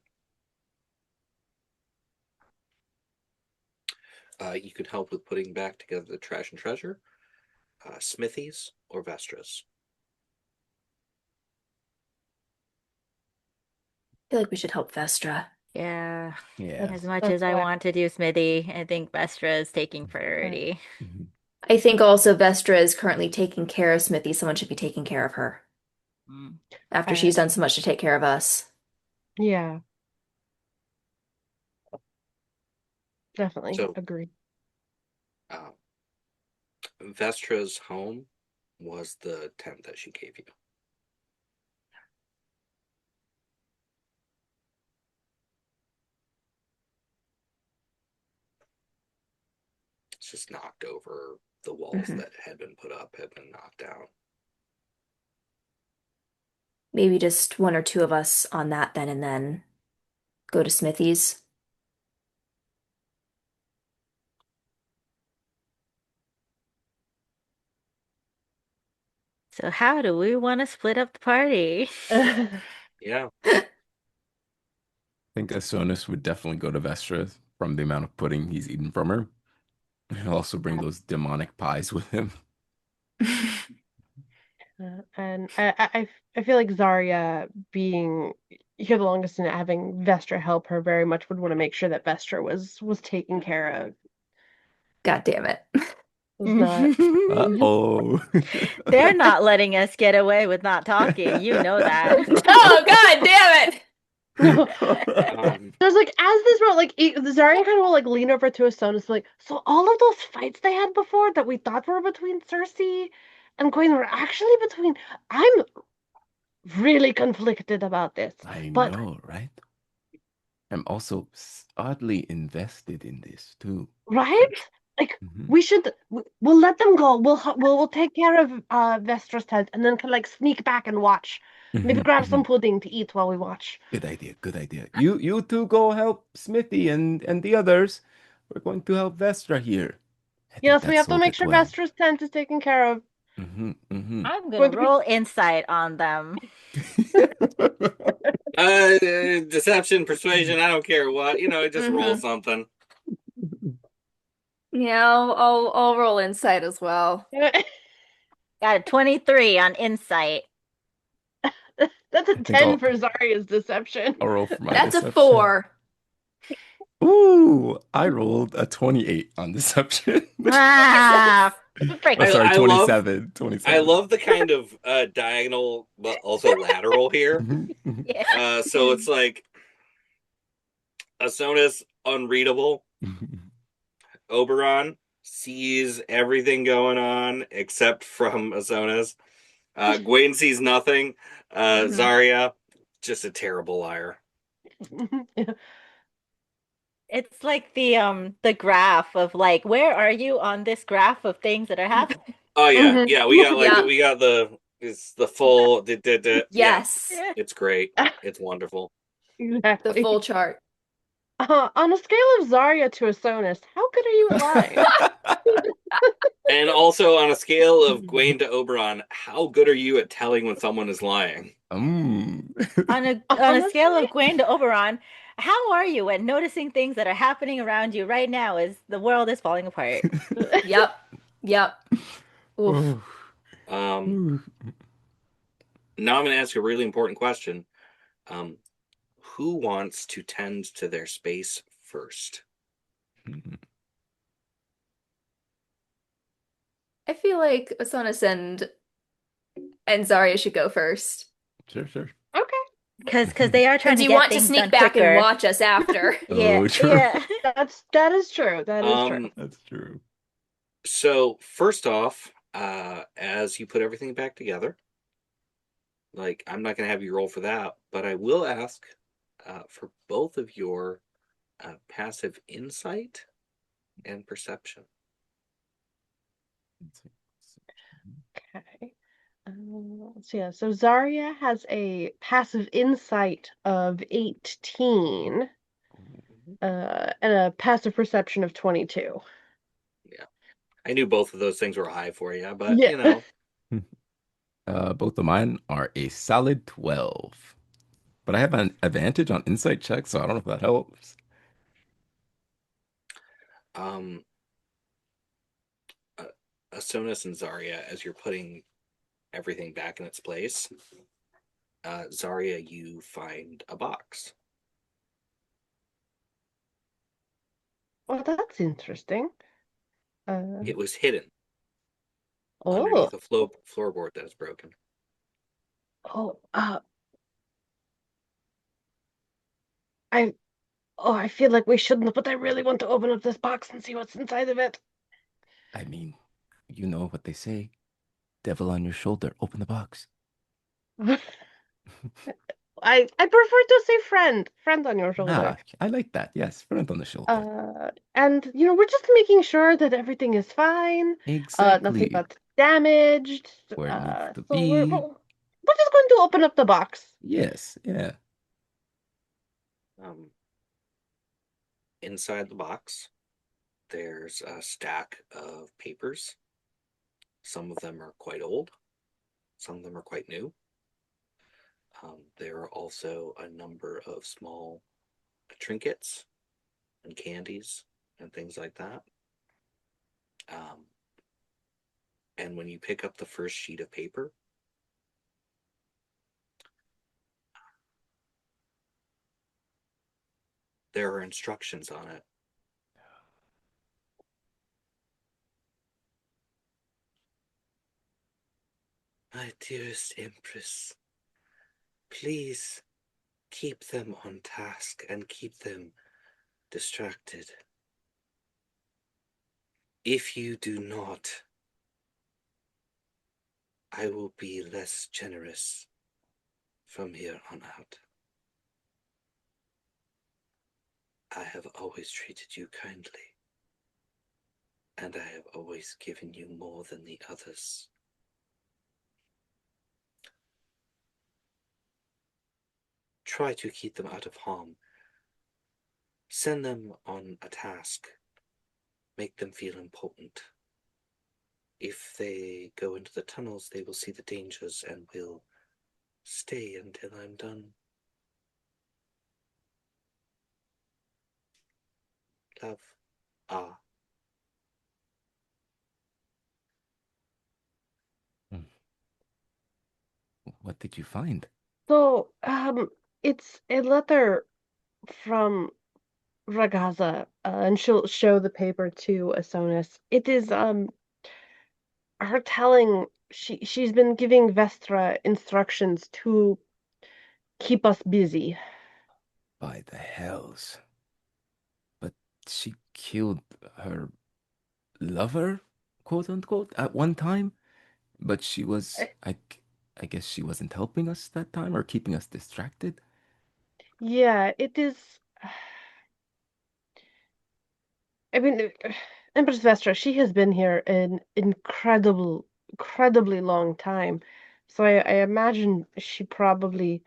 Speaker 1: You can help with putting back together the trash and treasure, smithies, or vestras.
Speaker 7: I feel like we should help Vestra.
Speaker 2: Yeah.
Speaker 3: Yeah.
Speaker 2: As much
Speaker 6: That's
Speaker 2: as I
Speaker 6: why.
Speaker 2: want to do Smithy, I think Vestra is taking priority.
Speaker 3: Mhm.
Speaker 7: I think also Vestra is currently taking care of Smithy. Someone should be taking care of her
Speaker 2: Mm.
Speaker 7: after she's done so much to take care of us.
Speaker 6: Yeah, definitely
Speaker 1: So,
Speaker 6: agree.
Speaker 1: Vestra's home was the tent that she gave you. It's just knocked over. The walls
Speaker 7: Mhm.
Speaker 1: that had been put up had been knocked down.
Speaker 7: Maybe just one or two of us on that then, and then go to Smithy's.
Speaker 2: So how do we want to split up the party?
Speaker 1: Yeah.
Speaker 3: I think Asonis would definitely go to Vestra from the amount of pudding he's eaten from her. He'll also bring those demonic pies with him.
Speaker 6: And I feel like Zarya being here the longest and having Vestra help her very much would want to make sure that Vestra was taken care of.
Speaker 7: God damn it.
Speaker 6: Was not.
Speaker 3: Uh-oh.
Speaker 2: They're not letting us get away with not talking. You know that.
Speaker 7: Oh, God damn it.
Speaker 6: No.
Speaker 1: Um,
Speaker 6: There's like as this wrote, like Zarya kind of will like lean over to Asonis like, so all of those fights they had before that we thought were between Cersei and Queen were actually between. I'm really conflicted about this,
Speaker 3: I
Speaker 6: but
Speaker 3: know, right? I'm also oddly invested in this too.
Speaker 6: right? Like
Speaker 3: Mhm.
Speaker 6: we should we'll let them go. We'll take care of Vestra's tent and then can like sneak back and watch. Maybe
Speaker 3: Mhm,
Speaker 6: grab some
Speaker 3: mhm.
Speaker 6: pudding to eat while we watch.
Speaker 3: Good idea, good idea. You two go help Smithy and the others. We're going to help Vestra here. I think
Speaker 6: Yes, we
Speaker 3: that
Speaker 6: have to
Speaker 3: sold
Speaker 6: make
Speaker 3: it
Speaker 6: sure
Speaker 3: well.
Speaker 6: Vestra's tent is taken care of.
Speaker 3: Mm-hmm, mm-hmm.
Speaker 2: I'm gonna
Speaker 6: Going to be
Speaker 2: roll insight on them.
Speaker 1: Deception, persuasion, I don't care what. Just roll
Speaker 5: Mhm.
Speaker 1: something.
Speaker 5: Yeah, I'll roll insight as well.
Speaker 2: Got a 23 on insight.
Speaker 6: That's a
Speaker 3: I think
Speaker 6: 10 for Zarya's deception.
Speaker 3: I'll roll for my
Speaker 5: That's a
Speaker 3: deception.
Speaker 5: 4.
Speaker 3: Ooh, I rolled a 28 on deception.
Speaker 2: Ah, frick.
Speaker 3: Oh, sorry,
Speaker 1: I love
Speaker 3: 27.
Speaker 1: I
Speaker 3: 27.
Speaker 1: love the kind of diagonal but also lateral here.
Speaker 2: Yeah.
Speaker 1: So it's like Asonis unreadable. Oberon sees everything going on except from Asonis. Gwen sees nothing.
Speaker 5: Mhm.
Speaker 1: Zarya, just a terrible liar.
Speaker 2: It's like the graph of like, where are you on this graph of things that are happening?
Speaker 1: Oh yeah,
Speaker 6: Mhm.
Speaker 1: yeah. We got
Speaker 5: Yeah.
Speaker 1: we got it's the full. Yeah,
Speaker 5: Yes.
Speaker 1: it's great. It's wonderful.
Speaker 5: The
Speaker 6: Exactly.
Speaker 5: full chart.
Speaker 6: On a scale of Zarya to Asonis, how good are you at lying?
Speaker 1: And also on a scale of Gwen to Oberon, how good are you at telling when someone is lying?
Speaker 2: On a scale of Gwen to Oberon, how are you at noticing things that are happening around you right now as the world is falling apart?
Speaker 5: Yep. Yep. Oof.
Speaker 1: Um, Now I'm going to ask a really important question. Um, who wants to tend to their space first?
Speaker 5: I feel like Asonis and Zarya should go first.
Speaker 3: Sure, sure.
Speaker 6: Okay,
Speaker 2: Because they are trying
Speaker 5: Because
Speaker 2: to
Speaker 5: you
Speaker 2: get
Speaker 5: want to
Speaker 2: things
Speaker 5: sneak
Speaker 2: done
Speaker 5: back and
Speaker 2: quicker.
Speaker 5: watch us after.
Speaker 2: Yeah,
Speaker 3: Oh, true.
Speaker 2: yeah.
Speaker 6: that is true. That is true.
Speaker 3: That's true.
Speaker 1: So first off, as you put everything back together, like I'm not going to have you roll for that, but I will ask for both of your passive insight and perception.
Speaker 6: Okay. Let's see. So Zarya has a passive insight of 18, and a passive perception of 22.
Speaker 1: Yeah, I knew both of those things were high for you, but
Speaker 6: Yeah.
Speaker 3: Both of mine are a solid 12. But I have an advantage on insight checks, so I don't know if that helps.
Speaker 1: um, uh, Asonis and Zarya, as you're putting everything back in its place, Zarya, you find a box.
Speaker 6: Well, that's interesting.
Speaker 1: It was hidden
Speaker 6: Oh,
Speaker 1: underneath a floorboard that is broken.
Speaker 6: oh, I, I feel like we shouldn't, but I really want to open up this box and see what's inside of it.
Speaker 3: I mean, you know what they say. Devil on your shoulder, open the box.
Speaker 6: I prefer to say friend on your shoulder.
Speaker 3: Ah, I like that. Yes, friend on the shoulder.
Speaker 6: And we're just making sure that everything is fine. Nothing
Speaker 3: Exactly
Speaker 6: got damaged.
Speaker 3: where it needs to
Speaker 6: So we're
Speaker 3: be.
Speaker 6: we're just going to open up the box.
Speaker 3: Yes, yeah.
Speaker 1: Inside the box, there's a stack of papers. Some of them are quite old. Some of them are quite new. There are also a number of small trinkets and candies and things like that. And when you pick up the first sheet of paper, there are instructions on it. My dearest Empress, please keep them on task and keep them distracted. If you do not, I will be less generous from here on out. I have always treated you kindly, and I have always given you more than the others. Try to keep them out of harm. Send them on a task. Make them feel important. If they go into the tunnels, they will see the dangers and will stay until I'm done. of awe.
Speaker 3: Hmm. What did you find?
Speaker 6: So, it's a letter from Ragaza, and she'll show the paper to Asonis. It is her telling she's been giving Vestra instructions to keep us busy.
Speaker 3: By the hells. But she killed her lover, quote unquote, at one time. But she was,
Speaker 6: Eh,
Speaker 3: I guess she wasn't helping us that time or keeping us distracted.
Speaker 6: Yeah, it is. I mean, Empress Vestra, she has been here an incredibly long time. So I imagine she probably,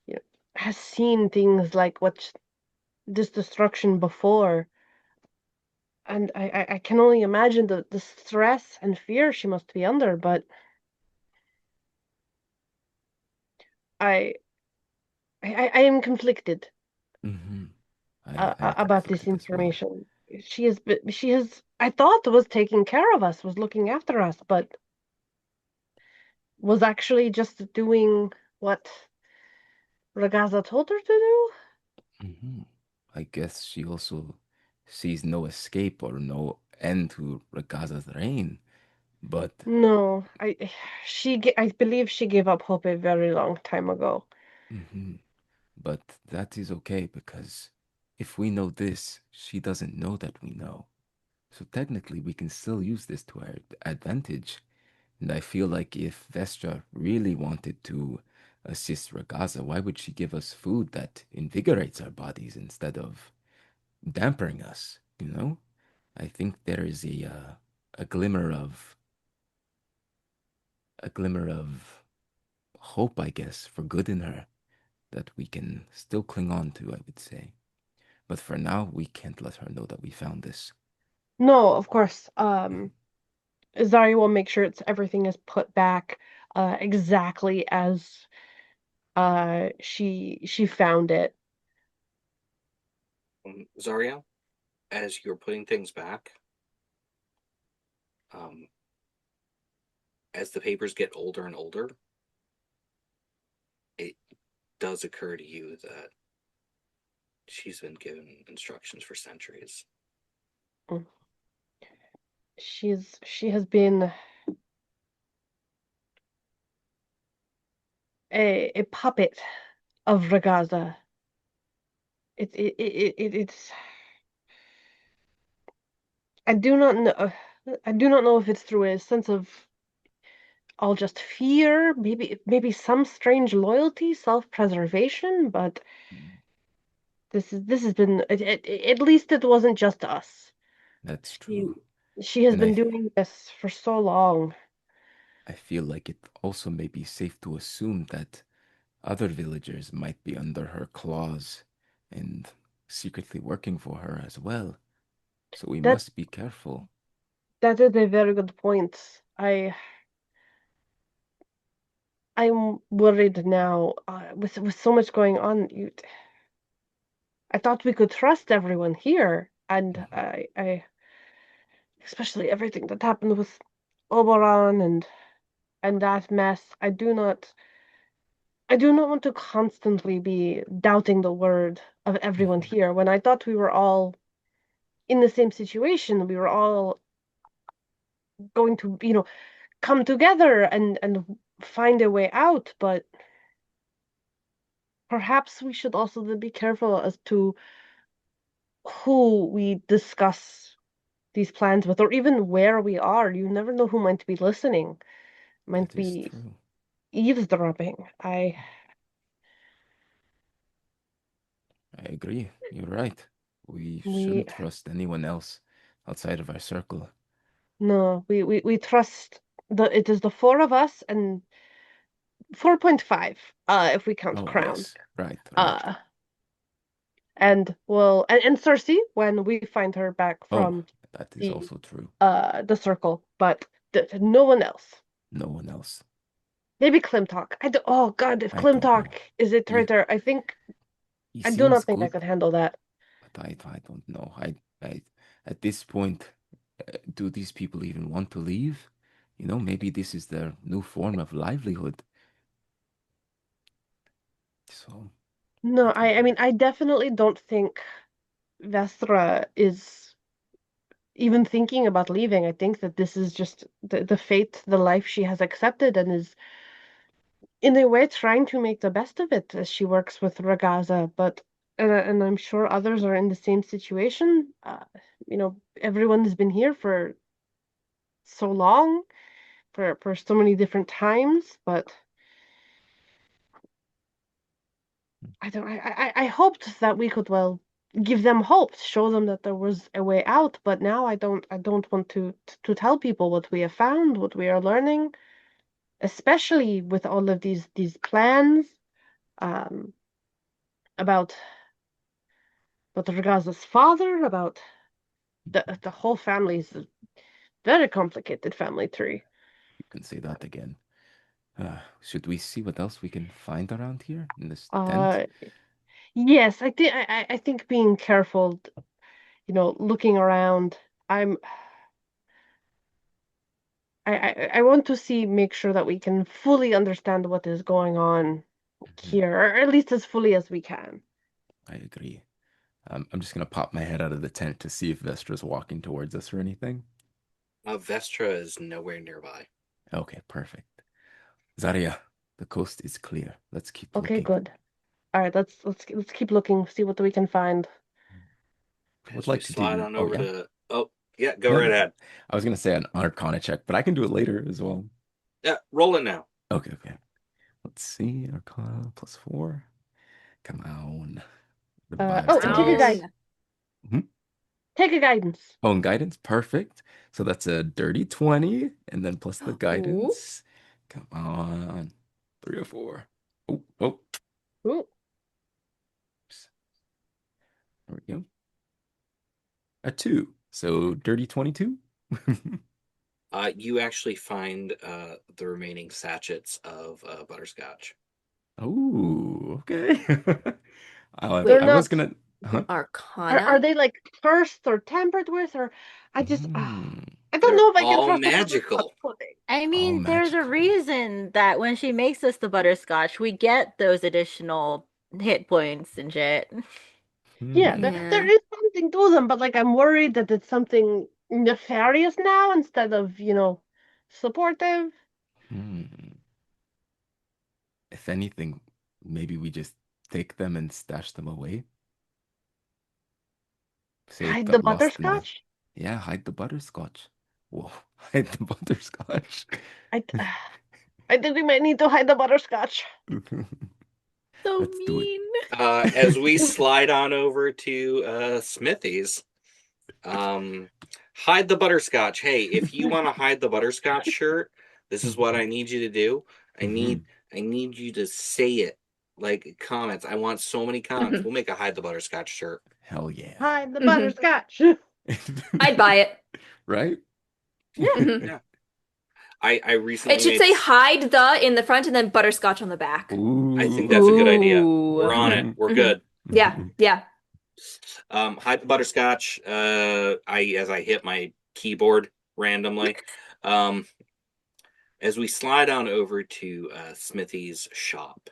Speaker 6: you know, has seen things like what this destruction before. And I can only imagine the stress and fear she must be under, but I I am conflicted
Speaker 3: Mm-hmm. I'm
Speaker 6: about this
Speaker 3: conflicted as well.
Speaker 6: information. She has I thought was taking care of us, was looking after us, but was actually just doing what Ragaza told her to do?
Speaker 3: Mm-hmm. I guess she also sees no escape or no end to Ragaza's reign. But
Speaker 6: No, I believe she gave up hope a very long time ago.
Speaker 3: mhm, but that is okay because if we know this, she doesn't know that we know. So technically, we can still use this to our advantage. And I feel like if Vestra really wanted to assist Ragaza, why would she give us food that invigorates our bodies instead of dampering us? You know, I think there is a glimmer of a glimmer of hope, I guess, for good in her that we can still cling on to. I would say, but for now, we can't let her know that we found this.
Speaker 6: No, of course. Zari will make sure everything is put back exactly as she found it.
Speaker 1: Zaria, as you're putting things back, um, as the papers get older and older, it does occur to you that she's been given instructions for centuries.
Speaker 6: Mm. She has been a puppet of Ragaza. It's I do not know if it's through a sense of all just fear, maybe some strange loyalty, self-preservation, but this has been at least it wasn't just us.
Speaker 3: That's
Speaker 6: She
Speaker 3: true,
Speaker 6: she has
Speaker 3: and
Speaker 6: been doing this for so long.
Speaker 3: I feel like it also may be safe to assume that other villagers might be under her claws and secretly working for her as well. So we
Speaker 6: That
Speaker 3: must be careful.
Speaker 6: that is a very good point. I'm worried now with so much going on. I thought we could trust everyone here, and
Speaker 3: Mhm.
Speaker 6: I especially everything that happened with Oberon and that mess. I do not want to constantly be doubting the word of everyone
Speaker 3: Mhm.
Speaker 6: here when I thought we were all in the same situation. We were all going to, come together and find a way out, but perhaps we should also be careful as to who we discuss these plans with, or even where we are. You never know who might be listening, might
Speaker 3: That is
Speaker 6: be
Speaker 3: true.
Speaker 6: eavesdropping.
Speaker 3: I agree. You're right. We
Speaker 6: We
Speaker 3: shouldn't trust anyone else outside of our circle.
Speaker 6: no, we trust it is the four of us and 4.5, if we count
Speaker 3: Oh,
Speaker 6: Crown.
Speaker 3: yes. Right, right.
Speaker 6: Uh, and Cersei when we find her back
Speaker 3: Oh,
Speaker 6: from
Speaker 3: that is
Speaker 6: the
Speaker 3: also true.
Speaker 6: the circle, but no one else.
Speaker 3: No one else.
Speaker 6: Maybe Klimtok. Oh God, if
Speaker 3: I don't
Speaker 6: Klimtok
Speaker 3: know.
Speaker 6: is a
Speaker 3: He
Speaker 6: traitor,
Speaker 3: he
Speaker 6: I do
Speaker 3: seems
Speaker 6: not think I
Speaker 3: good,
Speaker 6: could handle that.
Speaker 3: but I don't know. I I, at this point, do these people even want to leave? Maybe this is their new form of livelihood. So,
Speaker 6: No,
Speaker 3: I
Speaker 6: I mean, I definitely don't think Vestra is even thinking about leaving. I think that this is just the fate, the life she has accepted, and is in a way trying to make the best of it as she works with Ragaza. But and I'm sure others are in the same situation. Everyone has been here for so long, for so many different times, but I hoped that we could, well, give them hope, show them that there was a way out, but now I don't want to tell people what we have found, what we are learning, especially with all of these plans um about Ragaza's father, about the whole family's very complicated family tree.
Speaker 3: you can say that again. Should we see what else we can find around here in this tent?
Speaker 6: Uh yes, I think being careful, looking around. I'm I want to make sure that we can fully understand what is going on
Speaker 3: Mhm.
Speaker 6: here, or at least as fully as we can.
Speaker 3: I agree. I'm just gonna pop my head out of the tent to see if Vestra's walking towards us or anything.
Speaker 1: Vestra is nowhere nearby.
Speaker 3: Okay, perfect. Zarya, the coast is clear. Let's keep
Speaker 6: Okay,
Speaker 3: looking.
Speaker 6: good. All right, let's keep looking, see what we can find.
Speaker 3: I would
Speaker 1: As we
Speaker 3: like to
Speaker 1: slide
Speaker 3: do.
Speaker 1: on
Speaker 3: Oh
Speaker 1: over
Speaker 3: yeah,
Speaker 1: to. Oh, yeah, go
Speaker 3: no,
Speaker 1: right
Speaker 3: no.
Speaker 1: ahead.
Speaker 3: I was gonna say an Arcana check, but I can do it later as well.
Speaker 1: Yeah, roll it now.
Speaker 3: Okay, okay. Let's see. Arcana +4. Come on. The bias
Speaker 6: And take
Speaker 3: telling
Speaker 6: a
Speaker 3: us.
Speaker 6: guide.
Speaker 5: Down.
Speaker 3: Mhm.
Speaker 6: Take a guidance.
Speaker 3: Oh, and guidance. Perfect. So that's a dirty 20, and then plus the
Speaker 5: Ooh.
Speaker 3: guidance. Come on. 3 or 4. Oh, oh.
Speaker 6: Ooh.
Speaker 3: Oops. There we go. A 2. So dirty 22.
Speaker 1: You actually find the remaining sachets of butterscotch.
Speaker 3: Oh, okay.
Speaker 6: They're
Speaker 5: Wait,
Speaker 3: I was
Speaker 6: not.
Speaker 3: gonna, huh?
Speaker 6: Are
Speaker 5: Arcana?
Speaker 6: they like cursed or tampered with, or I just
Speaker 3: Hmm.
Speaker 6: I don't
Speaker 1: They're
Speaker 6: know if I can
Speaker 1: all
Speaker 6: trust the butterscotch
Speaker 1: magical.
Speaker 6: pudding.
Speaker 2: I
Speaker 3: All
Speaker 2: mean, there's a
Speaker 3: magical.
Speaker 2: reason that when she makes us the butterscotch, we get those additional hit points and shit.
Speaker 6: Yeah,
Speaker 3: Hmm.
Speaker 6: there
Speaker 5: Yeah.
Speaker 6: is something to them, but like I'm worried that it's something nefarious now instead of, supportive.
Speaker 3: Hmm. If anything, maybe we just take them and stash them away. Say it
Speaker 6: Hide the
Speaker 3: got lost in the.
Speaker 6: butterscotch.
Speaker 3: Yeah, hide the butterscotch. Whoa, hide the butterscotch.
Speaker 6: I I think we might need to hide the butterscotch.
Speaker 2: So
Speaker 3: Let's do it.
Speaker 2: mean.
Speaker 1: As we slide on over to Smithy's, hide the butterscotch. Hey, if you want to hide the butterscotch shirt, this is what I need you to do. I need
Speaker 3: Mhm.
Speaker 1: I need you to say it like comments. I want so many comments. We'll make a hide the butterscotch shirt.
Speaker 3: Hell yeah.
Speaker 6: Hide the
Speaker 5: Mhm.
Speaker 6: butterscotch.
Speaker 5: I'd buy it.
Speaker 3: Right?
Speaker 6: Yeah.
Speaker 5: Mhm.
Speaker 1: Yeah. I
Speaker 5: It
Speaker 1: recently
Speaker 5: should
Speaker 1: made.
Speaker 5: say hide the in the front and then butterscotch on the back.
Speaker 1: I think
Speaker 3: Ooh.
Speaker 1: that's a good idea.
Speaker 2: Ooh.
Speaker 1: We're on
Speaker 5: hmm
Speaker 1: it. We're
Speaker 5: hmm
Speaker 1: good.
Speaker 5: Yeah, yeah.
Speaker 1: Hide the butterscotch. As I hit my keyboard randomly. Um, as we slide on over to Smithy's shop,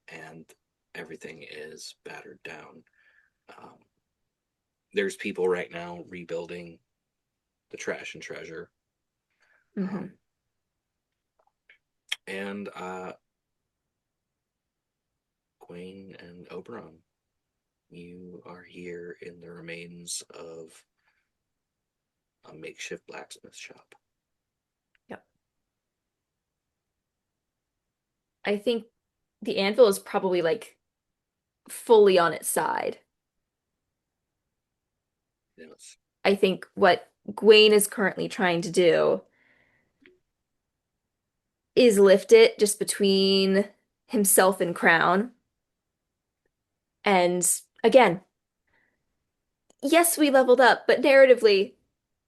Speaker 1: and everything is battered down. Um, there's people right now rebuilding the trash and treasure.
Speaker 5: hmm
Speaker 1: Um, and Queen and Oberon, you are here in the remains of a makeshift blacksmith shop.
Speaker 5: Yep. I think the anvil is probably like fully on its side.
Speaker 1: Yes.
Speaker 5: I think what Gwaine is currently trying to do is lift it just between himself and Crown. And again, yes, we leveled up, but narratively,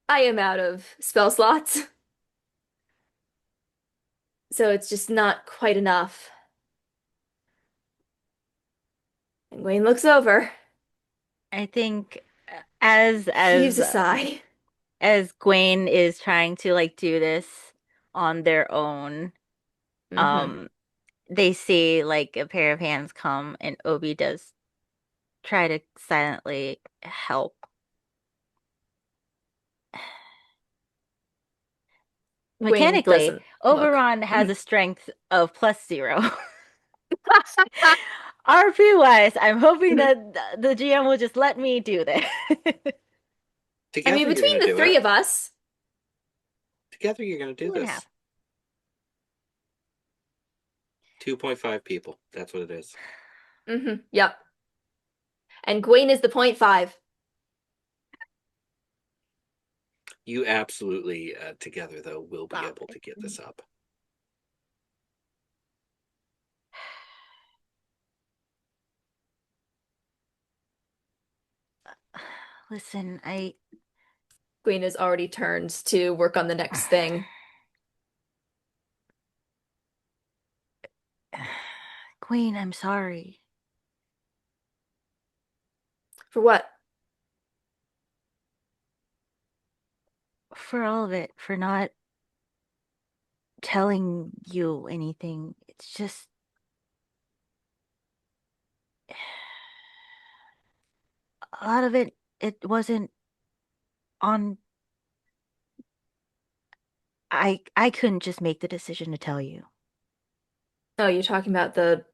Speaker 5: I am out of spell slots. So it's just not quite enough. And Gwaine looks over.
Speaker 2: I think As
Speaker 7: Heaves
Speaker 2: as
Speaker 7: a sigh.
Speaker 2: as Gwen is trying to like do this on their own,
Speaker 7: Mm-hmm.
Speaker 2: um, they see like a pair of hands come, and Obi does try to silently help.
Speaker 7: Gwen
Speaker 2: Mechanically,
Speaker 7: doesn't look.
Speaker 2: Oberon has a strength of +0. RP wise, I'm hoping that the GM will just let me do this.
Speaker 7: I mean,
Speaker 1: Together, you're
Speaker 7: between
Speaker 1: going to
Speaker 7: the
Speaker 1: do
Speaker 7: three
Speaker 1: it.
Speaker 7: of us,
Speaker 1: Together, you're going to do
Speaker 2: Two and a half.
Speaker 1: this. 2.5 people. That's what it is.
Speaker 7: yep. And Gwen is the 0.5.
Speaker 1: You absolutely, together, though, will be able
Speaker 2: Solid.
Speaker 1: to get this up.
Speaker 2: Listen,
Speaker 7: Gwen has already turned to work on the next thing.
Speaker 2: Queen, I'm sorry
Speaker 7: For what?
Speaker 2: for all of it, for not telling you anything. It's just a lot of it, it wasn't on. I couldn't just make the decision to tell you.
Speaker 7: Oh, you're talking about the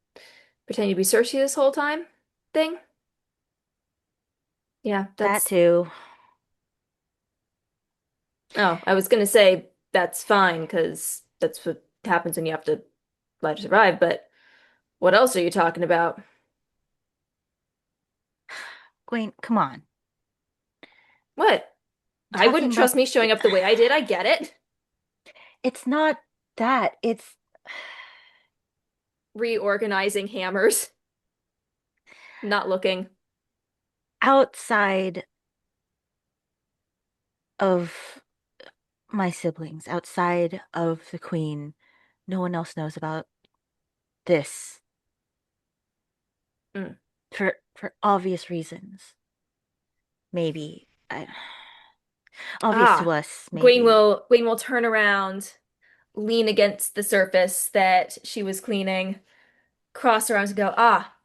Speaker 7: pretending to be Cersei this whole time thing? Yeah,
Speaker 2: That
Speaker 7: that's.
Speaker 2: too.
Speaker 7: Oh, I was gonna say that's fine because that's what happens when you have to lie to survive, but what else are you talking about?
Speaker 2: Queen, come on.
Speaker 7: What?
Speaker 2: I'm
Speaker 7: I
Speaker 2: talking
Speaker 7: wouldn't
Speaker 2: about
Speaker 7: trust me showing up the way I did. I get it.
Speaker 2: it's not that. It's
Speaker 7: Reorganizing hammers, not looking.
Speaker 2: outside of my siblings, outside of the queen. No one else knows about this
Speaker 7: Mm.
Speaker 2: for obvious reasons. Maybe obvious to
Speaker 7: Ah,
Speaker 2: us,
Speaker 7: Gwen
Speaker 2: maybe.
Speaker 7: will Gwen will turn around, lean against the surface that she was cleaning, cross her arms and go, "Ah,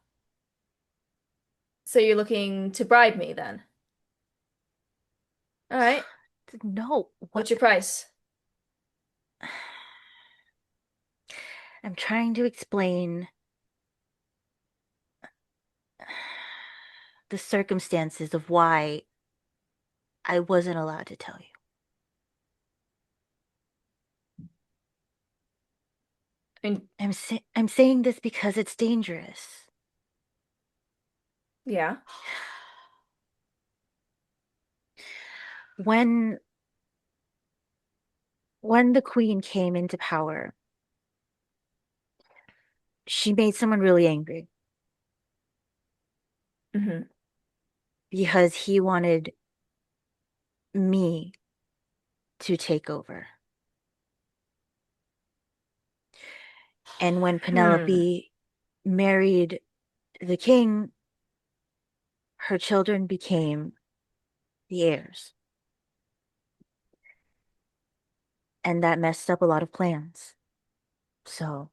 Speaker 7: so you're looking to bribe me then? All right.
Speaker 2: No,
Speaker 7: What's
Speaker 2: what?
Speaker 7: your price?"
Speaker 2: I'm trying to explain the circumstances of why I wasn't allowed to tell you.
Speaker 7: And
Speaker 2: I'm saying this because it's dangerous.
Speaker 7: yeah.
Speaker 2: When the queen came into power, she made someone really angry
Speaker 7: hmm
Speaker 2: because he wanted me to take over. And when
Speaker 7: Hmm.
Speaker 2: Penelope married the king, her children became the heirs. And that messed up a lot of plans. So,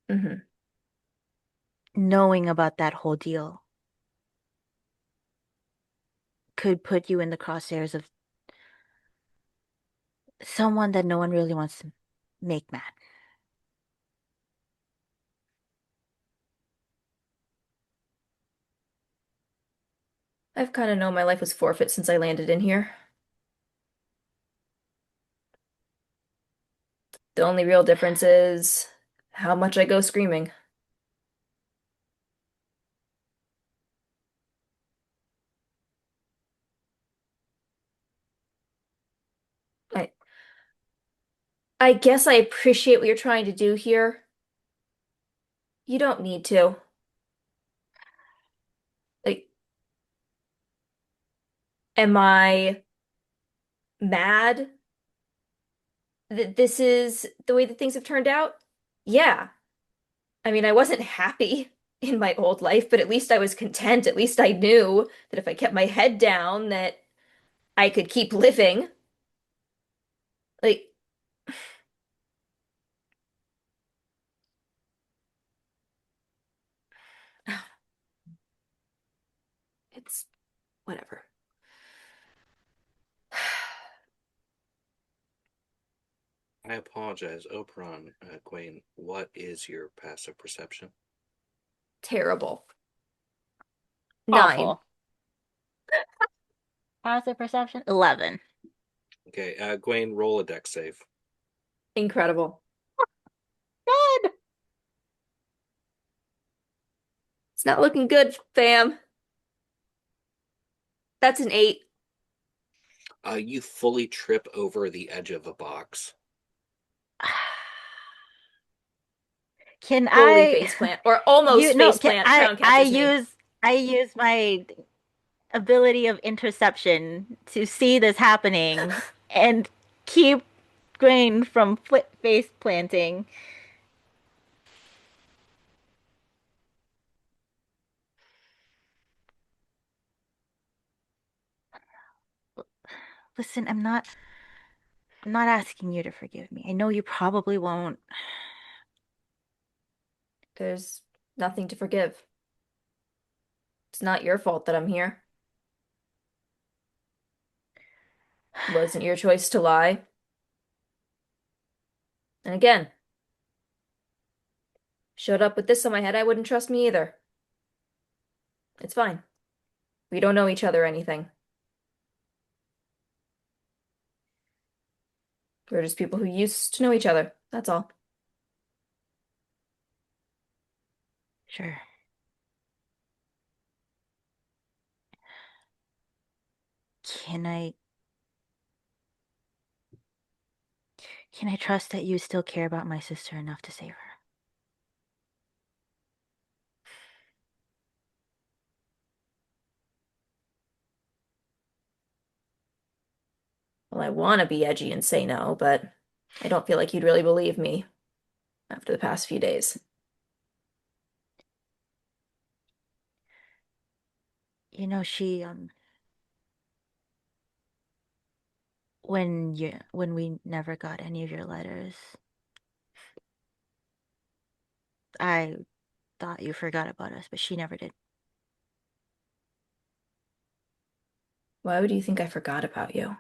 Speaker 7: hmm
Speaker 2: knowing about that whole deal could put you in the crosshairs of someone that no one really wants to make mad.
Speaker 7: I've kind of known my life was forfeit since I landed in here. The only real difference is how much I go screaming. I I guess I appreciate what you're trying to do here. You don't need to. Like, am I mad that this is the way that things have turned out? Yeah. I mean, I wasn't happy.
Speaker 5: in my old life, but at least I was content. At least I knew that if I kept my head down, that I could keep living. Like, it's whatever.
Speaker 1: I apologize, Operon, Gwen. What is your passive perception?
Speaker 5: Terrible. 9.
Speaker 2: Awful. Passive perception? 11.
Speaker 1: Okay, Gwen, roll a dex save.
Speaker 5: Incredible.
Speaker 2: Good.
Speaker 5: It's not looking good, fam. That's an 8.
Speaker 1: You fully trip over the edge of a box.
Speaker 2: Can
Speaker 5: Fully
Speaker 2: I
Speaker 5: faceplant, or almost faceplant. Crown catches me.
Speaker 2: I use my ability of interception to see this happening and keep Grain from face planting. Listen, I'm not asking you to forgive me. I know you probably won't.
Speaker 5: There's nothing to forgive. It's not your fault that I'm here. It wasn't your choice to lie. And again, showed up with this on my head, I wouldn't trust me either. It's fine. We don't know each other or anything. We're just people who used to know each other. That's all.
Speaker 2: Sure. Can I trust that you still care about my sister enough to save her?
Speaker 5: Well, I want to be edgy and say no, but I don't feel like you'd really believe me after the past few days.
Speaker 2: You know, she when we never got any of your letters, I thought you forgot about us, but she never did.
Speaker 5: Why would you think I forgot about you?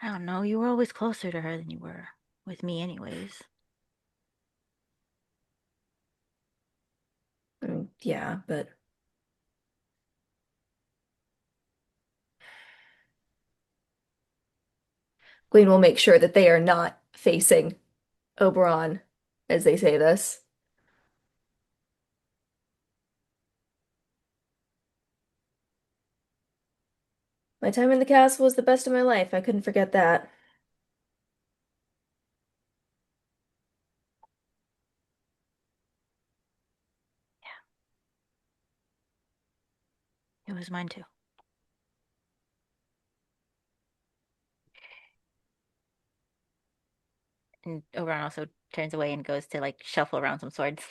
Speaker 2: I don't know. You were always closer to her than you were with me, anyways.
Speaker 5: Yeah, but Gwen will make sure that they are not facing Oberon as they say this. My time in the castle was the best of my life. I couldn't forget that.
Speaker 2: It was mine too. And Oberon also turns away and goes to like shuffle around some swords.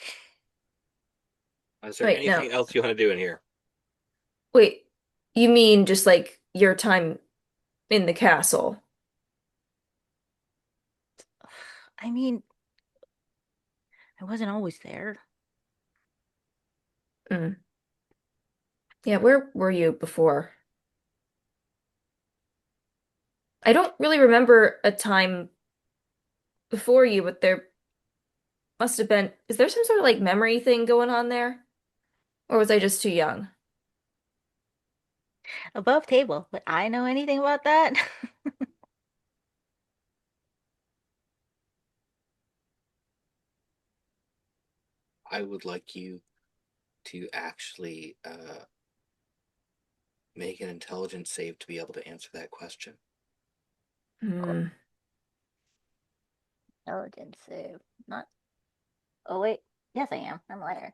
Speaker 1: Is there
Speaker 5: Wait, no.
Speaker 1: anything else you want to do in here?
Speaker 5: Wait, you mean just like your time in the castle?
Speaker 2: I mean, I wasn't always there.
Speaker 5: Mm. Yeah, where were you before? I don't really remember a time before you, but there must have been. Is there some sort of like memory thing going on there? Or was I just too young?
Speaker 2: Above table. Would I know anything about that?
Speaker 1: I would like you to actually make an intelligence save to be able to answer that question.
Speaker 5: Hmm.
Speaker 2: Intelligence save. Not. Oh, wait. Yes, I am. I'm a liar.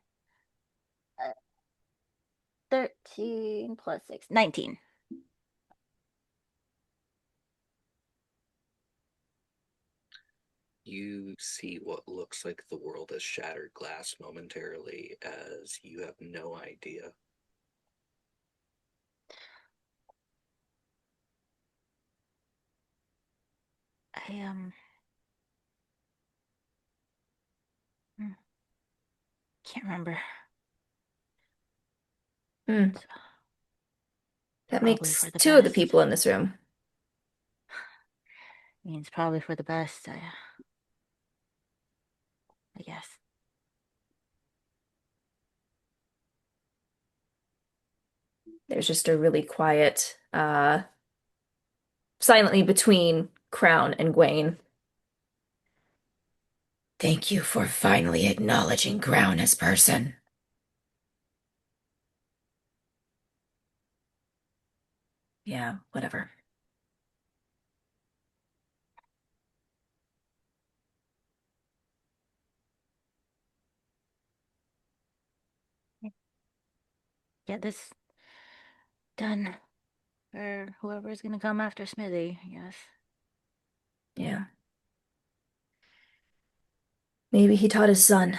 Speaker 2: 13 plus 6. 19.
Speaker 1: You see what looks like the world has shattered glass momentarily, as you have no idea.
Speaker 2: I can't remember.
Speaker 7: Hmm. That
Speaker 2: Probably
Speaker 7: makes
Speaker 2: for the
Speaker 7: two of the
Speaker 2: best.
Speaker 7: people in this room.
Speaker 2: Means probably for the best, I guess.
Speaker 7: There's just a really quiet, silently between Crown and Gwaine. Thank you for finally acknowledging Crown as person. Yeah, whatever.
Speaker 2: Get this done for whoever's gonna come after Smithy, I guess.
Speaker 7: Yeah. Maybe he taught his son.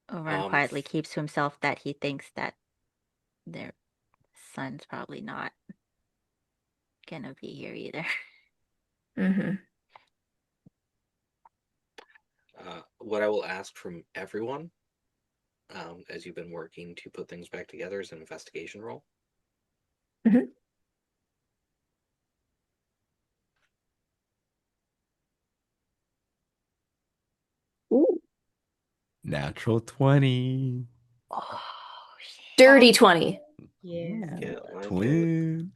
Speaker 2: Oberon quietly keeps to himself that he thinks that their son's probably not gonna be here either.
Speaker 7: Mm-hmm.
Speaker 1: What I will ask from everyone, as you've been working to put things back together, is an investigation roll.
Speaker 7: Mm-hmm.
Speaker 3: Ooh. Natural 20.
Speaker 2: Oh,
Speaker 7: Dirty 20.
Speaker 6: Yeah.
Speaker 1: Yeah, I do.
Speaker 3: Twin.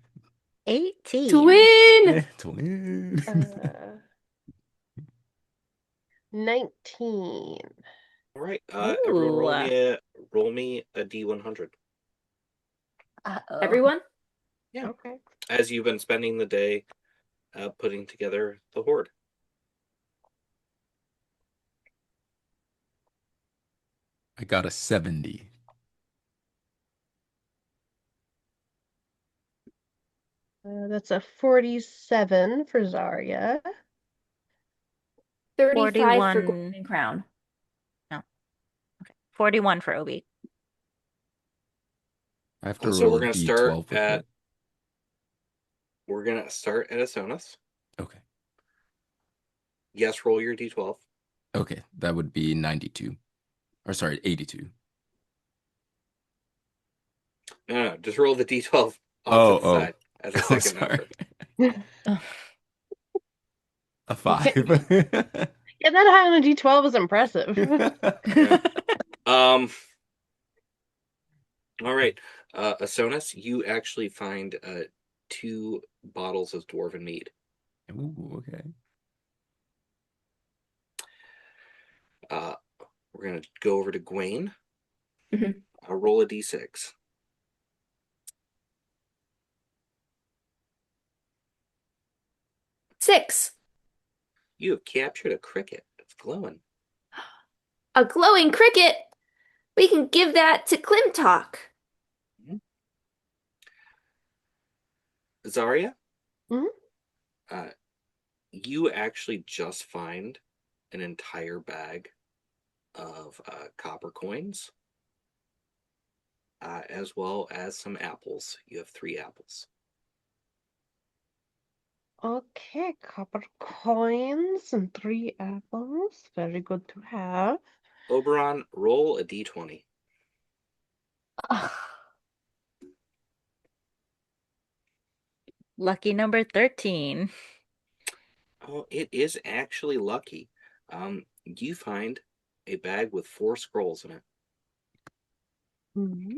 Speaker 2: 18.
Speaker 7: Twin!
Speaker 3: Twin.
Speaker 6: 19.
Speaker 1: All right, everyone,
Speaker 2: Ooh.
Speaker 1: roll me a D100.
Speaker 2: Uh-oh.
Speaker 7: Everyone?
Speaker 1: Yeah.
Speaker 6: Okay.
Speaker 1: As you've been spending the day putting together the horde.
Speaker 3: I got a 70.
Speaker 6: That's a 47 for Zarya.
Speaker 7: 35 for
Speaker 2: 41.
Speaker 7: Gwaine and Crown.
Speaker 2: No. Okay. 41 for Obi.
Speaker 3: I have to
Speaker 1: So
Speaker 3: roll
Speaker 1: we're
Speaker 3: a
Speaker 1: gonna start
Speaker 3: D12 for
Speaker 1: at
Speaker 3: Cole.
Speaker 1: Asonus.
Speaker 3: Okay.
Speaker 1: Yes, roll your D12.
Speaker 3: Okay, that would be 92. Or sorry, 82.
Speaker 1: No, just roll the D12 off to the
Speaker 3: Oh.
Speaker 1: side as a
Speaker 3: Oh,
Speaker 1: second
Speaker 3: sorry.
Speaker 1: number.
Speaker 3: A 5.
Speaker 6: Yeah, that high on a D12 is impressive.
Speaker 1: Yeah. All right. Asonus, you actually find 2 bottles of dwarven mead.
Speaker 3: Ooh, okay.
Speaker 1: We're gonna go over to Gwaine.
Speaker 7: Mhm.
Speaker 1: Roll a D6.
Speaker 7: 6.
Speaker 1: You have captured a cricket. It's glowing.
Speaker 7: A glowing cricket. We can give that to Clintock.
Speaker 1: Zarya,
Speaker 6: Mhm.
Speaker 1: You actually just find an entire bag of copper coins, as well as some apples. You have 3 apples.
Speaker 6: Okay, copper coins and 3 apples. Very good to have.
Speaker 1: Oberon, roll a D20.
Speaker 2: Lucky number 13.
Speaker 1: Oh, it is actually lucky. You find a bag with 4 scrolls in it.
Speaker 6: Mhm.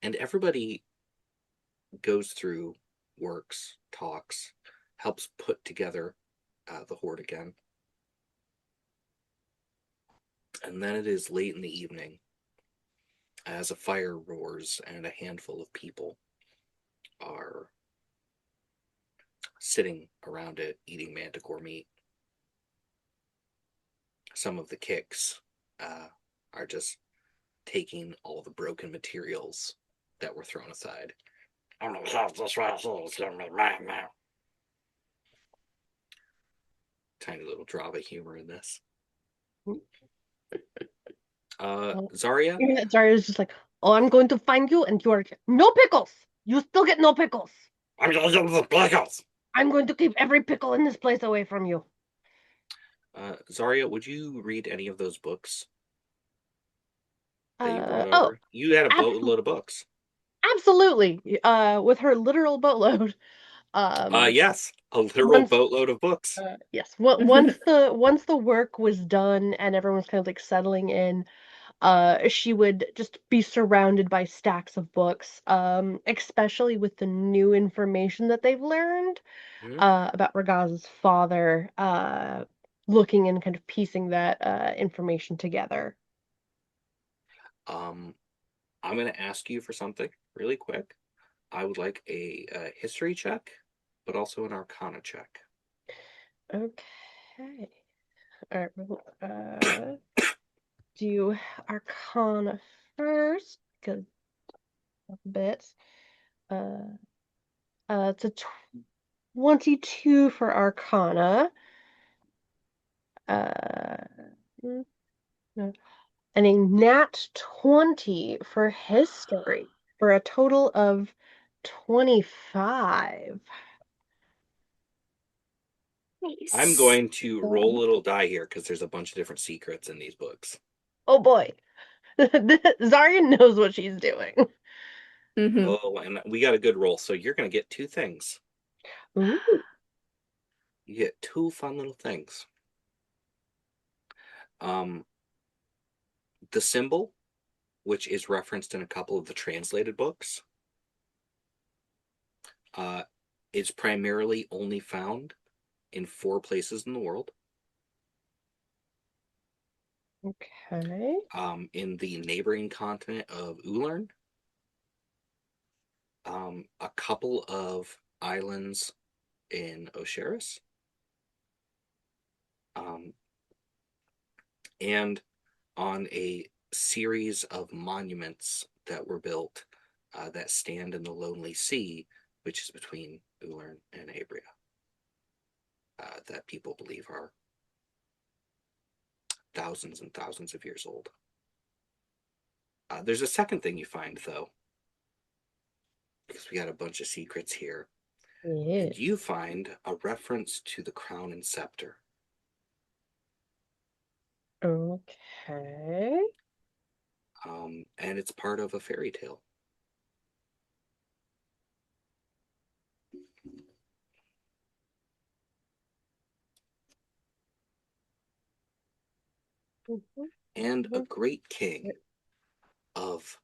Speaker 1: And everybody goes through, works, talks, helps put together the horde again. And then it is late in the evening as a fire roars and a handful of people are sitting around it eating manticore meat. Some of the kicks are just taking all the broken materials that were thrown aside. I'm gonna have this right here. It's gonna be mad. Tiny little drop of humor in this. Zarya?
Speaker 6: Zarya's just like, oh, I'm going to find you, and you are no pickles. You still get no pickles.
Speaker 1: I'm gonna give the pickles.
Speaker 6: I'm going to keep every pickle in this place away from you.
Speaker 1: Zarya, would you read any of those books that you brought
Speaker 6: Oh,
Speaker 1: over? You had a boatload of books.
Speaker 6: absolutely. With her literal boatload.
Speaker 1: Yes, a literal
Speaker 6: Once,
Speaker 1: boatload of books.
Speaker 6: yes. Once the work was done and everyone was kind of like settling in, she would just be surrounded by stacks of books, especially with the new information that they've learned about Ragaz's father, looking and kind of piecing that information together.
Speaker 1: I'm going to ask you for something really quick. I would like a history check, but also an arcana check.
Speaker 6: Okay. All right. Do Arcana first because a bit. It's a 22 for Arcana. Uh, mm, no. And a nat 20 for History for a total of 25.
Speaker 7: Nice.
Speaker 1: I'm going to roll a little die here because there's a bunch of different secrets in these books.
Speaker 6: Oh boy. Zarya knows what she's doing.
Speaker 1: Oh, and we got a good roll, so you're going to get two things.
Speaker 6: Ooh.
Speaker 1: You get two fun little things. The symbol, which is referenced in a couple of the translated books, is primarily only found in 4 places in the world.
Speaker 6: Okay.
Speaker 1: In the neighboring continent of Ulern, a couple of islands in Osiris, and on a series of monuments that were built that stand in the Lonely Sea, which is between Ulern and Abria, that people believe are thousands and thousands of years old. There's a second thing you find, though, because we got a bunch of secrets here.
Speaker 6: Yeah.
Speaker 1: And you find a reference to the crown and scepter.
Speaker 6: Okay.
Speaker 1: And it's part of a fairy tale. And a great king of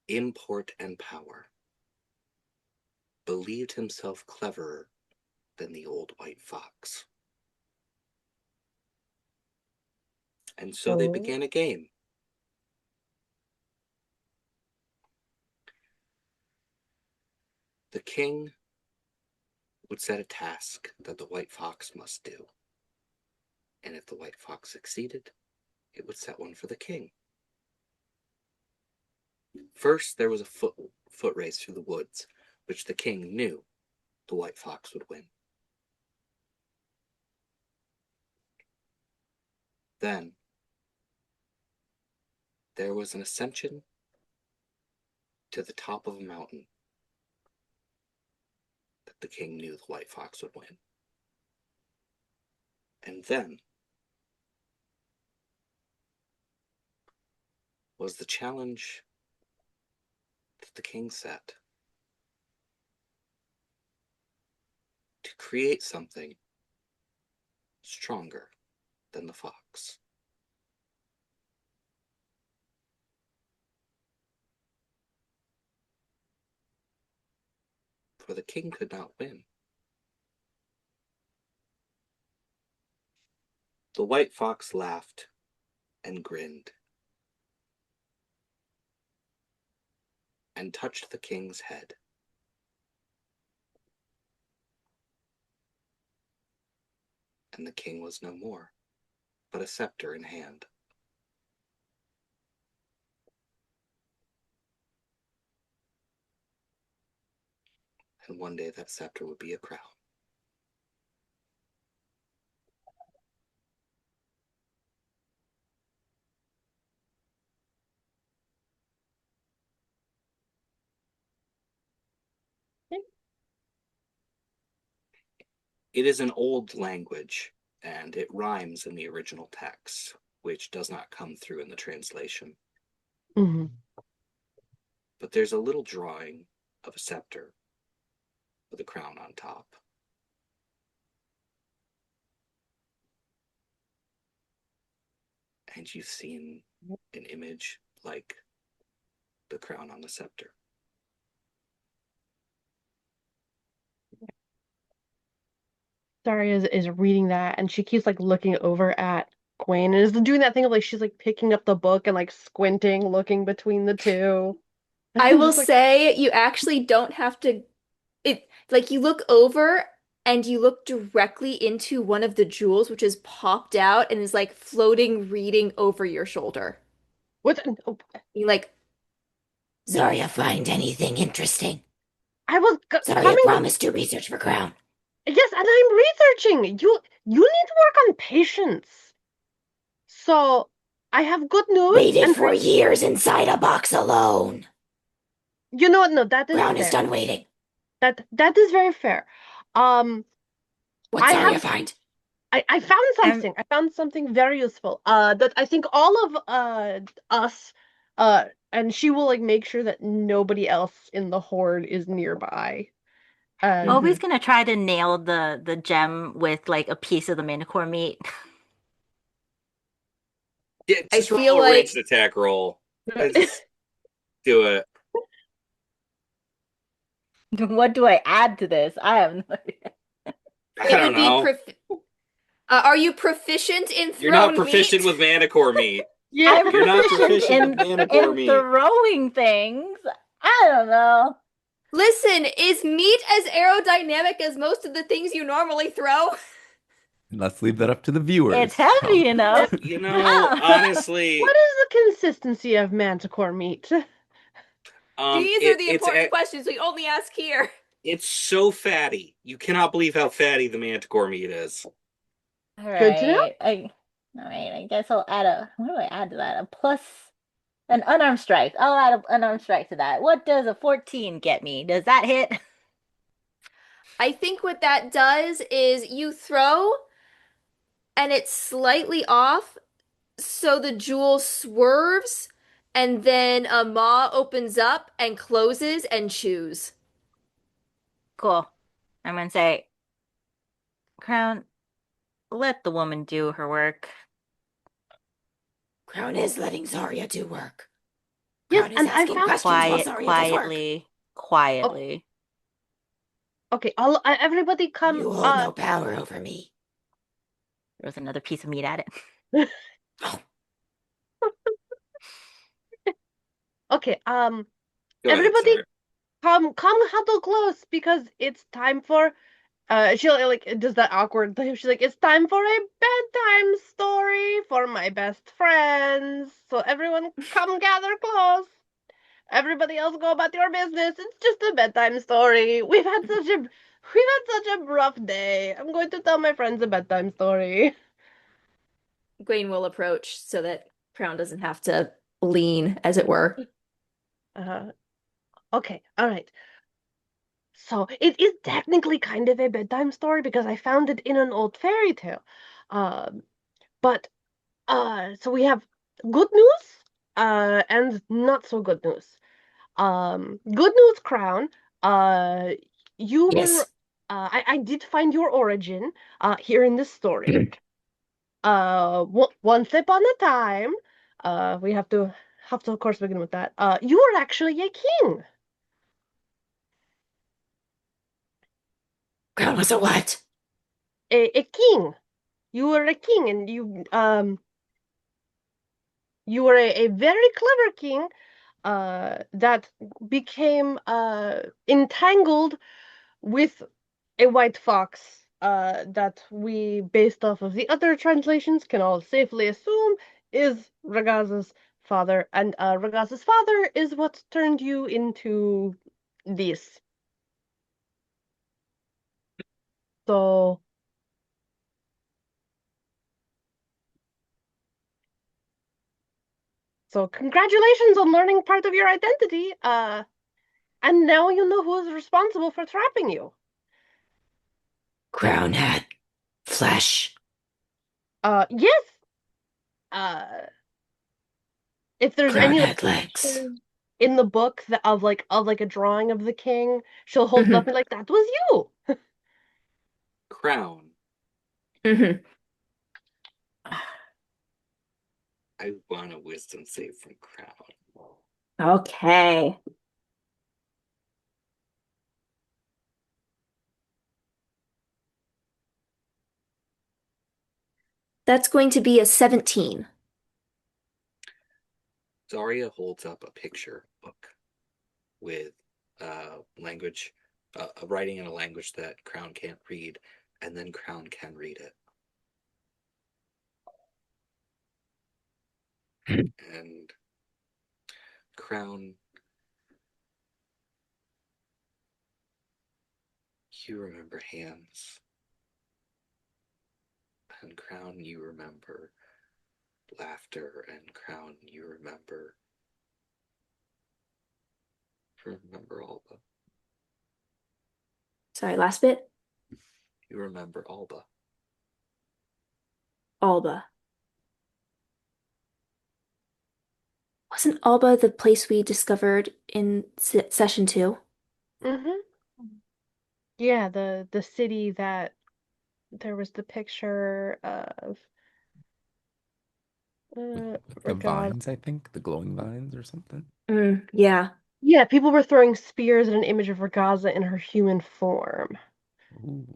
Speaker 1: import and power believed himself cleverer than the old white fox. And so they began a game. The king would set a task that the white fox must do. And if the white fox succeeded, it would set one for the king. First, there was a foot race through the woods, which the king knew the white fox would win. Then, there was an ascension to the top of a mountain that the king knew the white fox would win. And then was the challenge that the king set to create something stronger than the fox. For the king could not win. The white fox laughed and grinned and touched the king's head. And the king was no more, but a scepter in hand. And one day that scepter would be a crown. It is an old language, and it rhymes in the original text, which does not come through in the translation.
Speaker 6: Mm-hmm.
Speaker 1: But there's a little drawing of a scepter with a crown on top. And you've seen an image like the crown on the scepter.
Speaker 6: Sorry is reading that, and she keeps like looking over at Gwen and is doing that thing of like she's like picking up the book and like squinting, looking between the two.
Speaker 5: I will
Speaker 6: Just like,
Speaker 5: say you actually don't have to it like you look over and you look directly into one of the jewels which is popped out and is like floating reading over your shoulder.
Speaker 6: what? Oh,
Speaker 5: You like
Speaker 7: Zarya find anything interesting?
Speaker 6: I was
Speaker 7: Zarya
Speaker 6: coming.
Speaker 7: promised to research for crown.
Speaker 6: Yes, and I'm researching. You need to work on patience. So I have good news.
Speaker 7: Waited
Speaker 6: And
Speaker 7: for years inside a box alone.
Speaker 6: you know what? No, that is
Speaker 7: Crown
Speaker 6: fair.
Speaker 7: is done waiting.
Speaker 6: That is very fair.
Speaker 7: What
Speaker 6: I
Speaker 7: Zarya
Speaker 6: have
Speaker 7: find?
Speaker 6: I found something. I found something very useful. That I think all of us and she will like make sure that nobody else in the horde is nearby.
Speaker 2: Always gonna try to nail the gem with like a piece of the manicore meat.
Speaker 1: Yeah,
Speaker 5: I
Speaker 1: just roll
Speaker 5: feel
Speaker 1: a
Speaker 5: like
Speaker 1: ranged attack roll. Just do it.
Speaker 2: What do I add to this? I have no idea.
Speaker 1: I
Speaker 5: it
Speaker 1: don't
Speaker 5: would be
Speaker 1: know.
Speaker 5: are you proficient in
Speaker 1: You're not
Speaker 5: thrown
Speaker 1: proficient
Speaker 5: meat?
Speaker 1: with manicore meat.
Speaker 6: Yeah.
Speaker 2: I'm
Speaker 1: You're not
Speaker 2: proficient
Speaker 1: proficient with manicore
Speaker 2: in
Speaker 1: meat.
Speaker 2: throwing things. I don't know.
Speaker 5: Listen, is meat as aerodynamic as most of the things you normally throw?
Speaker 3: Let's leave that up to the viewers.
Speaker 2: It's heavy enough.
Speaker 1: You know, honestly,
Speaker 6: What is the consistency of manticore meat?
Speaker 5: These are the
Speaker 1: it's
Speaker 5: important questions we only ask here.
Speaker 1: it's so fatty. You cannot believe how fatty the manticore meat is.
Speaker 2: All
Speaker 6: Good to know.
Speaker 2: right. All right. I guess I'll add what do I add to that? A plus an unarmed strike. I'll add an unarmed strike to that. What does a 14 get me? Does that hit?
Speaker 5: I think what that does is you throw and it's slightly off, so the jewel swerves and then a maw opens up and closes and chews.
Speaker 2: Cool. I'm gonna say, Crown, let the woman do her work.
Speaker 7: Crown is letting Zarya do work.
Speaker 6: Yes,
Speaker 7: Crown is
Speaker 6: and I
Speaker 7: asking
Speaker 6: found
Speaker 7: questions while Zarya does work.
Speaker 2: Quietly.
Speaker 6: Okay, everybody come.
Speaker 7: You hold no power over me.
Speaker 2: There was another piece of meat at it.
Speaker 6: Okay,
Speaker 1: Go ahead,
Speaker 6: everybody
Speaker 1: sorry.
Speaker 6: come huddle close because it's time for she like does that awkward thing. She's like, it's time for a bedtime story for my best friends. So everyone come gather close. Everybody else go about your business. It's just a bedtime story. We've had such a rough day. I'm going to tell my friends a bedtime story.
Speaker 5: Gwaine will approach so that Crown doesn't have to lean, as it were.
Speaker 6: Okay, all right. So it is technically kind of a bedtime story because I found it in an old fairy tale. But so we have good news and not so good news. Good news, Crown. You
Speaker 7: Yes.
Speaker 6: were I did find your origin here in this story. Once upon a time, we have to of course begin with that. You were actually a king.
Speaker 7: Crown was a what?
Speaker 6: A king. You were a king, and you were a very clever king that became entangled with a white fox that we, based off of the other translations, can all safely assume is Ragaz's father. And Ragaz's father is what turned you into this. So congratulations on learning part of your identity. And now you know who is responsible for trapping you.
Speaker 7: Crown hat, flesh.
Speaker 6: Yes. Uh, if there's
Speaker 7: Crown
Speaker 6: any
Speaker 7: hat legs.
Speaker 6: pictures in the book that of a drawing of the king, she'll hold it up
Speaker 7: Mm-hmm.
Speaker 6: and be like, that was you.
Speaker 1: Crown.
Speaker 7: Mm-hmm.
Speaker 1: I want a wisdom save from Crown.
Speaker 7: Okay. That's going to be a 17.
Speaker 1: Zarya holds up a picture book with language, writing in a language that Crown can't read, and then Crown can read it. And Crown, you remember hands. And Crown, you remember laughter. And Crown, you remember Alba.
Speaker 7: Sorry, last bit.
Speaker 1: You remember Alba.
Speaker 7: Alba. Wasn't Alba the place we discovered in session 2?
Speaker 6: Mm-hmm. Yeah, the city that there was the picture of
Speaker 3: The
Speaker 6: God.
Speaker 3: vines, I think, the glowing vines or something.
Speaker 7: Yeah.
Speaker 6: Yeah, people were throwing spears at an image of Ragaza in her human form.
Speaker 3: Ooh.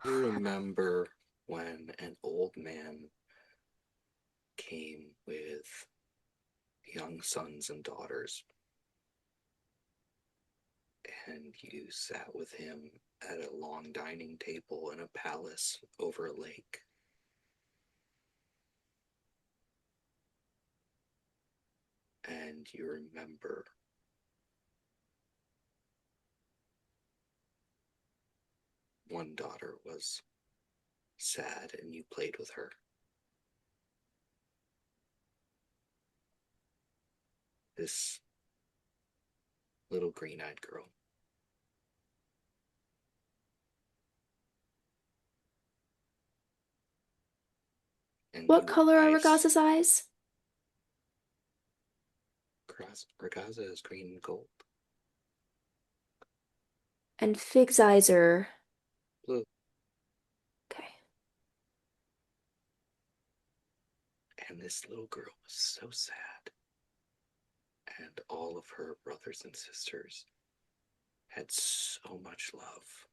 Speaker 1: You remember when an old man came with young sons and daughters, and you sat with him at a long dining table in a palace over a lake. And you remember one daughter was sad and you played with her. This little green-eyed girl. And
Speaker 7: What
Speaker 1: you
Speaker 7: color
Speaker 1: were
Speaker 7: are
Speaker 1: nice.
Speaker 7: Ragaza's eyes?
Speaker 1: Ragaza is green and gold.
Speaker 7: And Fig's eyes are
Speaker 1: Blue.
Speaker 7: okay.
Speaker 1: And this little girl was so sad. And all of her brothers and sisters had so much love.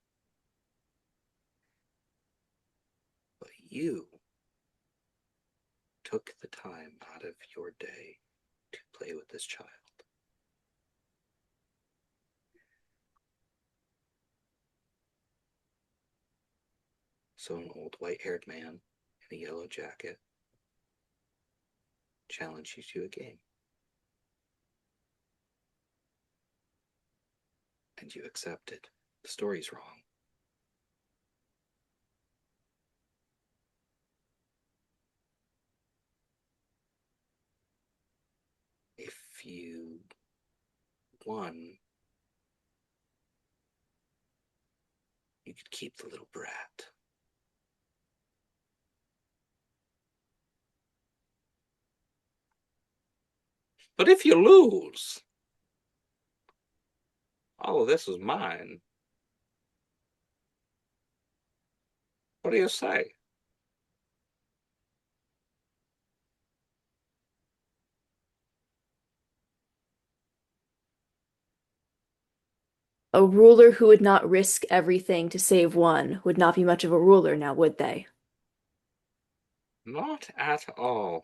Speaker 1: But you took the time out of your day to play with this child. So an old white-haired man in a yellow jacket challenged you to a game. And you accepted. The story's wrong. If you won, you could keep the little brat. But if you lose, all of this is mine. What do you say?
Speaker 7: A ruler who would not risk everything to save one would not be much of a ruler now, would they?
Speaker 1: Not at all.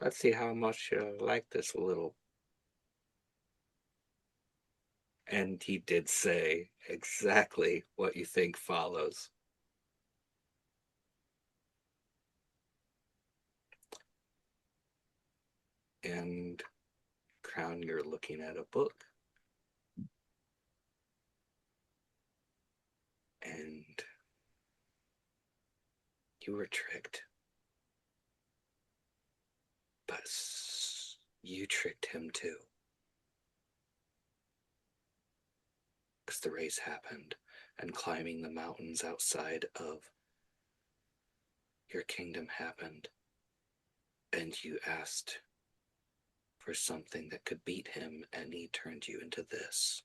Speaker 1: Let's see how much you like this little. And he did say exactly what you think follows. And Crown, you're looking at a book. You were tricked. But you tricked him too. Because the race happened, and climbing the mountains outside of your kingdom happened, and you asked for something that could beat him, and he turned you into this.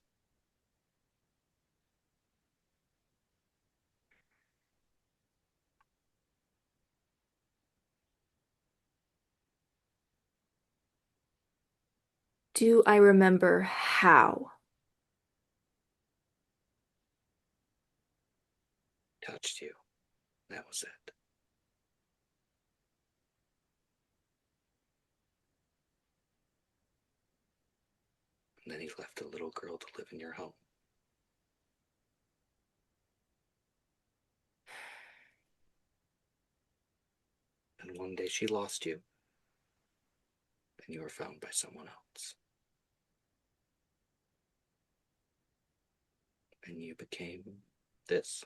Speaker 7: Do I remember how?
Speaker 1: Touched you. That was it. And then he left a little girl to live in your home. And one day she lost you, and you were found by someone else. And you became this.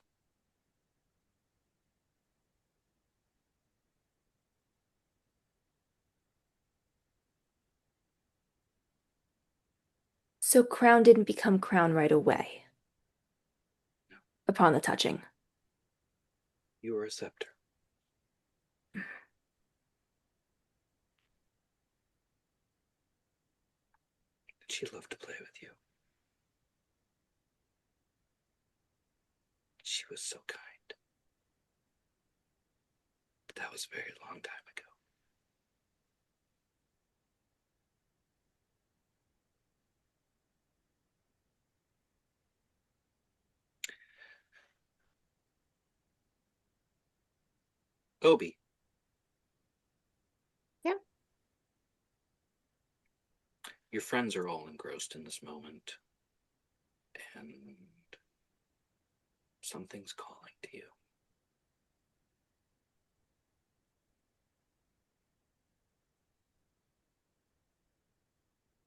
Speaker 7: So Crown didn't become Crown right away.
Speaker 1: No.
Speaker 7: Upon the touching.
Speaker 1: You were a scepter. She loved to play with you. She was so kind. But that was a very long time ago. Obi.
Speaker 2: Yeah.
Speaker 1: Your friends are all engrossed in this moment, and something's calling to you.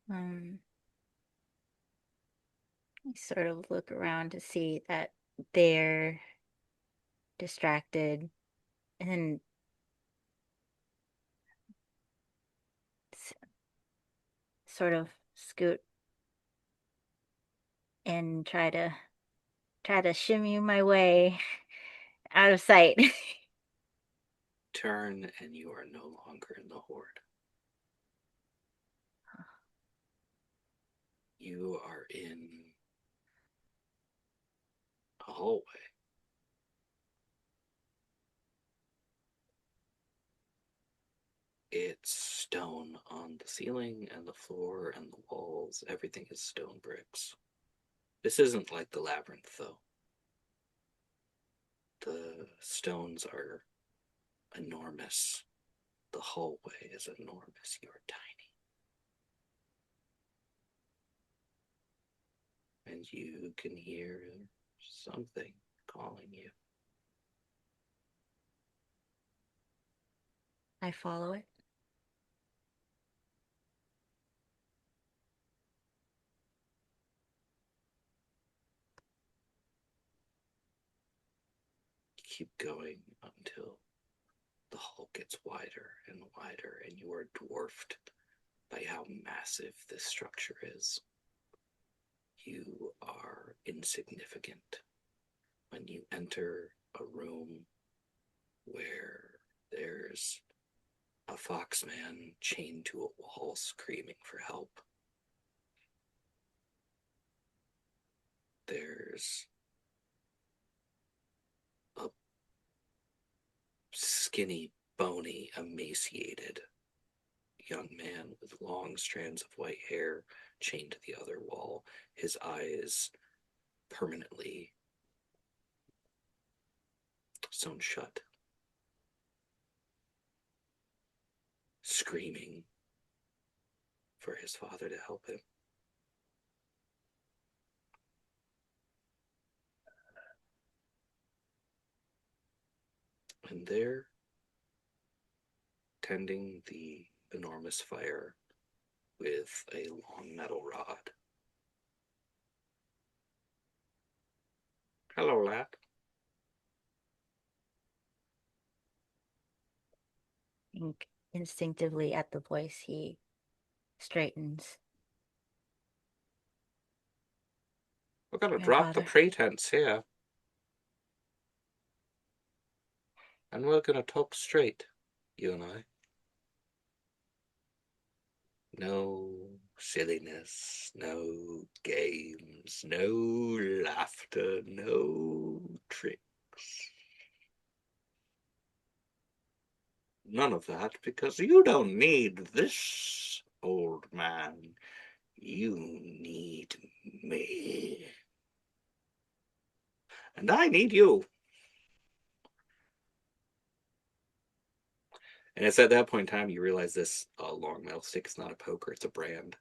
Speaker 2: I sort of look around to see that they're distracted and sort of scoot and try to shimmy my way out of sight.
Speaker 1: Turn, and you are no longer in the horde. You are in a hallway. It's stone on the ceiling and the floor and the walls. Everything is stone bricks. This isn't like the labyrinth, though. The stones are enormous. The hallway is enormous. You're tiny. And you can hear something calling you.
Speaker 2: I follow it.
Speaker 1: Keep going until the hall gets wider and wider, and you are dwarfed by how massive this structure is. You are insignificant when you enter a room where there's a foxman chained to a wall screaming for help. There's a skinny, bony, emaciated young man with long strands of white hair chained to the other wall, his eyes permanently sewn shut, screaming for his father to help him. And there, tending the enormous fire with a long metal rod. Hello, lad.
Speaker 2: think instinctively at the voice, he straightens.
Speaker 1: We're gonna drop the
Speaker 2: Grandfather.
Speaker 1: pretense here. And we're gonna talk straight, you and I. No silliness, no games, no laughter, no tricks. None of that, because you don't need this, old man. You need me. And I need you. And it's at that point in time you realize this long metal stick is not a poker, it's a brand.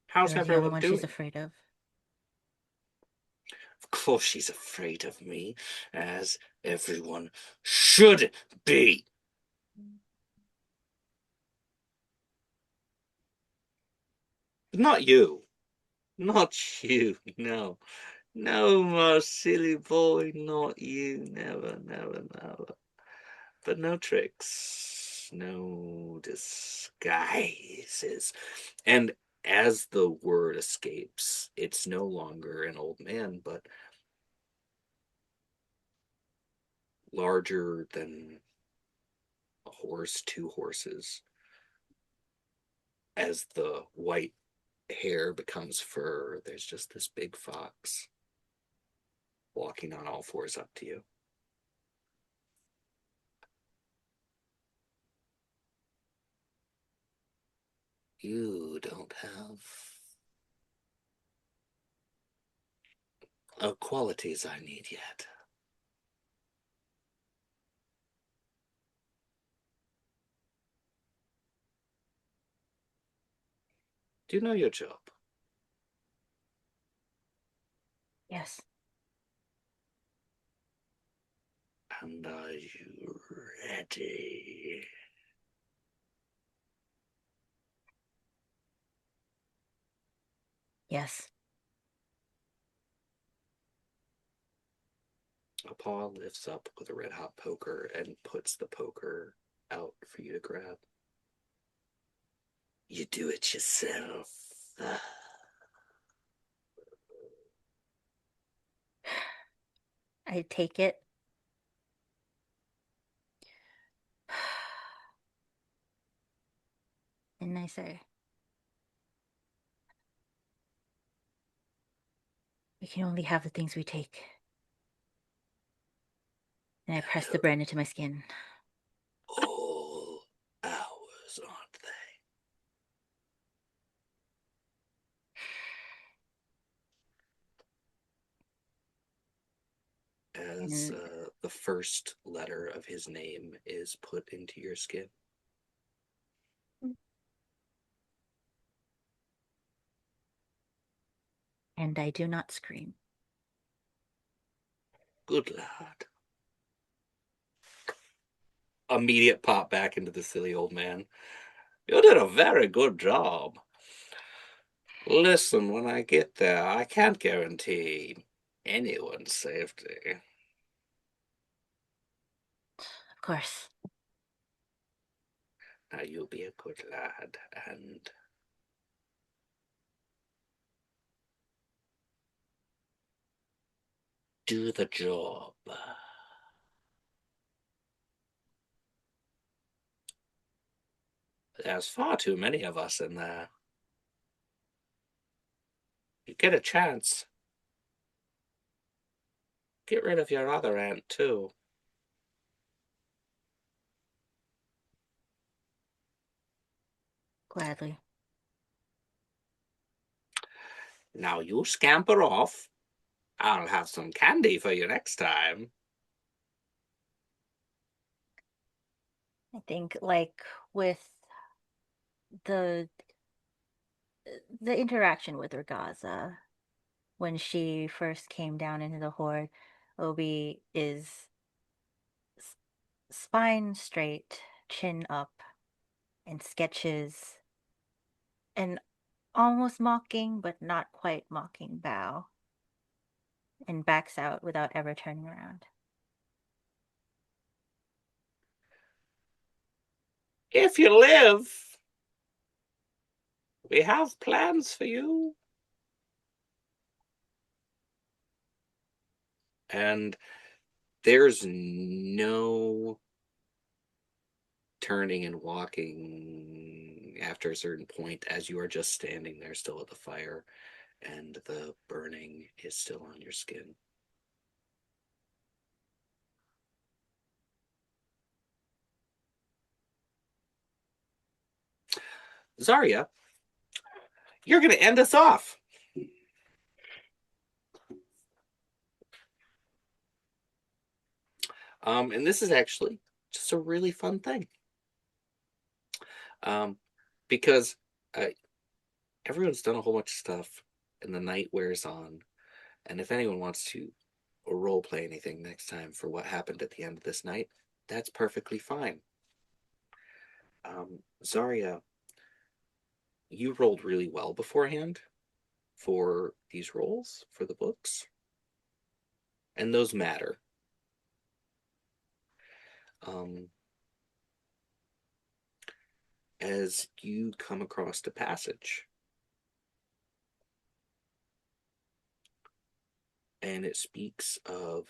Speaker 1: How's
Speaker 2: You're the only
Speaker 1: everyone
Speaker 2: one
Speaker 1: doing?
Speaker 2: she's afraid of.
Speaker 1: Of course she's afraid of me, as everyone should be. Not you. Not you, no. No, my silly boy, not you. Never, never, never. But no tricks, no disguises. And as the word escapes, it's no longer an old man, but larger than a horse, two horses. As the white hair becomes fur, there's just this big fox walking on all fours up to you. You don't have qualities I need yet. Do you know your job?
Speaker 2: Yes.
Speaker 1: And are you ready?
Speaker 2: Yes.
Speaker 1: A paw lifts up with a red hot poker and puts the poker out for you to grab. You do it yourself.
Speaker 2: I take it. And I say, we can only have the things we take. And I press the brand into my skin.
Speaker 1: All ours, aren't they? As the first letter of his name is put into your skin.
Speaker 2: And I do not scream.
Speaker 1: Good lad. Immediate pop back into the silly old man. You did a very good job. Listen, when I get there, I can't guarantee anyone's safety.
Speaker 2: Of course.
Speaker 1: Now you be a good lad and do the job. There's far too many of us in there. You get a chance. Get rid of your other aunt, too.
Speaker 2: Gladly.
Speaker 1: Now you scamper off. I'll have some candy for you next time.
Speaker 2: I think, like, with the interaction with Urgaza, when she first came down into the horde, Obi is spine straight, chin up, and sketches an almost mocking, but not quite mocking bow and backs out without ever turning around.
Speaker 1: If you live, we have plans for you. And there's no turning and walking after a certain point, as you are just standing there still at the fire and the burning is still on your skin. Zarya, you're going to end us off. And this is actually just a really fun thing. Because everyone's done a whole bunch of stuff and the night wears on. And if anyone wants to role play anything next time for what happened at the end of this night, that's perfectly fine. Zarya, you rolled really well beforehand for these rolls, for the books. And those matter. As you come across the passage, and it speaks of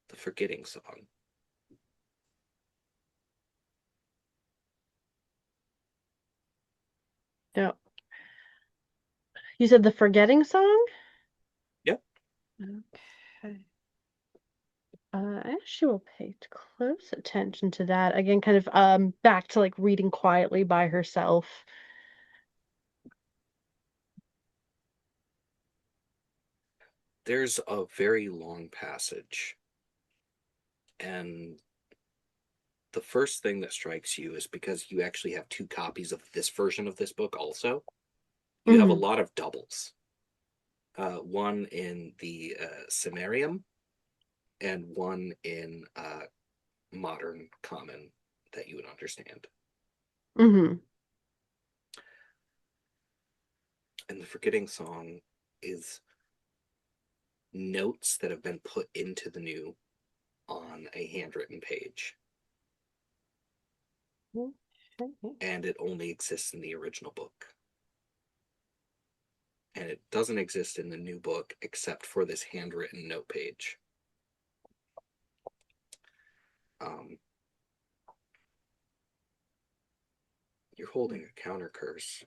Speaker 1: the forgetting song.
Speaker 6: Yeah. You said the forgetting song?
Speaker 1: Yep.
Speaker 6: Okay. I actually will pay close attention to that. Again, kind of back to like reading quietly by herself.
Speaker 1: There's a very long passage, and the first thing that strikes you is because you actually have two copies of this version of this book also, you have a lot of doubles. One in the Sumerium and one in modern common that you would understand.
Speaker 6: Mm-hmm.
Speaker 1: And the forgetting song is notes that have been put into the new on a handwritten page. And it only exists in the original book. And it doesn't exist in the new book except for this handwritten note page. You're holding a counter curse.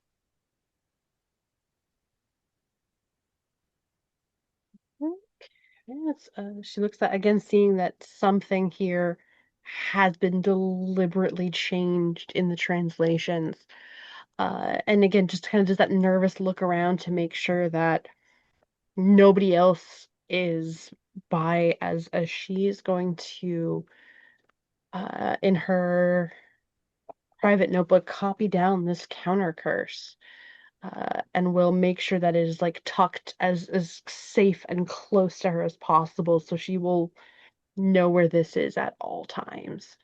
Speaker 6: She looks at again, seeing that something here has been deliberately changed in the translations. And again, just kind of does that nervous look around to make sure that nobody else is by as she is going to, in her private notebook, copy down this counter curse. And will make sure that it is like tucked as safe and close to her as possible, so she will know where this is at all times.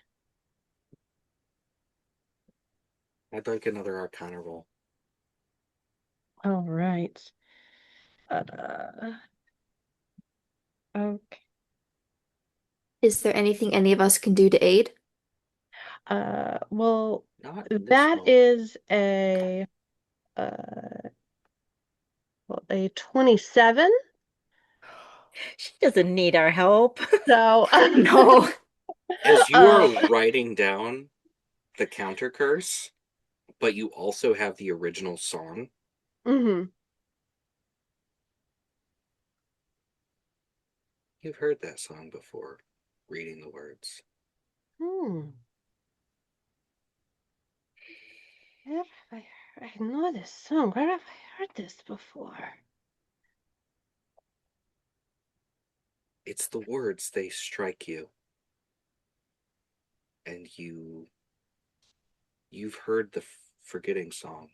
Speaker 1: I'd like another Arcana roll.
Speaker 6: All right. Okay.
Speaker 7: Is there anything any of us can do to aid?
Speaker 6: Well,
Speaker 1: Not in this
Speaker 6: that
Speaker 1: moment.
Speaker 6: is a well, a 27.
Speaker 2: She doesn't need our help.
Speaker 6: So
Speaker 7: No.
Speaker 1: As you are writing down the counter curse, but you also have the original song,
Speaker 6: Mm-hmm.
Speaker 1: you've heard that song before, reading the words.
Speaker 6: Where have I know this song? Where have I heard this before?
Speaker 1: It's the words, they strike you. And you've heard the forgetting song,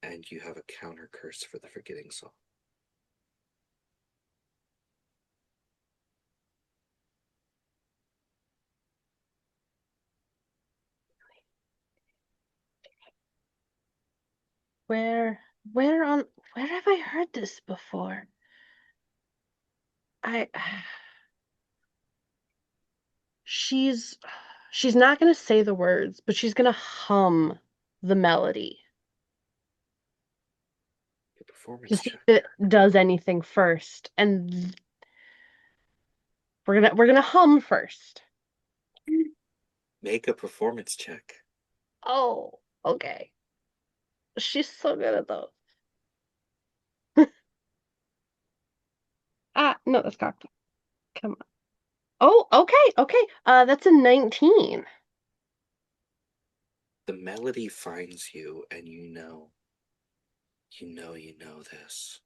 Speaker 1: and you have a counter curse for the forgetting song.
Speaker 6: Where have I heard this before? I she's not gonna say the words, but she's gonna hum the melody
Speaker 1: Your
Speaker 6: to
Speaker 1: performance
Speaker 6: see
Speaker 1: check.
Speaker 6: if it does anything first. And we're gonna hum first.
Speaker 1: Make a performance check.
Speaker 6: Oh, okay. She's so good at those. No, that's cocked. Come on. Oh, okay. That's a 19.
Speaker 1: The melody finds you, and you know this.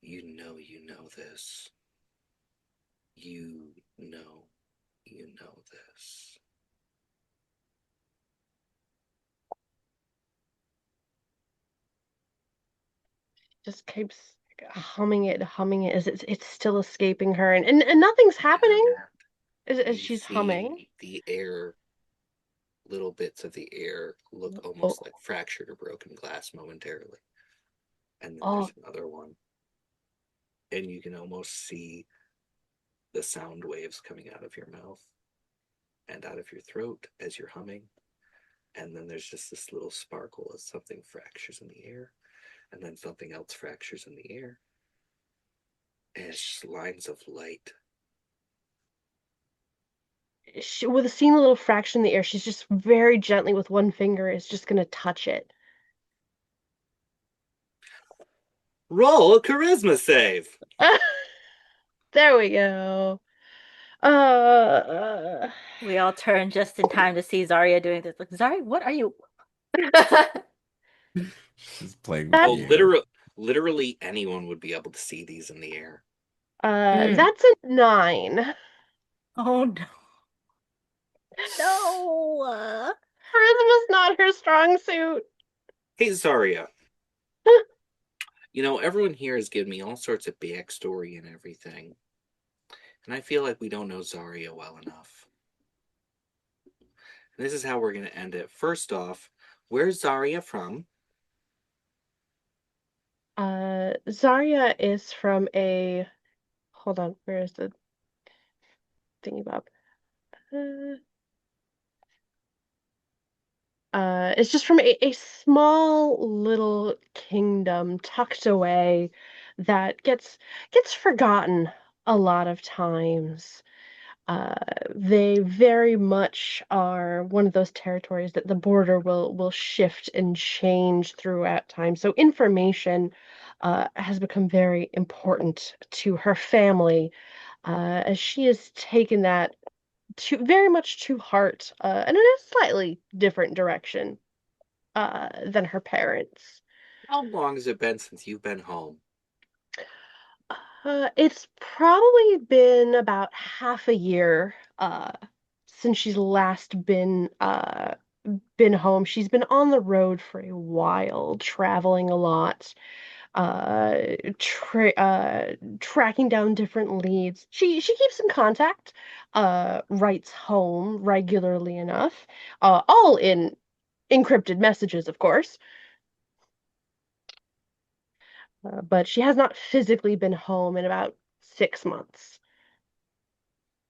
Speaker 1: You know this. You know this.
Speaker 6: Just keeps humming it. As it's still escaping her, and nothing's happening as
Speaker 1: You
Speaker 6: she's humming.
Speaker 1: see the air, little bits of the air look almost
Speaker 6: Oh,
Speaker 1: like fractured or broken glass momentarily. And then
Speaker 6: oh,
Speaker 1: there's another one. And you can almost see the sound waves coming out of your mouth and out of your throat as you're humming. And then there's just this little sparkle as something fractures in the air. And then something else fractures in the air. And it's just lines of light.
Speaker 6: with seeing a little fraction in the air, she's just very gently with one finger is just gonna touch it.
Speaker 1: Roll a charisma save.
Speaker 6: There we go. Uh,
Speaker 2: We all turn just in time to see Zarya doing this. Like, Zarya, what are you?
Speaker 3: She's playing with
Speaker 1: Oh,
Speaker 3: the air.
Speaker 1: literally anyone would be able to see these in the air.
Speaker 6: That's a 9.
Speaker 2: Oh no. No.
Speaker 6: Charisma's not her strong suit.
Speaker 1: Hey, Zarya. Everyone here has given me all sorts of backstory and everything. And I feel like we don't know Zarya well enough. And this is how we're going to end it. First off, where's Zarya from?
Speaker 6: Zarya is from a. Hold on, where is the thingy bob? It's just from a small little kingdom tucked away that gets forgotten a lot of times. Uh, they very much are one of those territories that the border will shift and change throughout time. So information has become very important to her family, as she has taken that very much to heart, and in a slightly different direction than her parents.
Speaker 1: How long has it been since you've been home?
Speaker 6: It's probably been about half a year since she's last been home. She's been on the road for a while, traveling a lot, tracking down different leads. She keeps in contact, writes home regularly enough, all in encrypted messages, of course. But she has not physically been home in about 6 months.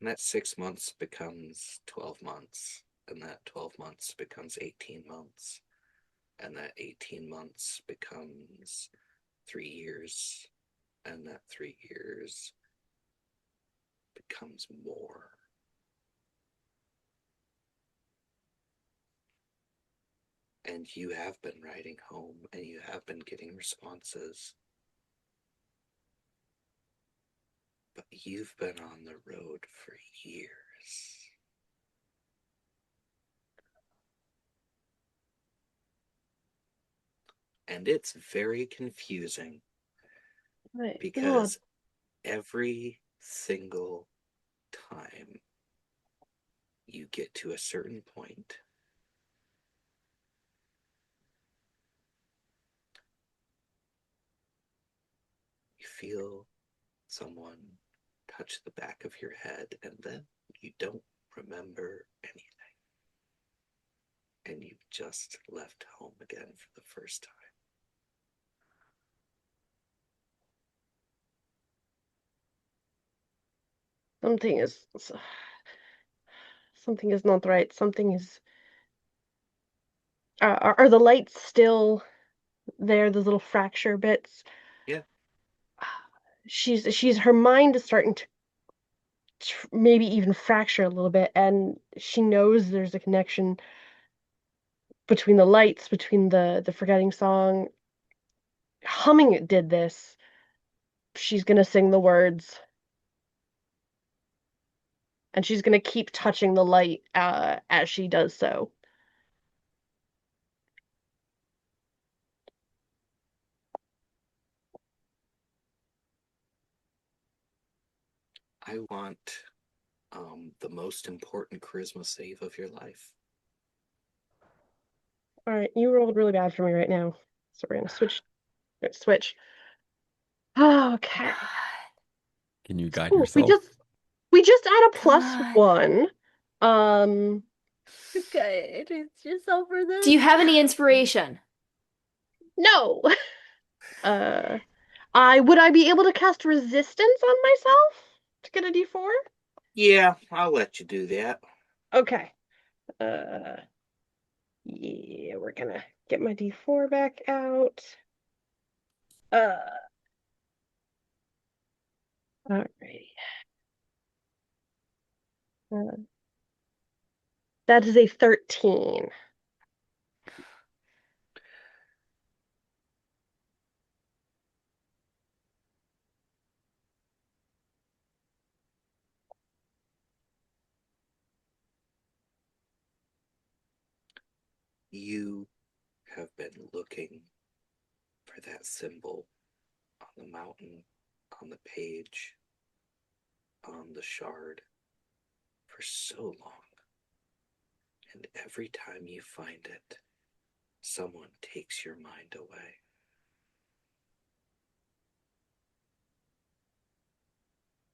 Speaker 1: And that 6 months becomes 12 months. And that 12 months becomes 18 months. And that 18 months becomes 3 years. And that 3 years becomes more. And you have been writing home and you have been getting responses. But you've been on the road for years. And it's very confusing
Speaker 6: Right.
Speaker 1: because every single time you get to a certain point, you feel someone touch the back of your head, and then you don't remember anything. and you've just left home again for the first time.
Speaker 6: Something is not right. Something is. Are the lights still there? Those little fracture bits.
Speaker 1: Yeah.
Speaker 6: She's her mind is starting to maybe even fracture a little bit, and she knows there's a connection between the lights, between the forgetting song. Humming it did this. She's gonna sing the words, and she's gonna keep touching the light as she does so.
Speaker 1: I want the most important charisma save of your life.
Speaker 6: All right, you rolled really bad for me right now, so we're gonna switch. Okay.
Speaker 3: Can you guide
Speaker 6: Ooh,
Speaker 3: yourself?
Speaker 6: we just add a
Speaker 2: God.
Speaker 6: +1.
Speaker 2: Okay, it's yourself for this.
Speaker 7: Do you have any inspiration?
Speaker 6: No. Would I be able to cast resistance on myself to get a D4?
Speaker 1: Yeah, I'll let you do that.
Speaker 6: Okay. Yeah, we're gonna get my D4 back out. Alrighty. That is a 13.
Speaker 1: You have been looking for that symbol on the mountain, on the page, on the shard for so long. And every time you find it, someone takes your mind away.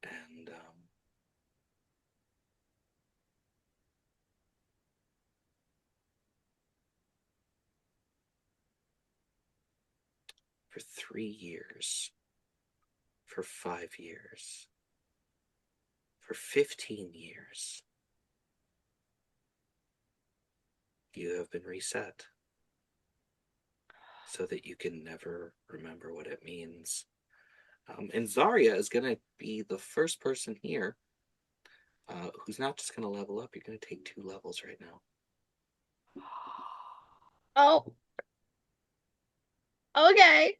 Speaker 1: And for 3 years, for 5 years, for 15 years, you have been reset so that you can never remember what it means. And Zarya is going to be the first person here who's not just going to level up. You're going to take 2 levels right now.
Speaker 6: Oh. Okay.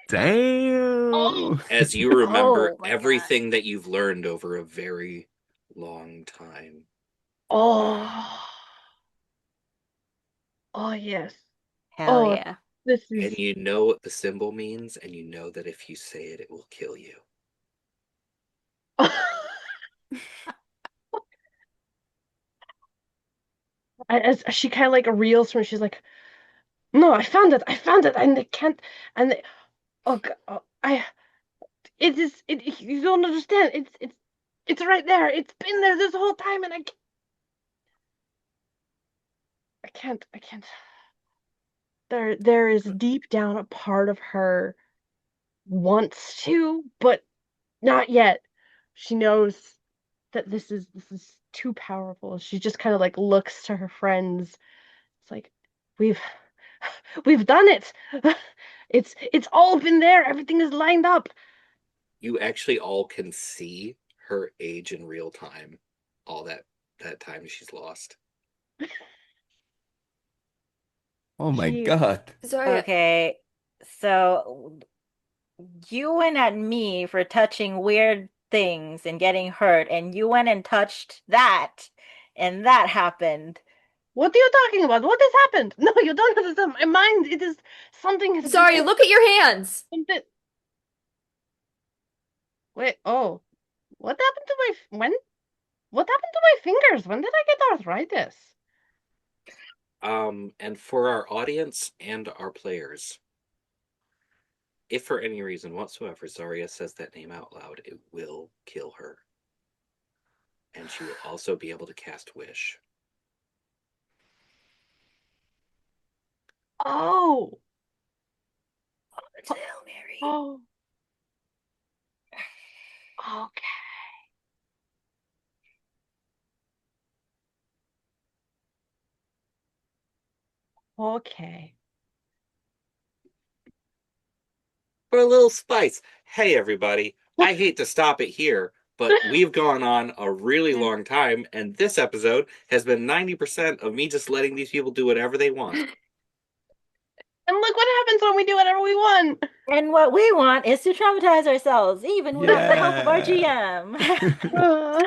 Speaker 3: Damn.
Speaker 1: As you remember
Speaker 2: Oh my
Speaker 1: everything that you've learned over a very long time.
Speaker 6: Oh. Oh, yes.
Speaker 2: Hell
Speaker 6: Oh,
Speaker 2: yeah.
Speaker 6: this is.
Speaker 1: And you know what the symbol means, and you know that if you say it, it will kill you.
Speaker 6: As she kind of like reels from, she's like, "No, I found it, and they can't, and they, oh, oh, it is, you don't understand. It's right there. It's been there this whole time, and I can't. There is deep down a part of her wants to, but not yet. She knows that this is too powerful. She just kind of like looks to her friends. It's like, we've we've done it. It's all been there. Everything is lined up.
Speaker 1: You actually all can see her age in real time, all that time she's lost.
Speaker 3: Oh my
Speaker 6: She
Speaker 3: God.
Speaker 7: Zarya,
Speaker 2: Okay, so you went at me for touching weird things and getting hurt, and you went and touched that, and that happened.
Speaker 6: What are you talking about? What has happened? No, you don't understand. My mind, it is something has been
Speaker 7: Zarya, look at your hands.
Speaker 6: something. Wait, oh. What happened to my when? What happened to my fingers? When did I get arthritis?
Speaker 1: And for our audience and our players, if for any reason whatsoever Zarya says that name out loud, it will kill her. And she will also be able to cast Wish.
Speaker 6: Oh,
Speaker 7: It's a Hail Mary.
Speaker 6: oh, okay, okay.
Speaker 1: For a little spice. Hey, everybody. I hate to stop it here, but we've gone on a really long time, and this episode has been 90% of me just letting these people do whatever they want.
Speaker 6: And look what happens when we do whatever we want.
Speaker 2: And what we want is to traumatize ourselves, even without the help of our
Speaker 3: Yeah.
Speaker 2: GM.
Speaker 6: Uh,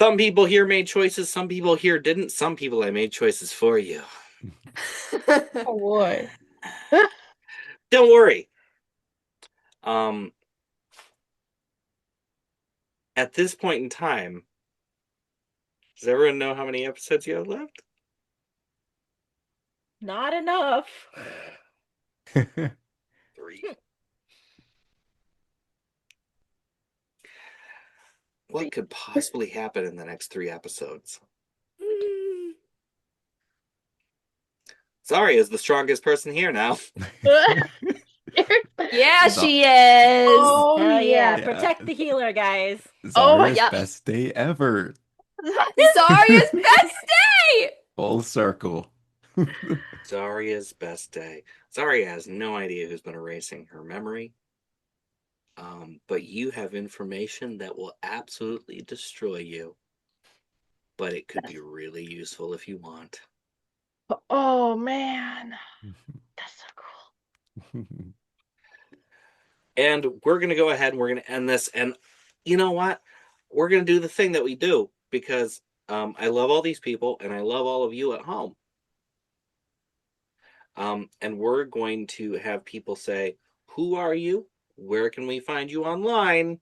Speaker 1: Some people here made choices, some people here didn't. Some people I made choices for you.
Speaker 6: oh boy.
Speaker 1: Don't worry. Um, at this point in time, does everyone know how many episodes you have left?
Speaker 2: Not enough.
Speaker 1: 3. What could possibly happen in the next 3 episodes? Zarya is the strongest person here now.
Speaker 5: Yeah, she is.
Speaker 6: Oh
Speaker 2: Hell yeah.
Speaker 6: yeah.
Speaker 2: Protect the healer, guys.
Speaker 6: Oh my
Speaker 3: Zarya's
Speaker 5: yeah.
Speaker 3: best day ever.
Speaker 5: Zarya's best day.
Speaker 3: Full circle.
Speaker 1: Zarya's best day. Zarya has no idea who's been erasing her memory. But you have information that will absolutely destroy you. But it could be really useful if you want.
Speaker 6: Oh man. That's so cool.
Speaker 1: And we're going to go ahead and we're going to end this. And you know what? We're going to do the thing that we do because I love all these people and I love all of you at home. And we're going to have people say, who are you? Where can we find you online?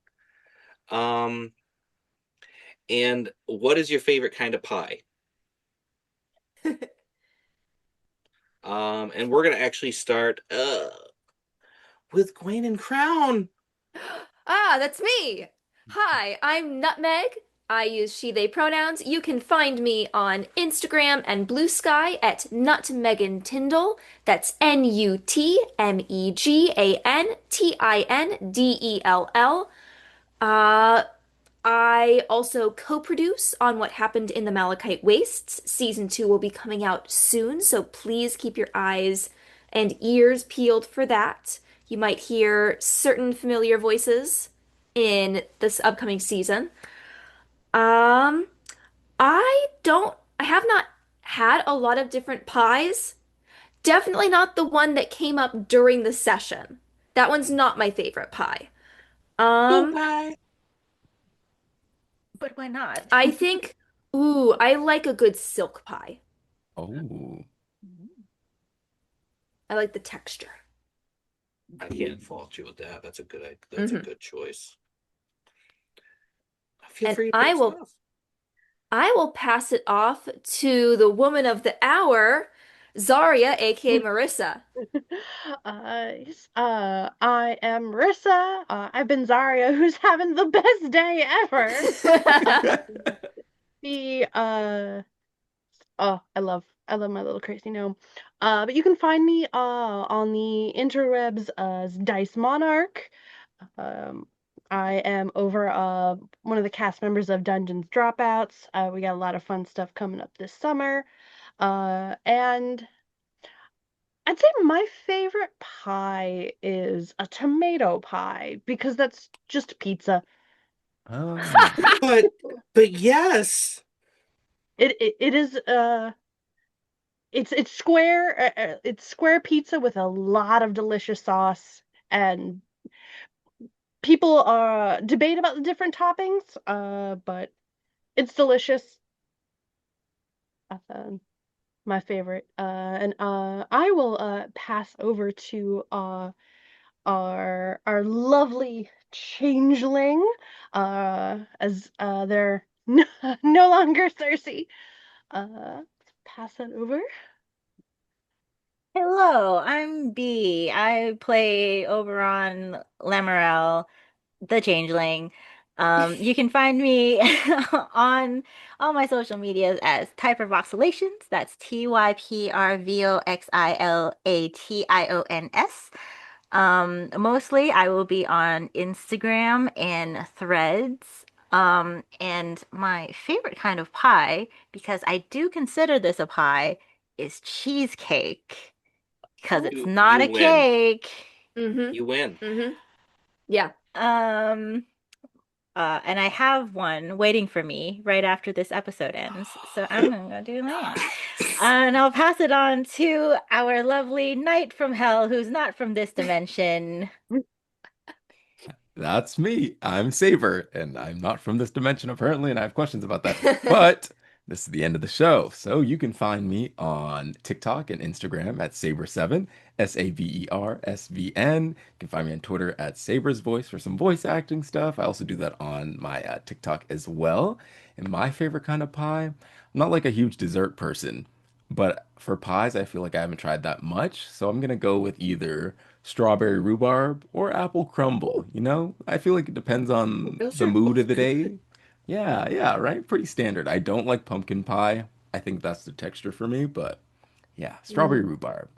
Speaker 1: And what is your favorite kind of pie? And we're going to actually start with Gwen and Crown.
Speaker 5: Ah, that's me. Hi, I'm Nutmeg. I use she, they pronouns. You can find me on Instagram and Blue Sky at NutmeganTindall. That's NutmeganTindell. I also co-produce on What Happened in the Malachite Wastes. Season 2 will be coming out soon, so please keep your eyes and ears peeled for that. You might hear certain familiar voices in this upcoming season. Um, I have not had a lot of different pies. Definitely not the one that came up during the session. That one's not my favorite pie. Um,
Speaker 1: Bye.
Speaker 2: But why not?
Speaker 5: I think, I like a good silk pie.
Speaker 3: Oh.
Speaker 5: I like the texture.
Speaker 1: I can't fault you with that. That's a good choice. Feel
Speaker 5: And
Speaker 1: free to take stuff.
Speaker 5: I will pass it off to the woman of the hour, Zarya, aka Marissa.
Speaker 6: Yes, I am Marissa. I've been Zarya, who's having the best day ever. The oh, I love my little crazy gnome. But you can find me on the interwebs as Dice Monarch. Um, I am over one of the cast members of Dungeons Dropouts. We got a lot of fun stuff coming up this summer. And I'd say my favorite pie is a tomato pie because that's just pizza.
Speaker 3: Oh.
Speaker 1: But yes.
Speaker 6: It is it's square it's square pizza with a lot of delicious sauce, and people debate about the different toppings, but it's delicious. Uh, my favorite. And I will pass over to our lovely changeling, as they're no longer Cersei. Pass that over.
Speaker 2: Hello, I'm B. I play Oberon Lemuel, the Changeling. You can find me on all my social medias as Typervoxilations. That's Typervoxilations. Mostly I will be on Instagram and Threads. And my favorite kind of pie, because I do consider this a pie, is cheesecake. Because it's not
Speaker 1: You
Speaker 2: a
Speaker 1: win.
Speaker 2: cake.
Speaker 5: Mm-hmm.
Speaker 1: You win.
Speaker 5: Mm-hmm. Yeah.
Speaker 2: Um, and I have one waiting for me right after this episode ends. So I'm gonna go do that. And I'll pass it on to our lovely knight from hell who's not from this dimension.
Speaker 3: That's me. I'm Saber, and I'm not from this dimension apparently, and I have questions about that. But this is the end of the show. So you can find me on TikTok and Instagram at Saber7, SaberSvn. You can find me on Twitter at Saber's Voice for some voice acting stuff. I also do that on my TikTok as well. And my favorite kind of pie, I'm not like a huge dessert person, but for pies, I feel like I haven't tried that much. So I'm gonna go with either strawberry rhubarb or apple crumble. You know, I feel like it depends on
Speaker 1: Those
Speaker 3: the
Speaker 1: are
Speaker 3: mood of
Speaker 1: both
Speaker 3: the
Speaker 1: good.
Speaker 3: day. Yeah, yeah, right. Pretty standard. I don't like pumpkin pie. I think that's the texture for me, but yeah, strawberry
Speaker 6: Mm.
Speaker 3: rhubarb.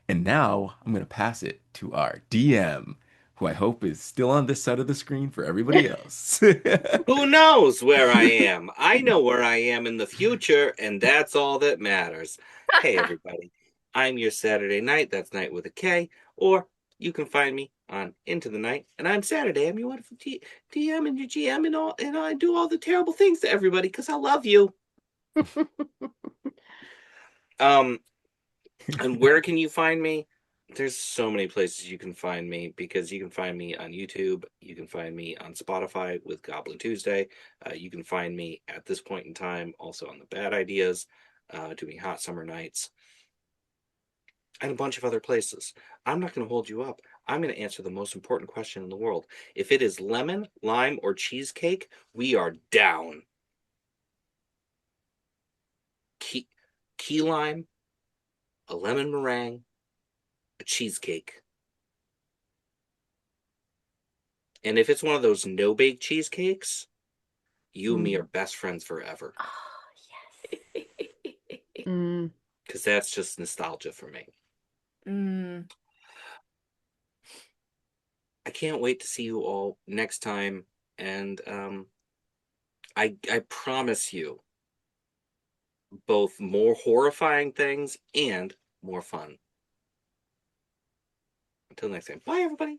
Speaker 3: And now I'm gonna pass it to our DM, who I hope is still on this side of the screen for everybody else.
Speaker 1: Who knows where I am? I know where I am in the future, and that's all that matters. Hey, everybody. I'm your Saturday night. That's night with a K. Or you can find me on Into the Night, and I'm Saturday. I'm your wonderful DM and your GM and all, and I do all the terrible things to everybody because I love you. Um, and where can you find me? There's so many places you can find me because you can find me on YouTube. You can find me on Spotify with Goblin Tuesday. You can find me at this point in time also on the Bad Ideas, doing Hot Summer Nights, and a bunch of other places. I'm not going to hold you up. I'm going to answer the most important question in the world. If it is lemon, lime, or cheesecake, we are down. Key lime, a lemon meringue, a cheesecake. And if it's one of those no-bake cheesecakes, you and me are best friends forever.
Speaker 2: Oh, yes.
Speaker 6: Mm.
Speaker 1: Because that's just nostalgia for me.
Speaker 5: Mm.
Speaker 1: I can't wait to see you all next time. And I promise you both more horrifying things and more fun. Until next time. Bye, everybody.